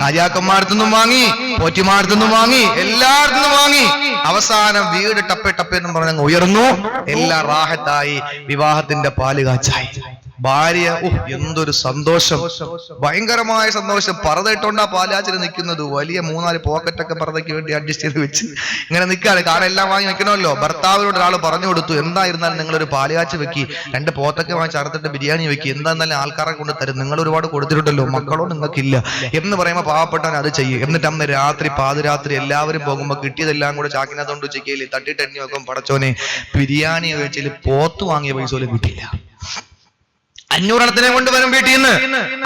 രാജാക്കന്മാരത്തുനിന്നും വാങ്ങി, പോറ്റിമാരത്തുനിന്നും വാങ്ങി, എല്ലായിടത്തുനിന്നും വാങ്ങി. അവസാനം വീട് ടപ്പേ എന്നും പറഞ്ഞങ്ങ് ഉയർന്നു. എല്ലാം റാഹത്തായി. വിവാഹത്തിന്റെ പാല് കാച്ചായി. ഭാര്യ, എന്തൊരു സന്തോഷം, ഭയങ്കരമായ സന്തോഷം. പറതയിട്ടുണ്ടാ പാലാച്ചിന് നിൽക്കുന്നത്. വലിയ 3-4 പോക്കറ്റൊക്കെ പറതയ്ക്ക് വേണ്ടി അഡ്ജസ്റ്റ് ചെയ്ത് വെച്ച് ഇങ്ങനെ നിൽക്കാണ്. കാരണം എല്ലാം വാങ്ങി വെക്കണമല്ലോ. ഭർത്താവിനോട് ഒരാൾ പറഞ്ഞു കൊടുത്തു, എന്തായിരുന്നാലും നിങ്ങളൊരു പാലാച്ച് വെക്കി, 2 പോത്തൊക്കെ വാങ്ങി ചേർത്തിട്ട് ബിരിയാണി വെക്കി, എന്തായിരുന്നാലും ആൾക്കാരെ കൊണ്ട് തരും, നിങ്ങൾ ഒരുപാട് കൊടുത്തിട്ടുണ്ടല്ലോ, മക്കളോ നിങ്ങൾക്കില്ല എന്ന് പറയുമ്പോൾ പാവപ്പെട്ടവൻ അത് ചെയ്യും. എന്നിട്ട് അന്ന് പാതിരാത്രി എല്ലാവരും പോകുമ്പോൾ കിട്ടിയതെല്ലാം കൂടെ ചാക്കിനകത്തോണ്ട് ഉച്ചയ്ക്കയില് തട്ടിട്ട് എണ്ണി വെക്കും. പടച്ചോനെ, ബിരിയാണി കഴിച്ചില് പോത്ത് വാങ്ങിയ പൈസ പോലും കിട്ടിയില്ല. 500 എണ്ണത്തിനെ കൊണ്ടുവരും വീട്ടിൽ നിന്ന്.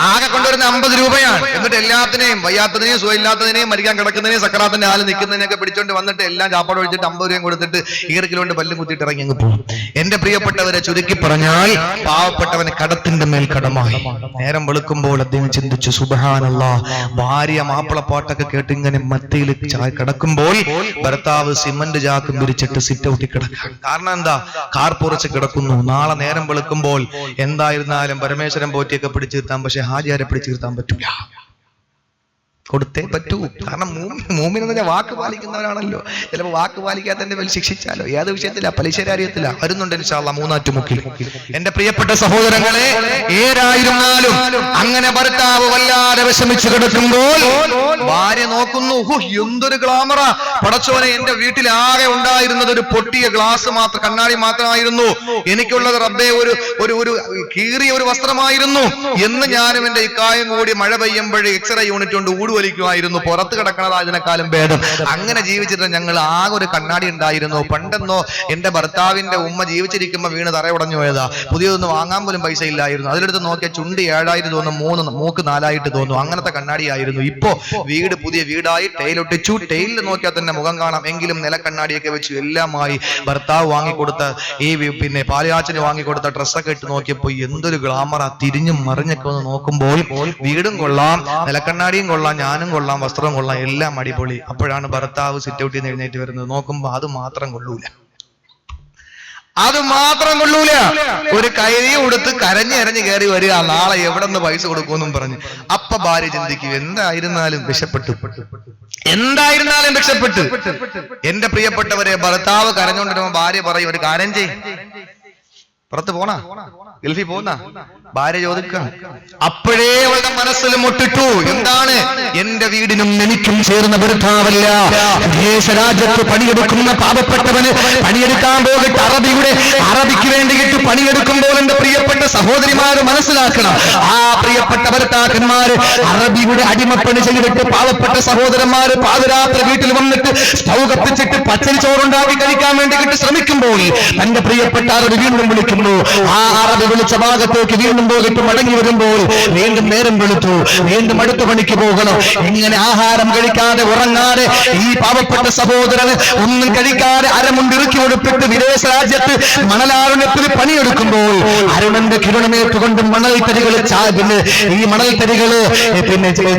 ആകെ കൊണ്ടുവരുന്ന 50 രൂപയാണ്. എന്നിട്ട് എല്ലാത്തിനെയും, വയ്യാത്തതിനെയും സുഖമില്ലാത്തതിനെയും മരിക്കാൻ കിടക്കുന്നതിനെയും സക്കറാത്തിന്റെ ആല് നിൽക്കുന്നതിനൊക്കെ പിടിച്ചോണ്ട് വന്നിട്ട് എല്ലാം ചാപ്പാട് ഒഴിച്ചിട്ട് 50 രൂപയും കൊടുത്തിട്ട് ഈർക്കിലോണ്ട് പല്ലും കുത്തിയിട്ട് ഇറങ്ങി അങ്ങ് പോകും. എന്റെ പ്രിയപ്പെട്ടവരെ, ചുരുക്കി പറഞ്ഞാൽ പാവപ്പെട്ടവന് കടത്തിന്റെ മേൽ കടമായി. നേരം വെളുക്കുമ്പോൾ അദ്ദേഹം ചിന്തിച്ചു, സുബ്ഹാനല്ലാഹ്, ഭാര്യ മാപ്പിളപ്പാട്ടൊക്കെ കേട്ട് ഇങ്ങനെ മത്തിയിൽ കിടക്കുമ്പോൾ ഭർത്താവ് സിമന്റ് ചാക്കും പിരിച്ചിട്ട് സിറ്റ് ഔട്ടിൽ കിടക്കാൻ. കാരണം എന്താ? കാർ പൊറിച്ച് കിടക്കുന്നു. നാളെ നേരം വെളുക്കുമ്പോൾ എന്തായിരുന്നു പരമേശ്വരൻ പോറ്റിയൊക്കെ പിടിച്ചു നിർത്താം, പക്ഷെ ഹാജിയാരെ പിടിച്ചു നിർത്താൻ പറ്റൂല. കൊടുത്തേ പറ്റൂ. കാരണം മൂമിൻ എന്ന് പറഞ്ഞാൽ വാക്ക് പാലിക്കുന്നവരാണല്ലോ. ചിലപ്പോൾ വാക്ക് പാലിക്കാത്തതിന്റെ മേൽ ശിക്ഷിച്ചാലോ. ഏത് വിഷയത്തില? പലിശരാര്യത്തില വരുന്നുണ്ട് ഇൻഷാ അല്ലാഹ് മൂന്നാറ്റുമുക്കിൽ. എന്റെ പ്രിയപ്പെട്ട സഹോദരങ്ങളെ, ഏതായിരുന്നാലും അങ്ങനെ ഭർത്താവ് വല്ലാതെ വിഷമിച്ചു കിടക്കുമ്പോൾ ഭാര്യ നോക്കുന്നു, എന്തൊരു ഗ്ലാമറ, പടച്ചോനെ, എന്റെ വീട്ടിൽ ആകെ ഉണ്ടായിരുന്നത് ഒരു പൊട്ടിയ ഗ്ലാസ് മാത്രം, കണ്ണാടി മാത്രമായിരുന്നു. എനിക്കുള്ളത് റബ്ബേ ഒരു കീറിയ ഒരു വസ്ത്രമായിരുന്നു എന്ന് ഞാനും എന്റെ ഇക്കായും കൂടി മഴ പെയ്യുമ്പോഴേ എക്സ്റേ യൂണിറ്റ് കൊണ്ട് ൂടുവലിക്കുമായിരുന്നു. പുറത്ത് കിടക്കണത് അതിനേക്കാളും ഭേദം. അങ്ങനെ ജീവിച്ചിട്ട് ഞങ്ങൾ ആകെ ഒരു കണ്ണാടി ഉണ്ടായിരുന്നു. പണ്ടെന്നോ എന്റെ ഭർത്താവിന്റെ ഉമ്മ ജീവിച്ചിരിക്കുമ്പോ വീണ് തറയുടഞ്ഞു പോയതാ. പുതിയതൊന്നും വാങ്ങാൻ പോലും പൈസ ഇല്ലായിരുന്നു. അതിലെടുത്ത് നോക്കിയ ചുണ്ട് 7000 തോന്നും, മൂക്ക് 4000 തോന്നും. അങ്ങനത്തെ കണ്ണാടിയായിരുന്നു. ഇപ്പോ പുതിയ വീടായി, ടൈലൊട്ടിച്ചു. ടൈലിൽ നോക്കിയാൽ തന്നെ മുഖം കാണാം. എങ്കിലും നിലക്കണ്ണാടിയൊക്കെ വെച്ചു എല്ലാമായി. ഭർത്താവ് വാങ്ങിക്കൊടുത്ത പാലുകാച്ചിന് വാങ്ങിക്കൊടുത്ത ഡ്രസ്സൊക്കെ ഇട്ട് നോക്കിയപ്പോ എന്തൊരു ഗ്ലാമറ. തിരിഞ്ഞും മറിഞ്ഞൊക്കെ ഒന്ന് നോക്കുമ്പോൾ വീടും കൊള്ളാം, നിലക്കണ്ണാടിയും കൊള്ളാം, ഞാനും കൊള്ളാം, വസ്ത്രവും കൊള്ളാം, എല്ലാം അടിപൊളി. അപ്പോഴാണ് ഭർത്താവ് സിറ്റ് ഔട്ടിൽ നിന്ന് എഴുന്നേറ്റ് വരുന്നത്. നോക്കുമ്പോ അത് മാത്രം കൊള്ളൂല. ഒരു കൈയും കൊടുത്ത് കരഞ്ഞ് കയറി വരിക. നാളെ എവിടെ നിന്ന് പൈസ കൊടുക്കുമെന്നും പറഞ്ഞു. അപ്പൊ ഭാര്യ ചിന്തിക്കും, എന്തായിരുന്നാലും രക്ഷപ്പെട്ടു. എന്റെ പ്രിയപ്പെട്ടവരെ, ഭർത്താവ് കരഞ്ഞുകൊണ്ടിരുമ്പോ ഭാര്യ പറയും, ഒരു കാര്യം ചെയ്യ്, പുറത്ത് പോണ, ഗൾഫിൽ പോന്ന, ഭാര്യ ചോദിക്കാം. അപ്പോഴേ അവളുടെ മനസ്സിൽ മുട്ടിട്ടു, എന്താണ്? എന്റെ വീടിനും എനിക്കും ചേർന്ന ഭർത്താവല്ല. വിദേശ രാജ്യത്ത് പണിയെടുക്കുന്ന പാവപ്പെട്ടവന് പണിയെടുക്കാൻ പോയിട്ട് അറബിക്ക് വേണ്ടിയിട്ട് പണിയെടുക്കുമ്പോൾ എന്റെ പ്രിയപ്പെട്ട സഹോദരിമാര് മനസ്സിലാക്കണം, ആ പ്രിയപ്പെട്ട ഭർത്താക്കന്മാര് അറബിയുടെ അടിമപ്പണി ചെയ്തിട്ട് പാവപ്പെട്ട സഹോദരന്മാര് പാതിരാത്രി വീട്ടിൽ വന്നിട്ട് സ്റ്റൗ കത്തിച്ചിട്ട് പച്ചരി ചോറുണ്ടാക്കി കഴിക്കാൻ വേണ്ടിയിട്ട് ശ്രമിക്കുമ്പോൾ തന്റെ പ്രിയപ്പെട്ട അറബി വീണ്ടും വിളിക്കുന്നു. ആ അറബി വിളിച്ച ഭാഗത്തേക്ക് വീണ്ടും പോയിട്ട് മടങ്ങി വരുമ്പോൾ വീണ്ടും നേരം വെളുത്തു, വീണ്ടും അടുത്ത പണിക്ക് പോകണം. ഇങ്ങനെ ആഹാരം കഴിക്കാതെ ഉറങ്ങാതെ ഈ പാവപ്പെട്ട സഹോദരന് ഒന്നും കഴിക്കാതെ അരമുണ്ടിറുക്കി കൊടുത്തിട്ട് വിദേശ രാജ്യത്ത് മണലാരുണ്യത്തിൽ പണിയെടുക്കുമ്പോൾ അരുണന്റെ കിരണമേറ്റുകൊണ്ട് മണൽത്തരികൾ ഈ മണൽത്തരികള്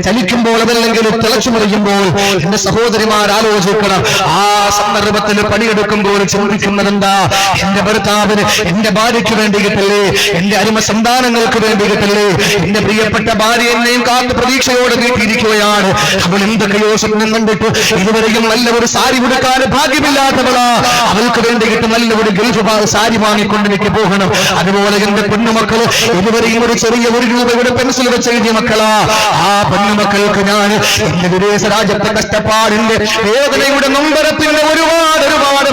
ചലിക്കുമ്പോൾ അതല്ലെങ്കിൽ തിളച്ചു മറിയുമ്പോൾ എന്റെ സഹോദരിമാർ ആലോചിക്കണം, ആ സന്ദർഭത്തിൽ പണിയെടുക്കുമ്പോൾ ചിന്തിക്കുന്നതെന്താ? എന്റെ ഭർത്താവിന് എന്റെ ഭാര്യയ്ക്ക് വേണ്ടിയിട്ടല്ലേ, എന്റെ അരുമ സന്താനങ്ങൾക്ക് വേണ്ടിയിട്ടല്ലേ, എന്റെ പ്രിയപ്പെട്ട ഭാര്യ എന്നെയും കാത്ത് പ്രതീക്ഷയോടെ വീട്ടിയിരിക്കുകയാണ്. അവൾ എന്തൊക്കെയോ സ്വപ്നം കണ്ടിട്ട് ഇതുവരെയും നല്ല ഒരു സാരി കൊടുക്കാൻ ഭാഗ്യമില്ലാത്തവളാ. അവൾക്ക് വേണ്ടിയിട്ട് നല്ല ഒരു ഗൾഫ് സാരി വാങ്ങിക്കൊണ്ട് എനിക്ക് പോകണം. അതുപോലെ എന്റെ പൊന്നുമക്കള് ഇതുവരെയും ഒരു ചെറിയ ₹1 പെൻസിൽ വെച്ച് എഴുതിയ മക്കളാ. ആ പൊന്നുമക്കൾക്ക് ഞാൻ എന്റെ വിദേശ രാജ്യത്തെ കഷ്ടപ്പാടിന്റെ വേദനയുടെ നൊമ്പരത്തിന്റെ ഒരുപാട്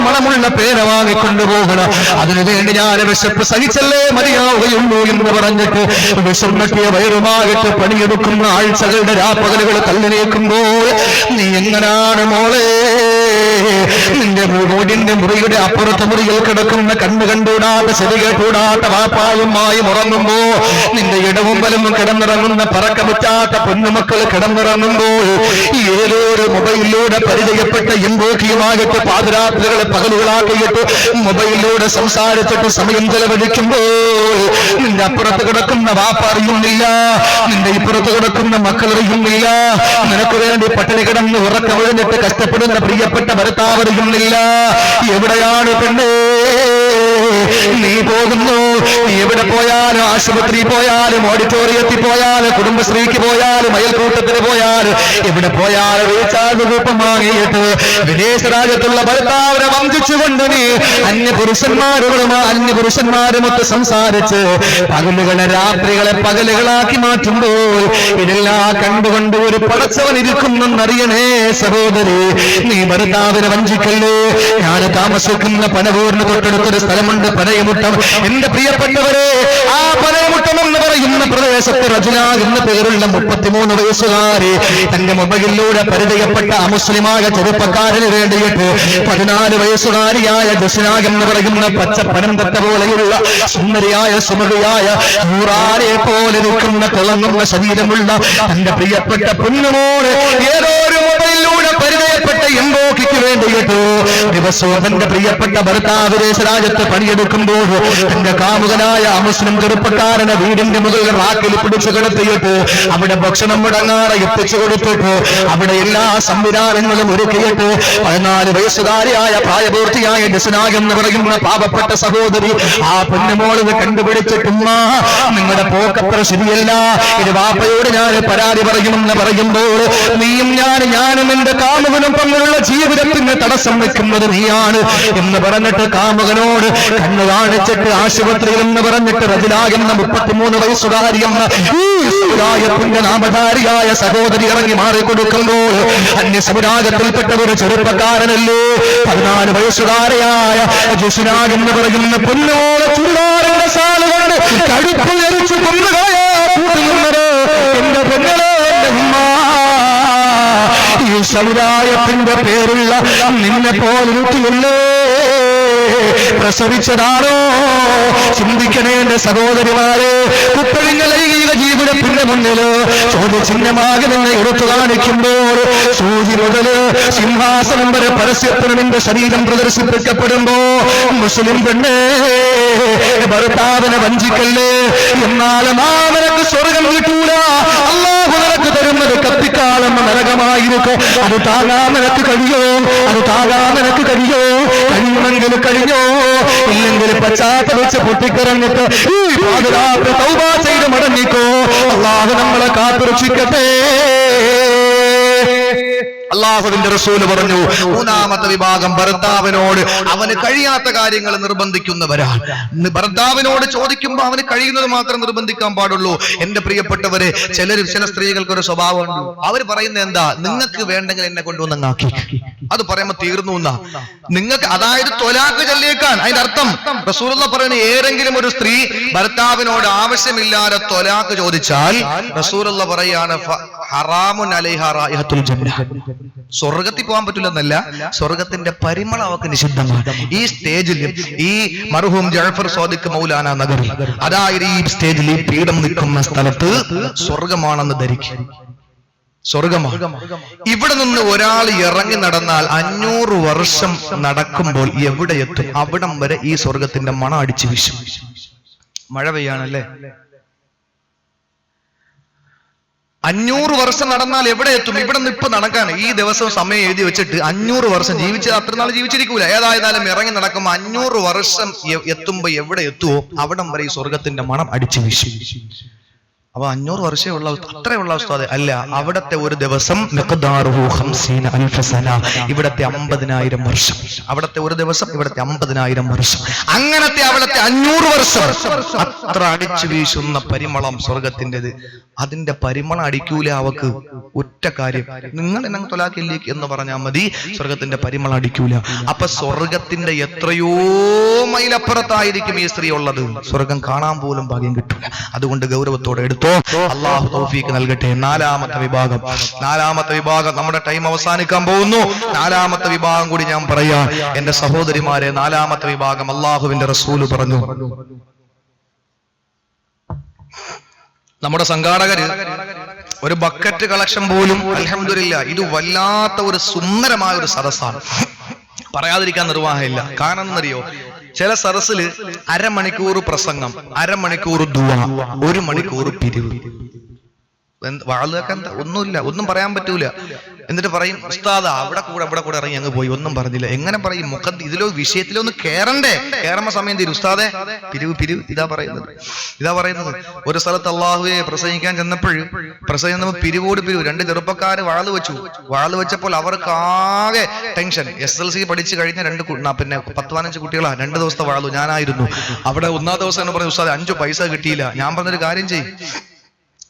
മണമുള്ള പേന വാങ്ങിക്കൊണ്ടു പോകണം. അതിനുവേണ്ടി ഞാൻ വിശപ്പ് സഹിച്ചല്ലേ മതിയാവുകയുള്ളൂ എന്ന് പറഞ്ഞിട്ട് വിശന്നൊക്കെ വയറുമായിട്ട് പണിയെടുക്കുന്ന ആഴ്ചകളുടെ രാപ്പകലുകൾ തള്ളിനേക്കുമ്പോൾ നീ എങ്ങനാണ് മോളെ നിന്റെ വീടിന്റെ മുറിയുടെ അപ്പുറത്തെ മുറിയിൽ കിടക്കുന്ന കണ്ണു കണ്ടൂടാത്ത ചെവി കേട്ടൂടാത്ത വാപ്പായുമായും ഉറങ്ങുമ്പോ നിന്റെ ഇടവും വലവും കിടന്നിറങ്ങുന്ന പറക്കമുറ്റാത്ത പൊന്നുമക്കൾ കിടന്നിറങ്ങുമ്പോൾ ഏതോ ഒരു മൊബൈലിലൂടെ പരിചയപ്പെട്ട എംബോക്കിയുമായിട്ട് പാതിരാത്രികളെ പകലുകളാക്കിയിട്ട് മൊബൈലിലൂടെ സംസാരിച്ചിട്ട് സമയം ചെലവഴിക്കുമ്പോൾ നിന്റെ അപ്പുറത്ത് കിടക്കുന്ന വാപ്പ അറിയുന്നില്ല, നിന്റെ ഇപ്പുറത്ത് കിടക്കുന്ന മക്കൾ അറിയുന്നില്ല. നിനക്ക് വേണ്ടി പട്ടിണി കിടന്ന് ഉറക്കമൊഴിഞ്ഞിട്ട് കഷ്ടപ്പെടുന്ന പ്രിയപ്പെട്ട ഭർത്താവ് അറിയുന്നില്ല. എവിടെയാണ് പെണ്ണേ നീ പോകുന്നു? നീ എവിടെ പോയാലും, ആശുപത്രി പോയാലും, ഓഡിറ്റോറിയത്തിൽ പോയാലും, കുടുംബശ്രീക്ക് പോയാലും, അയൽക്കൂട്ടത്തിന് പോയാലും, എവിടെ പോയാലും റീചാർജ് കൂപ്പൺ വാങ്ങിയിട്ട് വിദേശ രാജ്യത്തുള്ള ഭർത്താവിനെ വഞ്ചിച്ചുകൊണ്ട് നീ അന്യപുരുഷന്മാരുമൊത്ത് സംസാരിച്ച് പകലുകളെ രാത്രികളെ പകലുകളാക്കി മാറ്റുമ്പോൾ ഇതെല്ലാം കണ്ടുകൊണ്ട് ഒരു പടച്ചവൻ ഇരിക്കുന്നെന്നറിയണേ സഹോദരി. നീ ഭർത്താവിനെ വഞ്ചിക്കല്ലേ. ഞാൻ താമസിക്കുന്ന പനവൂരിന് തൊട്ടടുത്തൊരു സ്ഥലമുണ്ട്, പനയമുട്ടം. എന്റെ പ്രിയപ്പെട്ടവരെ, ആ പനയമുട്ടം എന്ന് പറയുന്ന പ്രദേശത്ത് റജുല എന്ന പേരുള്ള 33 വയസ്സുകാരി തന്റെ മൊബൈലിലൂടെ പരിചയപ്പെട്ട അമുസ്ലിമായ ചെറുപ്പക്കാരന് വേണ്ടിയിട്ട് 14 വയസ്സുകാരിയായ ജസ്നാഗ് എന്ന് പറയുന്ന പച്ചപ്പനം തട്ട പോലെയുള്ള സുന്ദരിയായ സുമതിയായ നൂറാരെ പോലെ നിൽക്കുന്ന തിളങ്ങുന്ന ശരീരമുള്ള തന്റെ പ്രിയപ്പെട്ട പൊന്നുമോള് ഏതോ ഒരു മൊബൈലിലൂടെ പരിചയപ്പെട്ട എംബോക്കിക്ക് വേണ്ടിയിട്ട് ദിവസവും തന്റെ പ്രിയപ്പെട്ട ഭർത്താവ് വിദേശ രാജ്യത്ത് പണിയെടുക്കുമ്പോൾ തന്റെ കാമുകനായ അമുസ്ലിം ചെറുപ്പക്കാരനെ വീടിന്റെ മുകളിൽ റാക്കിൽ പിടിച്ചു കിടത്തിയിട്ട് അവിടെ ഭക്ഷണം മുടങ്ങാതെ എത്തിച്ചു കൊടുത്തിട്ട് അവിടെ എല്ലാ സംവിധാനങ്ങളും ഒരുക്കിയിട്ട് 14 വയസ്സുകാരിയായ പ്രായപൂർത്തിയായ ജസ്നാഗ് എന്ന് പറയുന്ന പാവപ്പെട്ട സഹോദരി ആ പൊന്നുമോളിത് കണ്ടുപിടിച്ചിട്ടുമ്മ നിങ്ങളുടെ പോക്കപ്പുറ ശരിയല്ല, ഇത് വാപ്പയോട് ഞാൻ പരാതി പറയുമെന്ന് പറയുമ്പോൾ നീയും ഞാനും എന്റെ കാമുകനും തമ്മിലുള്ള ജീവിതത്തിന് തടസ്സം വെക്കുന്നത് നീയാണ് എന്ന് പറഞ്ഞിട്ട് കാമുകനോട് കണ്ണു കാണിച്ചിട്ട് ആശുപത്രിയിൽ എന്ന് പറഞ്ഞിട്ട് റജുലാകുന്ന 33 വയസ്സുകാരിയെന്ന ഈ സമുദായത്തിന്റെ നാമധാരിയായ സഹോദരി ഇറങ്ങി മാറിക്കൊടുക്കുമ്പോൾ അന്യ സമുദായത്തിൽപ്പെട്ട ഒരു ചെറുപ്പക്കാരനല്ലേ 14 വയസ്സുകാരിയായ ജസ്നാഗ് എന്ന് പറയുന്ന പൊന്നോളെ ചുള്ളാറിന്റെ സാലുകൊണ്ട് കടുപ്പ് ധരിച്ചു കൊന്നുകളയാ എന്റെ പെണ്ണേ, എന്റെ ഉമ്മ. ഈ സമുദായത്തിന്റെ പേരുള്ള നിന്നെ പോലുള്ളേ പ്രസവിച്ചതാണോ? ചിന്തിക്കണേ എന്റെ സഹോദരിമാരെ. കുപ്പഴിഞ്ഞ ലൈംഗിക ജീവിതത്തിന്റെ മുന്നില് ചോദ്യചിഹ്നമാകെ നിന്നെ എടുത്തു കാണിക്കുമ്പോൾ സൂചി മുതല് സിംഹാസനം വരെ പരസ്യത്തിന് നിന്റെ ശരീരം പ്രദർശിപ്പിക്കപ്പെടുമ്പോ മുസ്ലിം പെണ്ണേ ഭർത്താവിനെ വഞ്ചിക്കല്ലേ. എന്നാലും ആ നിനക്ക് സ്വർഗം കിട്ടൂല. അല്ലാഹു നിനക്ക് തരുന്നത് കത്തിക്കാളുന്ന നരകമായിരിക്കും. അത് താങ്ങാൻ നിനക്ക് കഴിയോ? കഴിയുമെങ്കിൽ കഴിഞ്ഞോ, ഇല്ലെങ്കിൽ പശ്ചാത്തലിച്ച് പൊട്ടിക്കരഞ്ഞിട്ട് ഈ പാതിരാത്രി തൗബ ചെയ്ത് മടങ്ങിക്കോ. അല്ലാഹു നമ്മളെ കാത്തുരക്ഷിക്കട്ടെ. അള്ളാഹുവിന്റെ റസൂല് പറഞ്ഞു, മൂന്നാമത്തെ വിഭാഗം ഭർത്താവിനോട് അവന് കഴിയാത്ത കാര്യങ്ങൾ നിർബന്ധിക്കുന്നവരാണ്. ഭർത്താവിനോട് ചോദിക്കുമ്പോൾ അവന് കഴിയുന്നത് മാത്രം നിർബന്ധിക്കാൻ പാടുള്ളൂ. എന്റെ പ്രിയപ്പെട്ടവരെ, ചില സ്ത്രീകൾക്ക് ഒരു സ്വഭാവമുണ്ട്. അവർ പറയുന്നത് എന്താ, നിങ്ങൾക്ക് വേണ്ടെങ്കിൽ എന്നെ കൊണ്ടുവന്നാക്കി. അത് പറയുമ്പോ തീർന്നു എന്നാ. നിങ്ങൾക്ക് അതായത് തൊലാക്ക് ചൊല്ലിയേക്കാൻ. അതിന്റെ അർത്ഥം റസൂലുള്ളാഹി പറയുന്ന, ഏതെങ്കിലും ഒരു സ്ത്രീ ഭർത്താവിനോട് ആവശ്യമില്ലാതെ തൊലാക്ക് ചോദിച്ചാൽ റസൂലുള്ളാഹി പറയാണ്, ഹറാമുൻ അലൈഹാ റായിഹത്തുൽ ജന്നah. സ്വർഗത്തിൽ പോകാൻ പറ്റില്ലെന്നല്ല, സ്വർഗത്തിന്റെ പരിമളം അവർക്ക് നിഷിദ്ധമാണ്. ഈ സ്റ്റേജിൽ ഈ മർഹൂം ജഅഫർ സ്വാദിഖ് മൗലാന നഗറിൽ, അതായത് ഈ സ്റ്റേജിൽ ഈ പീഠം നിൽക്കുന്ന സ്ഥലത്ത് സ്വർഗമാണെന്ന് ധരിക്കും. സ്വർഗമാണ്. ഇവിടെ നിന്ന് ഒരാൾ ഇറങ്ങി നടന്നാൽ 500 വർഷം നടക്കുമ്പോൾ എവിടെ എത്തും? അവിടം വരെ ഈ സ്വർഗത്തിന്റെ മണം അടിച്ചു വീശും. മഴ പെയ്യാണല്ലേ. 500 വർഷം നടന്നാൽ എവിടെ എത്തും? ഇവിടെ നിന്ന് ഇപ്പൊ നടക്കാണ്. ഈ ദിവസം സമയം എഴുതി വെച്ചിട്ട് 500 വർഷം ജീവിച്ചത് അത്ര നാൾ ജീവിച്ചിരിക്കൂല. ഏതായാലും ഇറങ്ങി നടക്കുമ്പോ 500 വർഷം എത്തുമ്പോ എവിടെ എത്തുവോ അവിടം വരെ ഈ സ്വർഗത്തിന്റെ മണം അടിച്ചു വീശും. അപ്പൊ 500 വർഷമേ ഉള്ള അത്രയുള്ള അവസ്ഥ അല്ല. അവിടത്തെ ഒരു ദിവസം ഇവിടത്തെ 50,000 വർഷം. അവിടത്തെ ഒരു ദിവസം ഇവിടത്തെ 50,000 വർഷം. അങ്ങനത്തെ അവിടത്തെ 500 വർഷം അത്ര അടിച്ചു വീശുന്ന പരിമളം സ്വർഗത്തിൻ്റെത്. അതിന്റെ പരിമളം അടിക്കൂല അവക്ക്. ഒറ്റ കാര്യം, നിങ്ങൾ എന്നെ തൊലാക്കില്ലേക്ക് എന്ന് പറഞ്ഞാൽ മതി, സ്വർഗത്തിന്റെ പരിമളം അടിക്കൂല. അപ്പൊ സ്വർഗത്തിന്റെ എത്രയോ മൈലപ്പുറത്തായിരിക്കും ഈ സ്ത്രീ ഉള്ളത്. സ്വർഗം കാണാൻ പോലും ഭാഗ്യം കിട്ടൂല. അതുകൊണ്ട് ഗൗരവത്തോടെ എടുത്തു. അള്ളാഹു തൗഫീഖ് നൽകട്ടെ. നാലാമത്തെ വിഭാഗം നമ്മുടെ ടൈം അവസാനിക്കാൻ പോകുന്നു. നാലാമത്തെ വിഭാഗം കൂടി ഞാൻ പറയാം എന്റെ സഹോദരിമാരെ. നാലാമത്തെ വിഭാഗം അള്ളാഹുവിന്റെ റസൂല് പറഞ്ഞു, നമ്മുടെ സംഘാടകര് ഒരു ബക്കറ്റ് കളക്ഷൻ പോലും അൽഹംദുലില്ലാ, ഇത് വല്ലാത്ത ഒരു സുന്ദരമായ ഒരു സദസ്സാണ്. പറയാതിരിക്കാൻ നിർവാഹമില്ല. കാരണം എന്നറിയോ, ചില സദസ്സില് 1/2 മണിക്കൂർ പ്രസംഗം, 1/2 മണിക്കൂർ ദുആ, 1 മണിക്കൂർ പിരിവ്. വാളുകൾക്ക് എന്താ, ഒന്നുമില്ല, ഒന്നും പറയാൻ പറ്റൂല. എന്നിട്ട് പറയും, ഉസ്താദ് അവിടെ കൂടെ ഇറങ്ങി അങ്ങ് പോയി, ഒന്നും പറഞ്ഞില്ല. എങ്ങനെ പറയും? ഇതിലോ വിഷയത്തിലൊന്ന് കേറണ്ടേ? കേറുമ്പോ സമയം തീരും. ഉസ്താദെ പിരിവ് ഇതാ പറയുന്നത്. ഒരു സ്ഥലത്ത് അള്ളാഹുവെ പ്രസംഗിക്കാൻ ചെന്നപ്പോൾ പിരിവോട് 2 ചെറുപ്പക്കാര് വാള് വെച്ചപ്പോൾ അവർക്ക് ആകെ ടെൻഷൻ. SLC പഠിച്ചു കഴിഞ്ഞ 10-15 കുട്ടികളാ. 2 ദിവസത്തെ വാളു ഞാനായിരുന്നു അവിടെ. 1-ാം ദിവസം എന്ന് പറഞ്ഞു, ഉസ്താദ് 5 പൈസ കിട്ടിയില്ല. ഞാൻ പറഞ്ഞൊരു കാര്യം ചെയ്യും,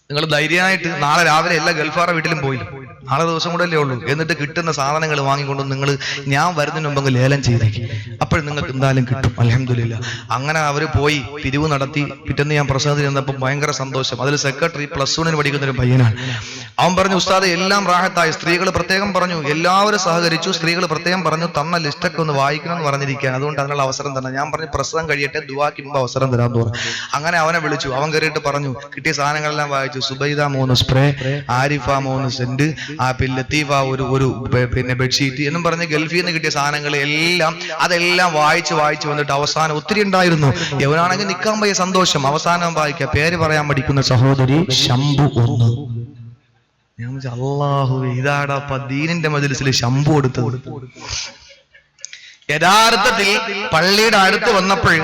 നിങ്ങൾ ധൈര്യമായിട്ട് നാളെ രാവിലെ എല്ലാ ഗൾഫാറ വീട്ടിലും പോയി, നാളെ ദിവസം കൂടെ അല്ലേ ഉള്ളൂ. എന്നിട്ട് കിട്ടുന്ന സാധനങ്ങൾ വാങ്ങിക്കൊണ്ട് നിങ്ങൾ ഞാൻ വരുന്നതിന് മുമ്പ് ലേലം ചെയ്തേക്കും. അപ്പോൾ നിങ്ങൾക്ക് എന്തായാലും കിട്ടും. അൽഹംദുലില്ലാ. അങ്ങനെ അവർ പോയി പിരിവ് നടത്തി. പിറ്റേന്ന് ഞാൻ പ്രസംഗത്തിൽ ചെന്നപ്പോൾ ഭയങ്കര സന്തോഷം. അതിൽ സെക്രട്ടറി +1 പഠിക്കുന്ന ഒരു പയ്യനാണ്. അവൻ പറഞ്ഞു, ഉസ്താദ് എല്ലാം റാഹത്തായി. സ്ത്രീകൾ പ്രത്യേകം പറഞ്ഞു, എല്ലാവരും സഹകരിച്ചു. സ്ത്രീകൾ പ്രത്യേകം പറഞ്ഞു, തന്ന ലിസ്റ്റൊക്കെ ഒന്ന് വായിക്കണം എന്ന് പറഞ്ഞിരിക്കുകയാണ്, അതുകൊണ്ട് അതിനുള്ള അവസരം തന്നെ. ഞാൻ പറഞ്ഞു, പ്രസംഗം കഴിയട്ടെ, ദുആക്ക് മുമ്പ് അവസരം തരാൻ തോന്നുന്നു. അങ്ങനെ അവനെ വിളിച്ചു. അവൻ കയറിയിട്ട് പറഞ്ഞു, കിട്ടിയ സാധനങ്ങളെല്ലാം വായിച്ചു. സുബൈദ 3 സ്പ്രേ, ആരിഫ 3 സെന്റ്, ലത്തീഫ ഒരു ബെഡ്ഷീറ്റ് എന്നും പറഞ്ഞ് ഗൾഫിൽ നിന്ന് കിട്ടിയ സാധനങ്ങൾ അതെല്ലാം വായിച്ച് വന്നിട്ട് അവസാനം ഒത്തിരി ഉണ്ടായിരുന്നു. എവനാണെങ്കിൽ നിൽക്കാൻ പോയ സന്തോഷം. അവസാനം വായിക്കുക, പേര് പറയാൻ പഠിക്കുന്ന സഹോദരി ശംഭു 1. ഞാൻ അല്ലാഹു, ഇതാടാ ദീനിന്റെ മജ്‌ലിസിൽ ശംഭു കൊടുത്തത്. യഥാർത്ഥത്തിൽ പള്ളിയുടെ അടുത്ത് വന്നപ്പോൾ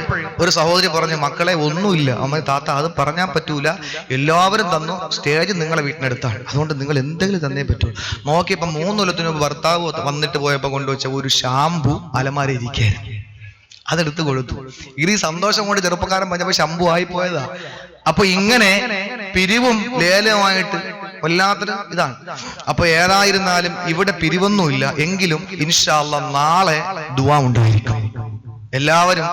ഒരു സഹോദരി പറഞ്ഞു, മക്കളെ ഒന്നുമില്ല. അമ്മ താത്ത അത് പറഞ്ഞാൽ പറ്റൂല, എല്ലാവരും തന്നു, സ്റ്റേജ് നിങ്ങളെ വീട്ടിനടുത്താണ്, അതുകൊണ്ട് നിങ്ങൾ എന്തെങ്കിലും തന്നേ പറ്റൂ. നോക്കിയപ്പോ 3 കൊല്ലത്തിന് മുമ്പ് ഭർത്താവ് വന്നിട്ട് പോയപ്പോ കൊണ്ടുവച്ച ഒരു ഷാമ്പു അലമാര ഇരിക്കായിരുന്നു. അതെടുത്ത് കൊടുത്തു. ഈ സന്തോഷം കൊണ്ട് ചെറുപ്പക്കാരൻ പറഞ്ഞപ്പോ ശംഭു ആയി പോയതാ. അപ്പൊ ഇങ്ങനെ പിരിവും ലേലവുമായിട്ട് വല്ലാത്തൊരു ഇതാണ്. അപ്പൊ ഏതായിരുന്നാലും ഇവിടെ പിരിവൊന്നുമില്ല. എങ്കിലും ഇൻഷാ അല്ലാഹ് നാളെ ദുആ ഉണ്ടായിരിക്കും. എല്ലാവരും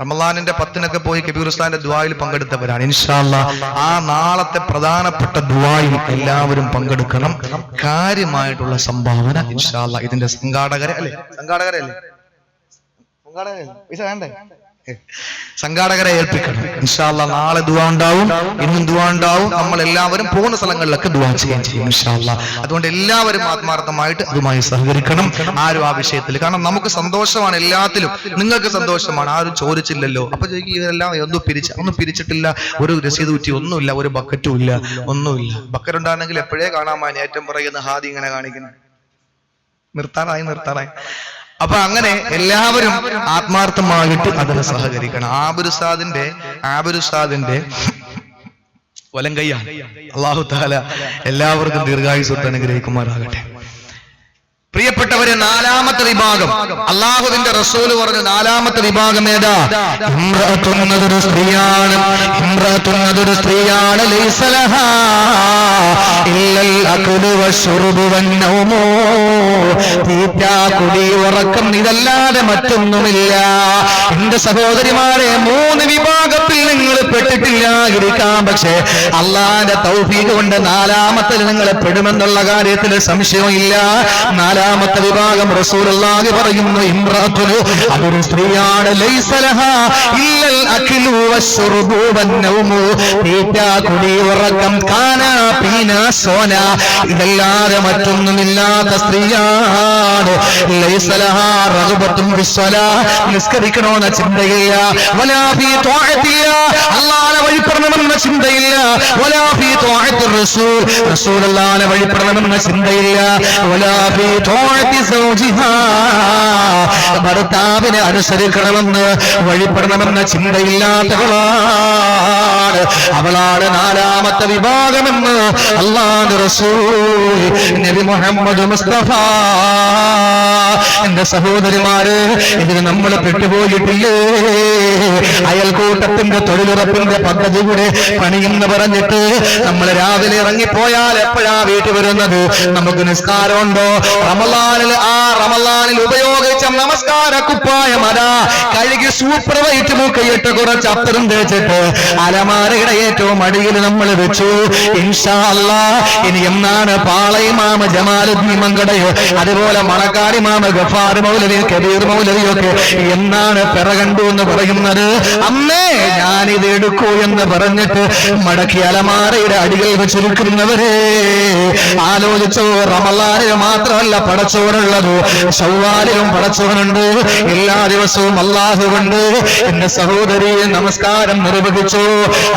റമളാനിന്റെ 10-നൊക്കെ പോയി കബീർ ഉസ്താദിന്റെ ദുആയിൽ പങ്കെടുത്തവരാണ്. ഇൻഷാ അല്ലാഹ് ആ നാളത്തെ പ്രധാനപ്പെട്ട ദുആയിൽ എല്ലാവരും പങ്കെടുക്കണം. കാര്യമായിട്ടുള്ള സംഭാവന ഇൻഷാ അല്ലാഹ് ഇതിന്റെ സംഘാടകരെ പൈസ വേണ്ടേ? സംഘാടകരെ ഏൽപ്പിക്കണം. ഇൻഷാ അല്ലാഹ് നാളെ ദുആ ഉണ്ടാവും, ഇന്നും ദുആ ഉണ്ടാവും. നമ്മൾ എല്ലാവരും പോകുന്ന സ്ഥലങ്ങളിലൊക്കെ ദുആ ചെയ്യും ഇൻഷാ അല്ലാഹ്. അതുകൊണ്ട് എല്ലാവരും ആത്മാർത്ഥമായിട്ട് അതുമായി സഹകരിക്കണം. ആരും ആ വിഷയത്തിൽ, കാരണം നമുക്ക് സന്തോഷമാണ് എല്ലാത്തിലും. നിങ്ങൾക്ക് സന്തോഷമാണ്, ആരും ചോദിച്ചില്ലല്ലോ. അപ്പൊ ഇതെല്ലാം ഒന്നും പിരിച്ചിട്ടില്ല, ഒരു രസീത് കുറ്റി ഒന്നുമില്ല, ഒരു ബക്കറ്റും ഇല്ല, ഒന്നുമില്ല. ബക്കറ്റ് ഉണ്ടാണെങ്കിൽ എപ്പോഴേ കാണാൻ ഏറ്റവും പറയുന്ന ഹാദി ഇങ്ങനെ കാണിക്കുന്നത് നിർത്താറായി. അപ്പൊ അങ്ങനെ എല്ലാവരും ആത്മാർത്ഥമായിട്ട് അതിന് സഹകരിക്കണം. ആബിറുസാദിന്റെ വലം കയ്യാണ്. അല്ലാഹു തആല എല്ലാവർക്കും ദീർഘായുസ്സത്ത് അനുഗ്രഹിക്കുമാറാകട്ടെ. പ്രിയപ്പെട്ടവരെ, നാലാമത്തെ വിഭാഗം അള്ളാഹുവിന്റെ റസൂല് പറഞ്ഞ നാലാമത്തെ വിഭാഗം ഏതാ? ഇംറഅത്തുന്നതൊരു സ്ത്രീയാണ്, ഇംറഅത്തുന്നതൊരു സ്ത്രീയാണ്, ലൈസ ലഹാ ഇല്ലൽ അക്ലു വശുർബു വന്നൗമു, തീറ്റ കുടി ഉറക്കം ഇതല്ലാതെ മറ്റൊന്നുമില്ല. എന്റെ സഹോദരിമാരെ, 3 വിഭാഗത്തിൽ നിങ്ങൾ പെട്ടിട്ടില്ലാതിരിക്കാം. പക്ഷേ അള്ളാന്റെ തൗഫീഖ് കൊണ്ട് നാലാമത്തിൽ നിങ്ങൾ പെടുമെന്നുള്ള കാര്യത്തിൽ സംശയമില്ല. നാലാമത്തെ വിഭാഗം റസൂലുള്ളാഹി പറയുന്നു, ഇംറഅത്തുനു അതൊരു സ്ത്രീയാണ്, ലൈസ ലഹാ ഇല്ലൽ അക്ലു വശുർബു വന്നൗമു, തീറ്റ കുടി ഉറക്കം കാന പീന സോന ഇതല്ലാതെ മറ്റൊന്നുമില്ലാത്ത സ്ത്രീയാണ്. ലൈസ ലഹാ റഗ്ബത്തുൻ ഫിസ്സലാ, നിസ്കരിക്കണമെന്ന ചിന്തയില്ല, വലാ ഫീ ത്വാഅത്തില്ല, അല്ലാഹുവിനെ വഴിപ്പെടണമെന്ന ചിന്തയില്ല, വലാ ഫീ ത്വാഅത്തി റസൂൽ, റസൂലുള്ളാഹിനെ വഴിപ്പെടണമെന്ന ചിന്തയില്ല, വലാ ഫീ ത്വാഅത്തി സൗജിഹാ, ഭർത്താവിനെ അനുസരിക്കണമെന്ന് വഴിപ്പെടണമെന്ന ചിന്തയില്ലാത്തവളാണ്. അവളാണ് നാലാമത്തെ വിഭാഗമെന്ന് അല്ലാഹുവിന്റെ റസൂൽ നബി മുഹമ്മദ് മുസ്തഫ. എന്റെ സഹോദരിമാര്, ഇതിന് നമ്മൾ പെട്ടുപോയിട്ടില്ലേ? അയൽക്കൂട്ടത്തിന്റെ തൊഴിലുറപ്പിന്റെ പദ്ധതി കൂടെ പണിയെന്ന് പറഞ്ഞിട്ട് നമ്മൾ രാവിലെ ഇറങ്ങിപ്പോയാൽ എപ്പോഴാ വീട്ടിൽ വരുന്നത്? നമുക്ക് നിസ്കാരമുണ്ടോ? റമളാനിൽ ഉപയോഗിച്ച നമസ്കാര കുപ്പായം അതാ കഴുകി സൂപ്പർ വൈറ്റ് മൂക്കയിട്ട് കുറച്ച് അത്തരം തേച്ചിട്ട് അലമാരയുടെ ഏറ്റവും അടിയിൽ നമ്മൾ വെച്ചു. ഇൻഷാ അല്ലാഹ് ഇനി എന്നാണ് പാളയിമാമ ജമാലുദ്ദീൻ മങ്കടയോ അതുപോലെ മണക്കാടി മാമ ഗഫാർ മൗലവി കബീർ മൗലവിയൊക്കെ എന്നാണ് പിറകണ്ടു എന്ന് പറയുന്നത്? അമ്മേ ഞാനിത് എടുക്കൂ എന്ന് പറഞ്ഞിട്ട് മടക്കി അലമാരയുടെ അടികൾ വെച്ചിരിക്കുന്നവരെ ആലോചിച്ചോ? റമളാനിൽ മാത്രമല്ല പടച്ചോനുള്ളത്, ശവ്വാലിലും പടച്ചോനുണ്ട്, എല്ലാ ദിവസവും അല്ലാഹുവുണ്ട്. എന്റെ സഹോദരി, നമസ്കാരം നിർവഹിച്ചു.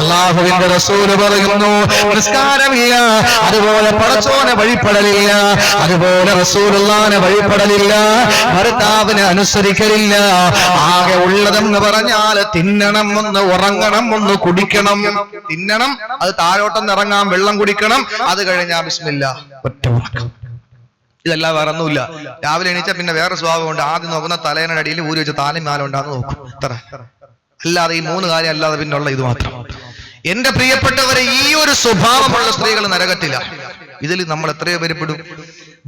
അല്ലാഹുവിന്റെ റസൂല് പറയുന്നു, നിസ്കാരമില്ല, അതുപോലെ പടച്ചോനെ വഴിപ്പെടലില്ല, അതുപോലെ റസൂലുള്ളാഹിനെ വഴിപ്പെടലില്ല, ഭർത്താവിനെ അനുസരിക്കലില്ല. ആകെ ഉള്ളതെന്ന് പറഞ്ഞാൽ തിന്നണം, ഒന്ന് ഉറങ്ങണം, ഒന്ന് കുടിക്കണം. തിന്നണം, അത് താഴോട്ടൊന്ന് ഇറങ്ങാൻ, വെള്ളം കുടിക്കണം, അത് കഴിഞ്ഞാ ബിസ്മില്ലാ, ഒറ്റ ഉറക്കം. ഇതെല്ലാം വേറെ ഒന്നുമില്ല. രാവിലെ എണീച്ചാൽ പിന്നെ വേറെ സ്വഭാവമുണ്ട്. ആദ്യം നോക്കുന്ന തലേനയുടെ അടിയിൽ ഊരി വെച്ച് താലി മാലുണ്ടാന്ന് നോക്കും. അത്ര അല്ലാതെ ഈ 3 കാര്യം അല്ലാതെ പിന്നുള്ള ഇത് മാത്രം. എന്റെ പ്രിയപ്പെട്ടവരെ, ഈ ഒരു സ്വഭാവമുള്ള സ്ത്രീകൾ നരകത്തില്ല. ഇതിൽ നമ്മൾ എത്രയോ പേര് പെടും?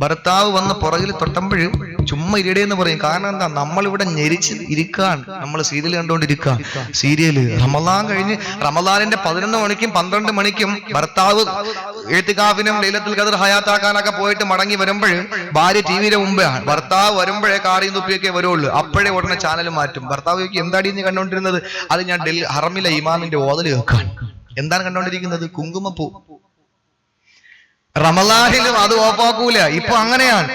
ഭർത്താവ് വന്ന് പുറകിൽ തൊട്ടുമ്പോഴും ചുമ്മാ ഇരിടേന്ന് പറയും. കാരണം എന്താ? നമ്മളിവിടെ ഞെരിച്ച് ഇരിക്കാൻ, നമ്മൾ സീരിയൽ കണ്ടുകൊണ്ടിരിക്കുക. സീരിയല് റമളാൻ കഴിഞ്ഞ് റമളാനിന്റെ 11 മണിക്കും 12 മണിക്കും ഭർത്താവ് എഴുത്തിക്കാഫിനും ലൈലത്തുൽ ഖദർ ഹയാത്താക്കാനൊക്കെ പോയിട്ട് മടങ്ങി വരുമ്പോഴും ഭാര്യ ടിവിയുടെ മുമ്പേ, ഭർത്താവ് വരുമ്പോഴേ കാറിയും തുപ്പിയൊക്കെ വരുള്ളൂ. അപ്പോഴേ ഉടനെ ചാനൽ മാറ്റും. ഭർത്താവ് എന്താടി നീ കണ്ടോണ്ടിരുന്നത്? അത് ഞാൻ ഹറമിലെ ഇമാമിന്റെ ഓതൽ കേൾക്കാൻ. എന്താണ് കണ്ടോണ്ടിരിക്കുന്നത്? കുങ്കുമപ്പൂ. റമളാനിലും അത് ഓഫാക്കൂല. ഇപ്പൊ അങ്ങനെയാണ്.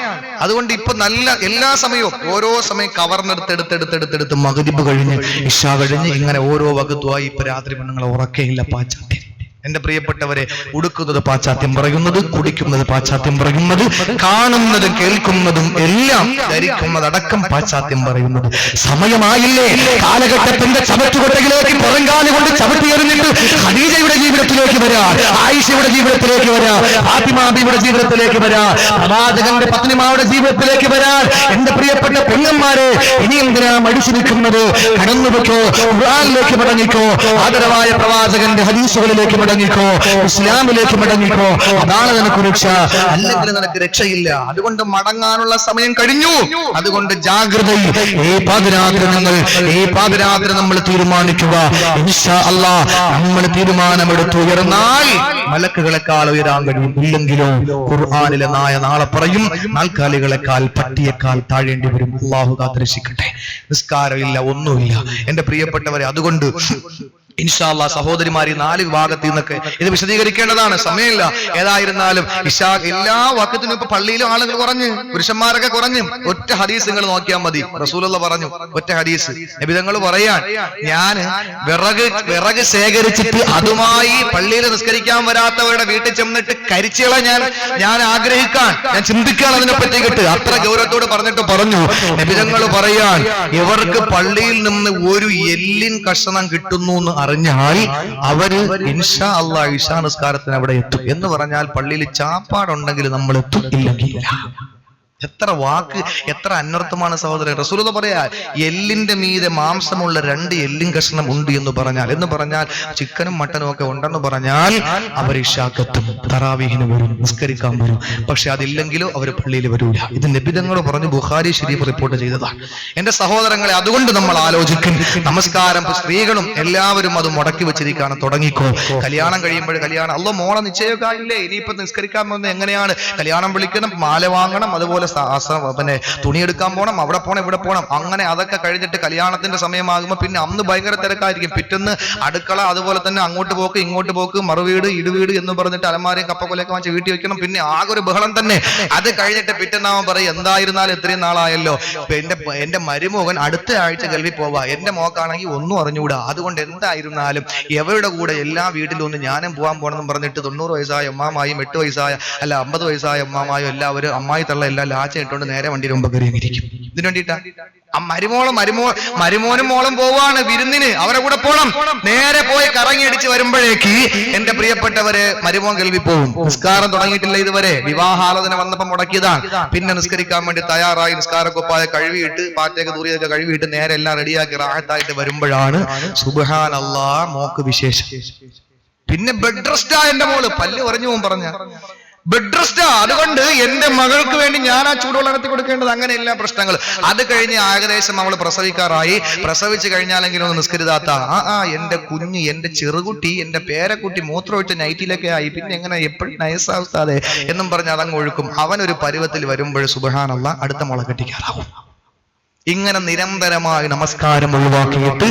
അതുകൊണ്ട് ഇപ്പൊ നല്ല എല്ലാ സമയവും ഓരോ സമയം കവർന്നെടുത്തെടുത്തെടുത്തെടുത്തെടുത്ത് മഗ്രിബ് കഴിഞ്ഞ് ഇശാ കഴിഞ്ഞ് ഇങ്ങനെ ഓരോ വകുത്തുമായി ഇപ്പൊ രാത്രി പെണ്ണുങ്ങളെ ഉറക്കയില്ല. പാശ്ചാത്യം. എന്റെ പ്രിയപ്പെട്ടവരെ, ഉടുക്കുന്നത് പാശ്ചാത്യം പറയുന്നത്, കുടിക്കുന്നത് പാശ്ചാത്യം പറയുന്നത്, കാണുന്നതും കേൾക്കുന്നതും എല്ലാം ധരിക്കുന്നതടക്കം പാശ്ചാത്യം പറയുന്നത്. സമയമായില്ലേ കാലഘട്ടത്തിന്റെ ചവറ്റുകൊട്ടയിലേക്ക് പുറങ്കാലി കൊണ്ട് ചവിട്ടി എറിഞ്ഞിട്ട് ഖദീജയുടെ ജീവിതത്തിലേക്ക് വരാ, ആയിഷയുടെ ജീവിതത്തിലേക്ക് വരാ, ഫാത്തിമാബിയുടെ ജീവിതത്തിലേക്ക് വരാ, പ്രവാചകന്റെ പത്നിമാരുടെ ജീവിതത്തിലേക്ക് വരാൻ. എന്റെ പ്രിയപ്പെട്ട പെങ്ങന്മാരെ, ഇനി എന്തിനാ മടിച്ചു നിൽക്കുന്നത്? കടന്നുവെക്കോ, ഖുർആനിലേക്ക് മടങ്ങിക്കോ, ആദരവായ പ്രവാചകന്റെ ഹദീസുകളിലേക്ക് മടങ്ങിക്കോ, ഇസ്ലാമിലേക്ക് മടങ്ങിക്കോ. അതാണ് നിനക്ക് രക്ഷ, അല്ലെങ്കിൽ നിനക്ക് രക്ഷയില്ല. അതുകൊണ്ട് മടങ്ങാനുള്ള സമയം കഴിഞ്ഞു. അതുകൊണ്ട് ജാഗ്രതയിൽ ഈ പാതിരാത്രി നമ്മൾ തീരുമാനിക്കുക. ഇൻഷാ അല്ലാഹ് നമ്മൾ തീരുമാനമെടുത്ത് ഉയർന്നാൽ മലക്കുകളെക്കാൾ ഉയരാൻ കഴിയും. ഇല്ലെങ്കിലോ ഖുർആനിലെ നാളെ പറയും, നാൽക്കാലികളെക്കാൾ പട്ടിയേക്കാൾ താഴേണ്ടി വരും. അല്ലാഹു കാത്തിരക്ഷിക്കട്ടെ. നിസ്കാരമില്ല, ഒന്നുമില്ല. എന്റെ പ്രിയപ്പെട്ടവരെ, അതുകൊണ്ട് ഇൻഷാ അല്ലാഹ് സഹോദരിമാരി 4 വിഭാഗത്തിൽ നിന്നൊക്കെ ഇത് വിശദീകരിക്കേണ്ടതാണ്, സമയമില്ല. ഏതായിരുന്നാലും ഇശാ എല്ലാ വഖത്തിനും ഇപ്പൊ പള്ളിയിലും ആളുകൾ കുറഞ്ഞ്, പുരുഷന്മാരൊക്കെ കുറഞ്ഞ്. ഒറ്റ ഹദീസ് നിങ്ങൾ നോക്കിയാൽ മതി. റസൂലുള്ള പറഞ്ഞു, ഒറ്റ ഹദീസ് നബി തങ്ങൾ പറയാൻ, ഞാൻ വിറക് ശേഖരിച്ചിട്ട് അതുമായി പള്ളിയിൽ നിസ്കരിക്കാൻ വരാത്തവരുടെ വീട്ടിൽ ചെന്നിട്ട് കരിച്ചുകളെ ഞാൻ ആഗ്രഹിക്കാൻ, ഞാൻ ചിന്തിക്കാൻ അതിനെ പറ്റിയിട്ട് അത്ര ഗൗരവത്തോട് പറഞ്ഞിട്ട് പറഞ്ഞു, നബി തങ്ങൾ പറയാൻ, ഇവർക്ക് പള്ളിയിൽ നിന്ന് ഒരു എല്ലിൻ കഷണം കിട്ടുന്നു എന്ന് അറിഞ്ഞാൽ അവര് ഇൻഷാ അല്ലാഹ് ഇശാ നിസ്കാരത്തിന് അവിടെ എത്തും. എന്ന് പറഞ്ഞാൽ പള്ളിയിൽ ചാപ്പാടുണ്ടെങ്കിൽ നമ്മൾ എത്തും, ഇല്ലെങ്കിൽ എത്ര വാക്ക്, എത്ര അന്വർത്ഥമാണ് സഹോദരൻ. റസൂലുള്ളാഹി പറയാ, എല്ലിന്റെ മീതെ മാംസമുള്ള 2 എല്ലിൻ കഷ്ണം ഉണ്ട് എന്ന് പറഞ്ഞാൽ ചിക്കനും മട്ടനും ഒക്കെ ഉണ്ടെന്ന് പറഞ്ഞാൽ അവർ ഇശാക്കത്തും തറാവീഹിന് വരും, നിസ്കരിക്കാൻ വരും. പക്ഷെ അതില്ലെങ്കിലോ അവർ പള്ളിയിൽ വരൂല. ഇത് നബിതങ്ങൾ പറഞ്ഞു, ബുഖാരി ശരീഫ് റിപ്പോർട്ട് ചെയ്തതാണ്. എന്റെ സഹോദരങ്ങളെ, അതുകൊണ്ട് നമ്മൾ ആലോചിക്കും, നമസ്കാരം സ്ത്രീകളും എല്ലാവരും അത് മുടക്കി വെച്ചിരിക്കുകയാണ്. തുടങ്ങിക്കോ. കല്യാണം കഴിയുമ്പോൾ കല്യാണം, അല്ലോ മോളെ നിശ്ചയമൊക്കെ ആയില്ലേ, ഇനിയിപ്പോ നിസ്കരിക്കാൻ പോകുന്നത് എങ്ങനെയാണ്? കല്യാണം വിളിക്കണം, മാല വാങ്ങണം, അതുപോലെ പിന്നെ തുണിയെടുക്കാൻ പോകണം, അവിടെ പോകണം, ഇവിടെ പോകണം. അങ്ങനെ അതൊക്കെ കഴിഞ്ഞിട്ട് കല്യാണത്തിന്റെ സമയമാകുമ്പോൾ പിന്നെ അന്ന് ഭയങ്കര തിരക്കായിരിക്കും. പിറ്റേന്ന് അടുക്കള, അതുപോലെ തന്നെ അങ്ങോട്ട് പോക്ക് ഇങ്ങോട്ട് പോക്ക്, മറുവീട് ഇടുവീട് എന്ന് പറഞ്ഞിട്ട് അലമാരയും കപ്പക്കൊലയൊക്കെ വാങ്ങിച്ച് വീട്ടിൽ വെക്കണം. പിന്നെ ആകെ ഒരു ബഹളം തന്നെ. അത് കഴിഞ്ഞിട്ട് പിറ്റേന്നാവൻ പറയും, എന്തായിരുന്നാലും ഇത്രയും നാളായല്ലോ, എന്റെ മരുമോഹൻ അടുത്ത ആഴ്ച ഗൾഫിൽ പോവാ, എന്റെ മോക്കാണെങ്കിൽ ഒന്നും അറിഞ്ഞുകൂടാ, അതുകൊണ്ട് എന്തായിരുന്നാലും എവരുടെ കൂടെ എല്ലാ വീട്ടിലും ഒന്ന് ഞാനും പോകാൻ പോകണമെന്ന് പറഞ്ഞിട്ട് 90 വയസ്സായ അമ്മാമായും 8 വയസ്സായ 50 വയസ്സായ അമ്മാമായും എല്ലാവരും അമ്മായി തള്ള എല്ലാം ലാച്ച ഇട്ടുകൊണ്ട് നേരെ വണ്ടിയുടെ മുമ്പ് കയറിയിരിക്കും. ഇതിനു വേണ്ടിയിട്ടാ ആ മരുമോനും മോളും പോവാണ് വിരുന്നിന്, അവരെ കൂടെ പോണം. നേരെ പോയി കറങ്ങിയടിച്ച് വരുമ്പോഴേക്ക് എന്റെ പ്രിയപ്പെട്ടവര് മരുമോൻ ഗൾഫിൽ പോകും. നിസ്കാരം തുടങ്ങിയിട്ടില്ല ഇതുവരെ, വിവാഹാലോചന വന്നപ്പോൾ മുടക്കിയതാണ്. പിന്നെ നിസ്കരിക്കാൻ വേണ്ടി തയ്യാറായി നിസ്കാരക്കൊപ്പായ കഴുകിയിട്ട് പാറ്റയൊക്കെ ദൂരിയൊക്കെ കഴുകിയിട്ട് നേരെ എല്ലാം റെഡിയാക്കി റാഹത്തായിട്ട് വരുമ്പോഴാണ് സുബ്ഹാനല്ലാഹ് മോക്ക് വിശേഷം. പിന്നെ ബെഡ് റെസ്റ്റാ എന്റെ മോള്, പല്ല് പറഞ്ഞു പോകും പറഞ്ഞ ബെഡ് റെസ്റ്റാ. അതുകൊണ്ട് എന്റെ മകൾക്ക് വേണ്ടി ഞാൻ ആ ചൂടുവെള്ളം നടത്തി കൊടുക്കേണ്ടത്, അങ്ങനെ എല്ലാ പ്രശ്നങ്ങൾ. അത് കഴിഞ്ഞ് ഏകദേശം അവൾ പ്രസവിക്കാറായി. പ്രസവിച്ചു കഴിഞ്ഞാലെങ്കിലും ഒന്ന് നിസ്കരിതാത്ത എന്റെ കുഞ്ഞ്, എന്റെ ചെറുകുട്ടി, എന്റെ പേരക്കുട്ടി മൂത്രമൊഴിച്ച നൈറ്റിലൊക്കെ ആയി, പിന്നെ എങ്ങനെ എപ്പോഴും നൈസാവസ്ഥാതെ എന്നും പറഞ്ഞ് അതങ്ങ് ഒഴുക്കും. അവനൊരു പരുവത്തിൽ വരുമ്പോൾ സുബ്ഹാനല്ലാഹ് അടുത്ത മുള കെട്ടിക്കാറാവും. ഇങ്ങനെ നിരന്തരമായി നമസ്കാരം ഒഴിവാക്കിയിട്ട്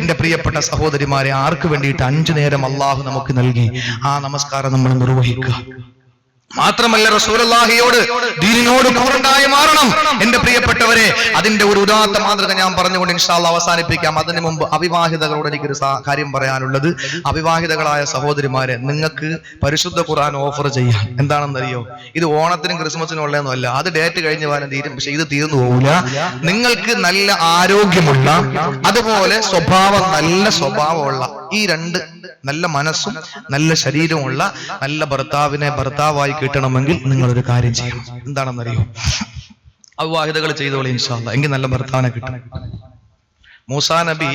എന്റെ പ്രിയപ്പെട്ട സഹോദരിമാരെ, ആർക്ക് വേണ്ടിയിട്ട് 5 നേരം അള്ളാഹു നമുക്ക് നൽകി, ആ നമസ്കാരം നമ്മൾ നിർവഹിക്കുക. മാത്രമല്ല റസൂലുള്ളാഹിയോട്, ദീനിനോട് കൂറുണ്ടായി മാറണം എന്റെ പ്രിയപ്പെട്ടവരെ. അതിന്റെ ഒരു ഉദാത്ത മാതൃക ഞാൻ പറഞ്ഞുകൊണ്ട് ഇൻഷാ അല്ലാഹ് അവസാനിപ്പിക്കാം. അതിനു മുമ്പ് അവിവാഹിതകളോട് എനിക്കൊരു കാര്യം പറയാനുള്ളത്. അവിവാഹിതകളായ സഹോദരിമാരെ, നിങ്ങൾക്ക് പരിശുദ്ധ ഖുർആൻ ഓഫർ ചെയ്യാം. എന്താണെന്നറിയോ? ഇത് ഓണത്തിനും ക്രിസ്മസിനും ഉള്ളതൊന്നും അല്ല, അത് ഡേറ്റ് കഴിഞ്ഞ് പോകാനും തീരും, പക്ഷെ ഇത് തീർന്നു പോകില്ല. നിങ്ങൾക്ക് നല്ല ആരോഗ്യമുള്ള, അതുപോലെ നല്ല സ്വഭാവമുള്ള, ഈ 2 നല്ല മനസ്സും നല്ല ശരീരമുള്ള നല്ല ഭർത്താവായി കിട്ടണമെങ്കിൽ നിങ്ങളൊരു കാര്യം ചെയ്യണം. എന്താണെന്നറിയോ? അവിവാഹിതകൾ ചെയ്തോളൂ ഇൻഷാ അല്ലാഹ്, എങ്കിൽ നല്ല ഭർത്താവിനെ കിട്ടും. മൂസാ നബി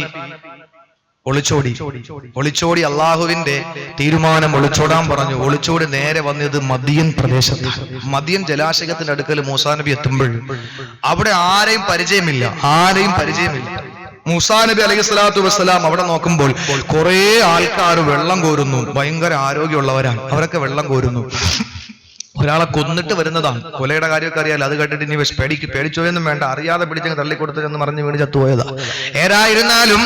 ഒളിച്ചോടി അള്ളാഹുവിന്റെ തീരുമാനം ഒളിച്ചോടാൻ പറഞ്ഞു. ഒളിച്ചോടി നേരെ വന്നത് മദിയൻ പ്രദേശത്ത്. മദിയൻ ജലാശയത്തിന്റെ അടുക്കൽ മൂസാ നബി എത്തുമ്പോൾ അവിടെ ആരെയും പരിചയമില്ല. മൂസാ നബി അലൈഹി സ്വലാത്തു വസ്സലാം അവിടെ നോക്കുമ്പോൾ കുറെ ആൾക്കാർ വെള്ളം കോരുന്നു. ഭയങ്കര ആരോഗ്യമുള്ളവരാണ്, അവരൊക്കെ വെള്ളം കോരുന്നു. ഒരാളെ കൊന്നിട്ട് വരുന്നതാണ്. കൊലയുടെ കാര്യമൊക്കെ അറിയാലോ. അത് കേട്ടിട്ട് ഇനി പേടിച്ചോയൊന്നും വേണ്ട, അറിയാതെ പിടിച്ചങ്ങ് തള്ളിക്കൊടുത്തെന്ന് പറഞ്ഞ് വീണ് ചത്തുപോയതാ. ഏതായിരുന്നാലും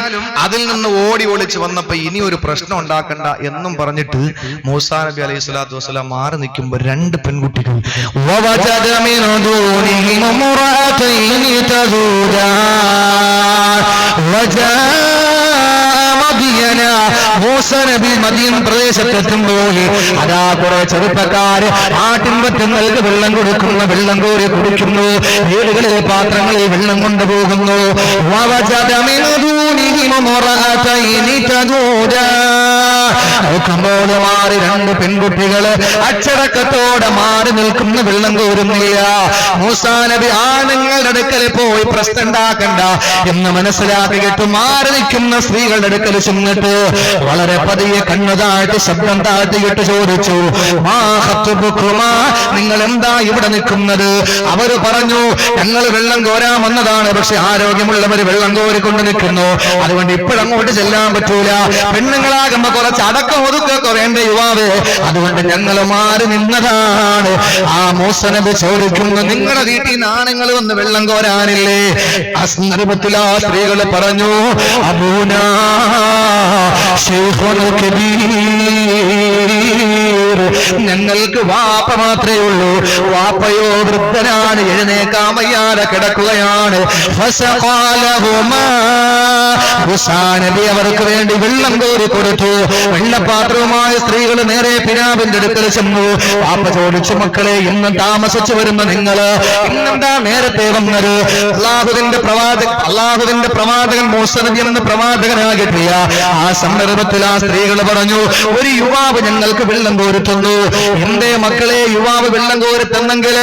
അതിൽ നിന്ന് ഓടി ഒളിച്ച് വന്നപ്പോ ഇനി ഒരു പ്രശ്നം ഉണ്ടാക്കണ്ട എന്നും പറഞ്ഞിട്ട് മൂസാ നബി അലൈഹി സ്വലാത്തു വസ്സലാം മാറി നിൽക്കുമ്പോ 2 പെൺകുട്ടികൾ മൂസാ നബി മദീൻ പ്രദേശത്തെത്തുമ്പോൾ അതാ കുറെ ചെറുപ്പക്കാര് ആട്ടിൻപറ്റങ്ങൾക്ക് വെള്ളം കൊടുക്കുന്നു, വെള്ളം കോരി കുടിക്കുന്നു, വീടുകളിലെ പാത്രങ്ങളിൽ വെള്ളം കൊണ്ടുപോകുന്നു. മാറി 2 പെൺകുട്ടികള് അച്ചടക്കത്തോടെ മാറി നിൽക്കുന്ന, വെള്ളം കോരുന്നില്ല. മൂസാ നബി ആണുങ്ങളുടെ അടുക്കൽ പോയി പ്രശ്നം ഉണ്ടാക്കണ്ട എന്ന് മനസ്സിലാക്കിയിട്ട് മാറി നിൽക്കുന്ന സ്ത്രീകളുടെ അടുക്കൽ ചെന്നിട്ട് വളരെ പതിയെ കണ്ണു താഴ്ത്തി ശബ്ദം താഴ്ത്തിയിട്ട് ചോദിച്ചു, നിങ്ങൾ എന്താ ഇവിടെ നിൽക്കുന്നത്? അവര് പറഞ്ഞു, ഞങ്ങൾ വെള്ളം കോരാൻ വന്നതാണ്, പക്ഷെ ആരോഗ്യമുള്ളവർ വെള്ളം കോരിക്കൊണ്ട് നിൽക്കുന്നു, അതുകൊണ്ട് ഇപ്പോഴങ്ങോട്ട് ചെല്ലാൻ പറ്റൂല. പെണ്ണുങ്ങളാകുമ്പോ കുറച്ച് അടക്കം ഒതുക്കൊക്കെ വേണ്ട യുവാവേ, അതുകൊണ്ട് ഞങ്ങൾ മാറി നിന്നതാണ്. ആ മൂസാ നബി ചോദിക്കുന്നു, നിങ്ങളുടെ വീട്ടിൽ നിന്ന് ആണുങ്ങൾ വന്ന് വെള്ളം കോരാനില്ലേ? ആ സന്ദർഭത്തിൽ ആ സ്ത്രീകൾ പറഞ്ഞു, അബൂനാ ശൈഖുൽ കബീർ, ഞങ്ങൾക്ക് വാപ്പ മാത്രമേ ഉള്ളൂ, വാപ്പയോ വൃദ്ധനാണ്, എഴുന്നേക്കാൻ വയ്യാതെ കിടക്കുകയാണ്. മൂസാ നബി അവർക്ക് വേണ്ടി വെള്ളം കോരി കൊടുത്തു. വെള്ളപാത്രവുമായ സ്ത്രീകൾ നേരെ പിതാവിന്റെ അടുക്കൽ ചെന്നു. വാപ്പ ചോദിച്ചു, മക്കളെ ഇന്നും താമസിച്ചു വരുന്ന നിങ്ങള് ഇന്നെന്താ നേരത്തെ വന്നത്? അള്ളാഹുവിന്റെ പ്രവാചകൻ മൂസാ നബി എന്ന പ്രവാചകനാകിയ ആ സന്ദർഭത്തിൽ ആ സ്ത്രീകൾ പറഞ്ഞു, ഒരു യുവാവ് ഞങ്ങൾക്ക് വെള്ളം കോരുത്തുന്നു. എന്തേ മക്കളെ യുവാവ് വെള്ളം കോരുത്തെന്നെങ്കിൽ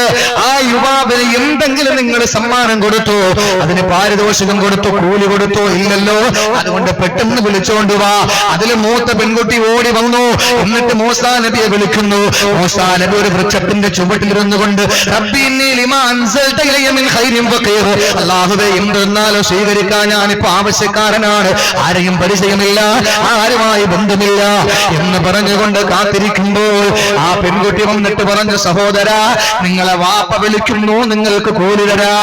ആ യുവാവിന് എന്തെങ്കിലും നിങ്ങൾ സമ്മാനം കൊടുത്തു, അതിന് പാരിതോഷികം കൊടുത്തു, കൂലി കൊടുത്തു? ഇല്ലല്ലോ. അതുകൊണ്ട് പെട്ടെന്ന് വിളിച്ചോണ്ട് വാ. അതിൽ മൂത്ത പെൺകുട്ടി ഓടി വന്നു. എന്നിട്ട് മൂസാ നബിയെ വിളിക്കുന്നു. മൂസാ നബി ഒരു വൃക്ഷത്തിന്റെ ചുവട്ടിലിരുന്നു കൊണ്ട് അല്ലാഹുവേ, എന്തെന്നാലും സ്വീകരിക്കാൻ ഞാനിപ്പോ ആവശ്യക്കാരനാണ്, ആരെയും പരിചയമില്ല, ആരുമായി ബന്ധമില്ല എന്ന് പറഞ്ഞുകൊണ്ട് കാത്തിരിക്കുമ്പോൾ ആ പെൺകുട്ടി വന്നിട്ട് പറഞ്ഞു, സഹോദരാ, നിങ്ങളെ വാപ്പ വിളിക്കുന്നു, നിങ്ങൾക്ക് കൂലി തരാ.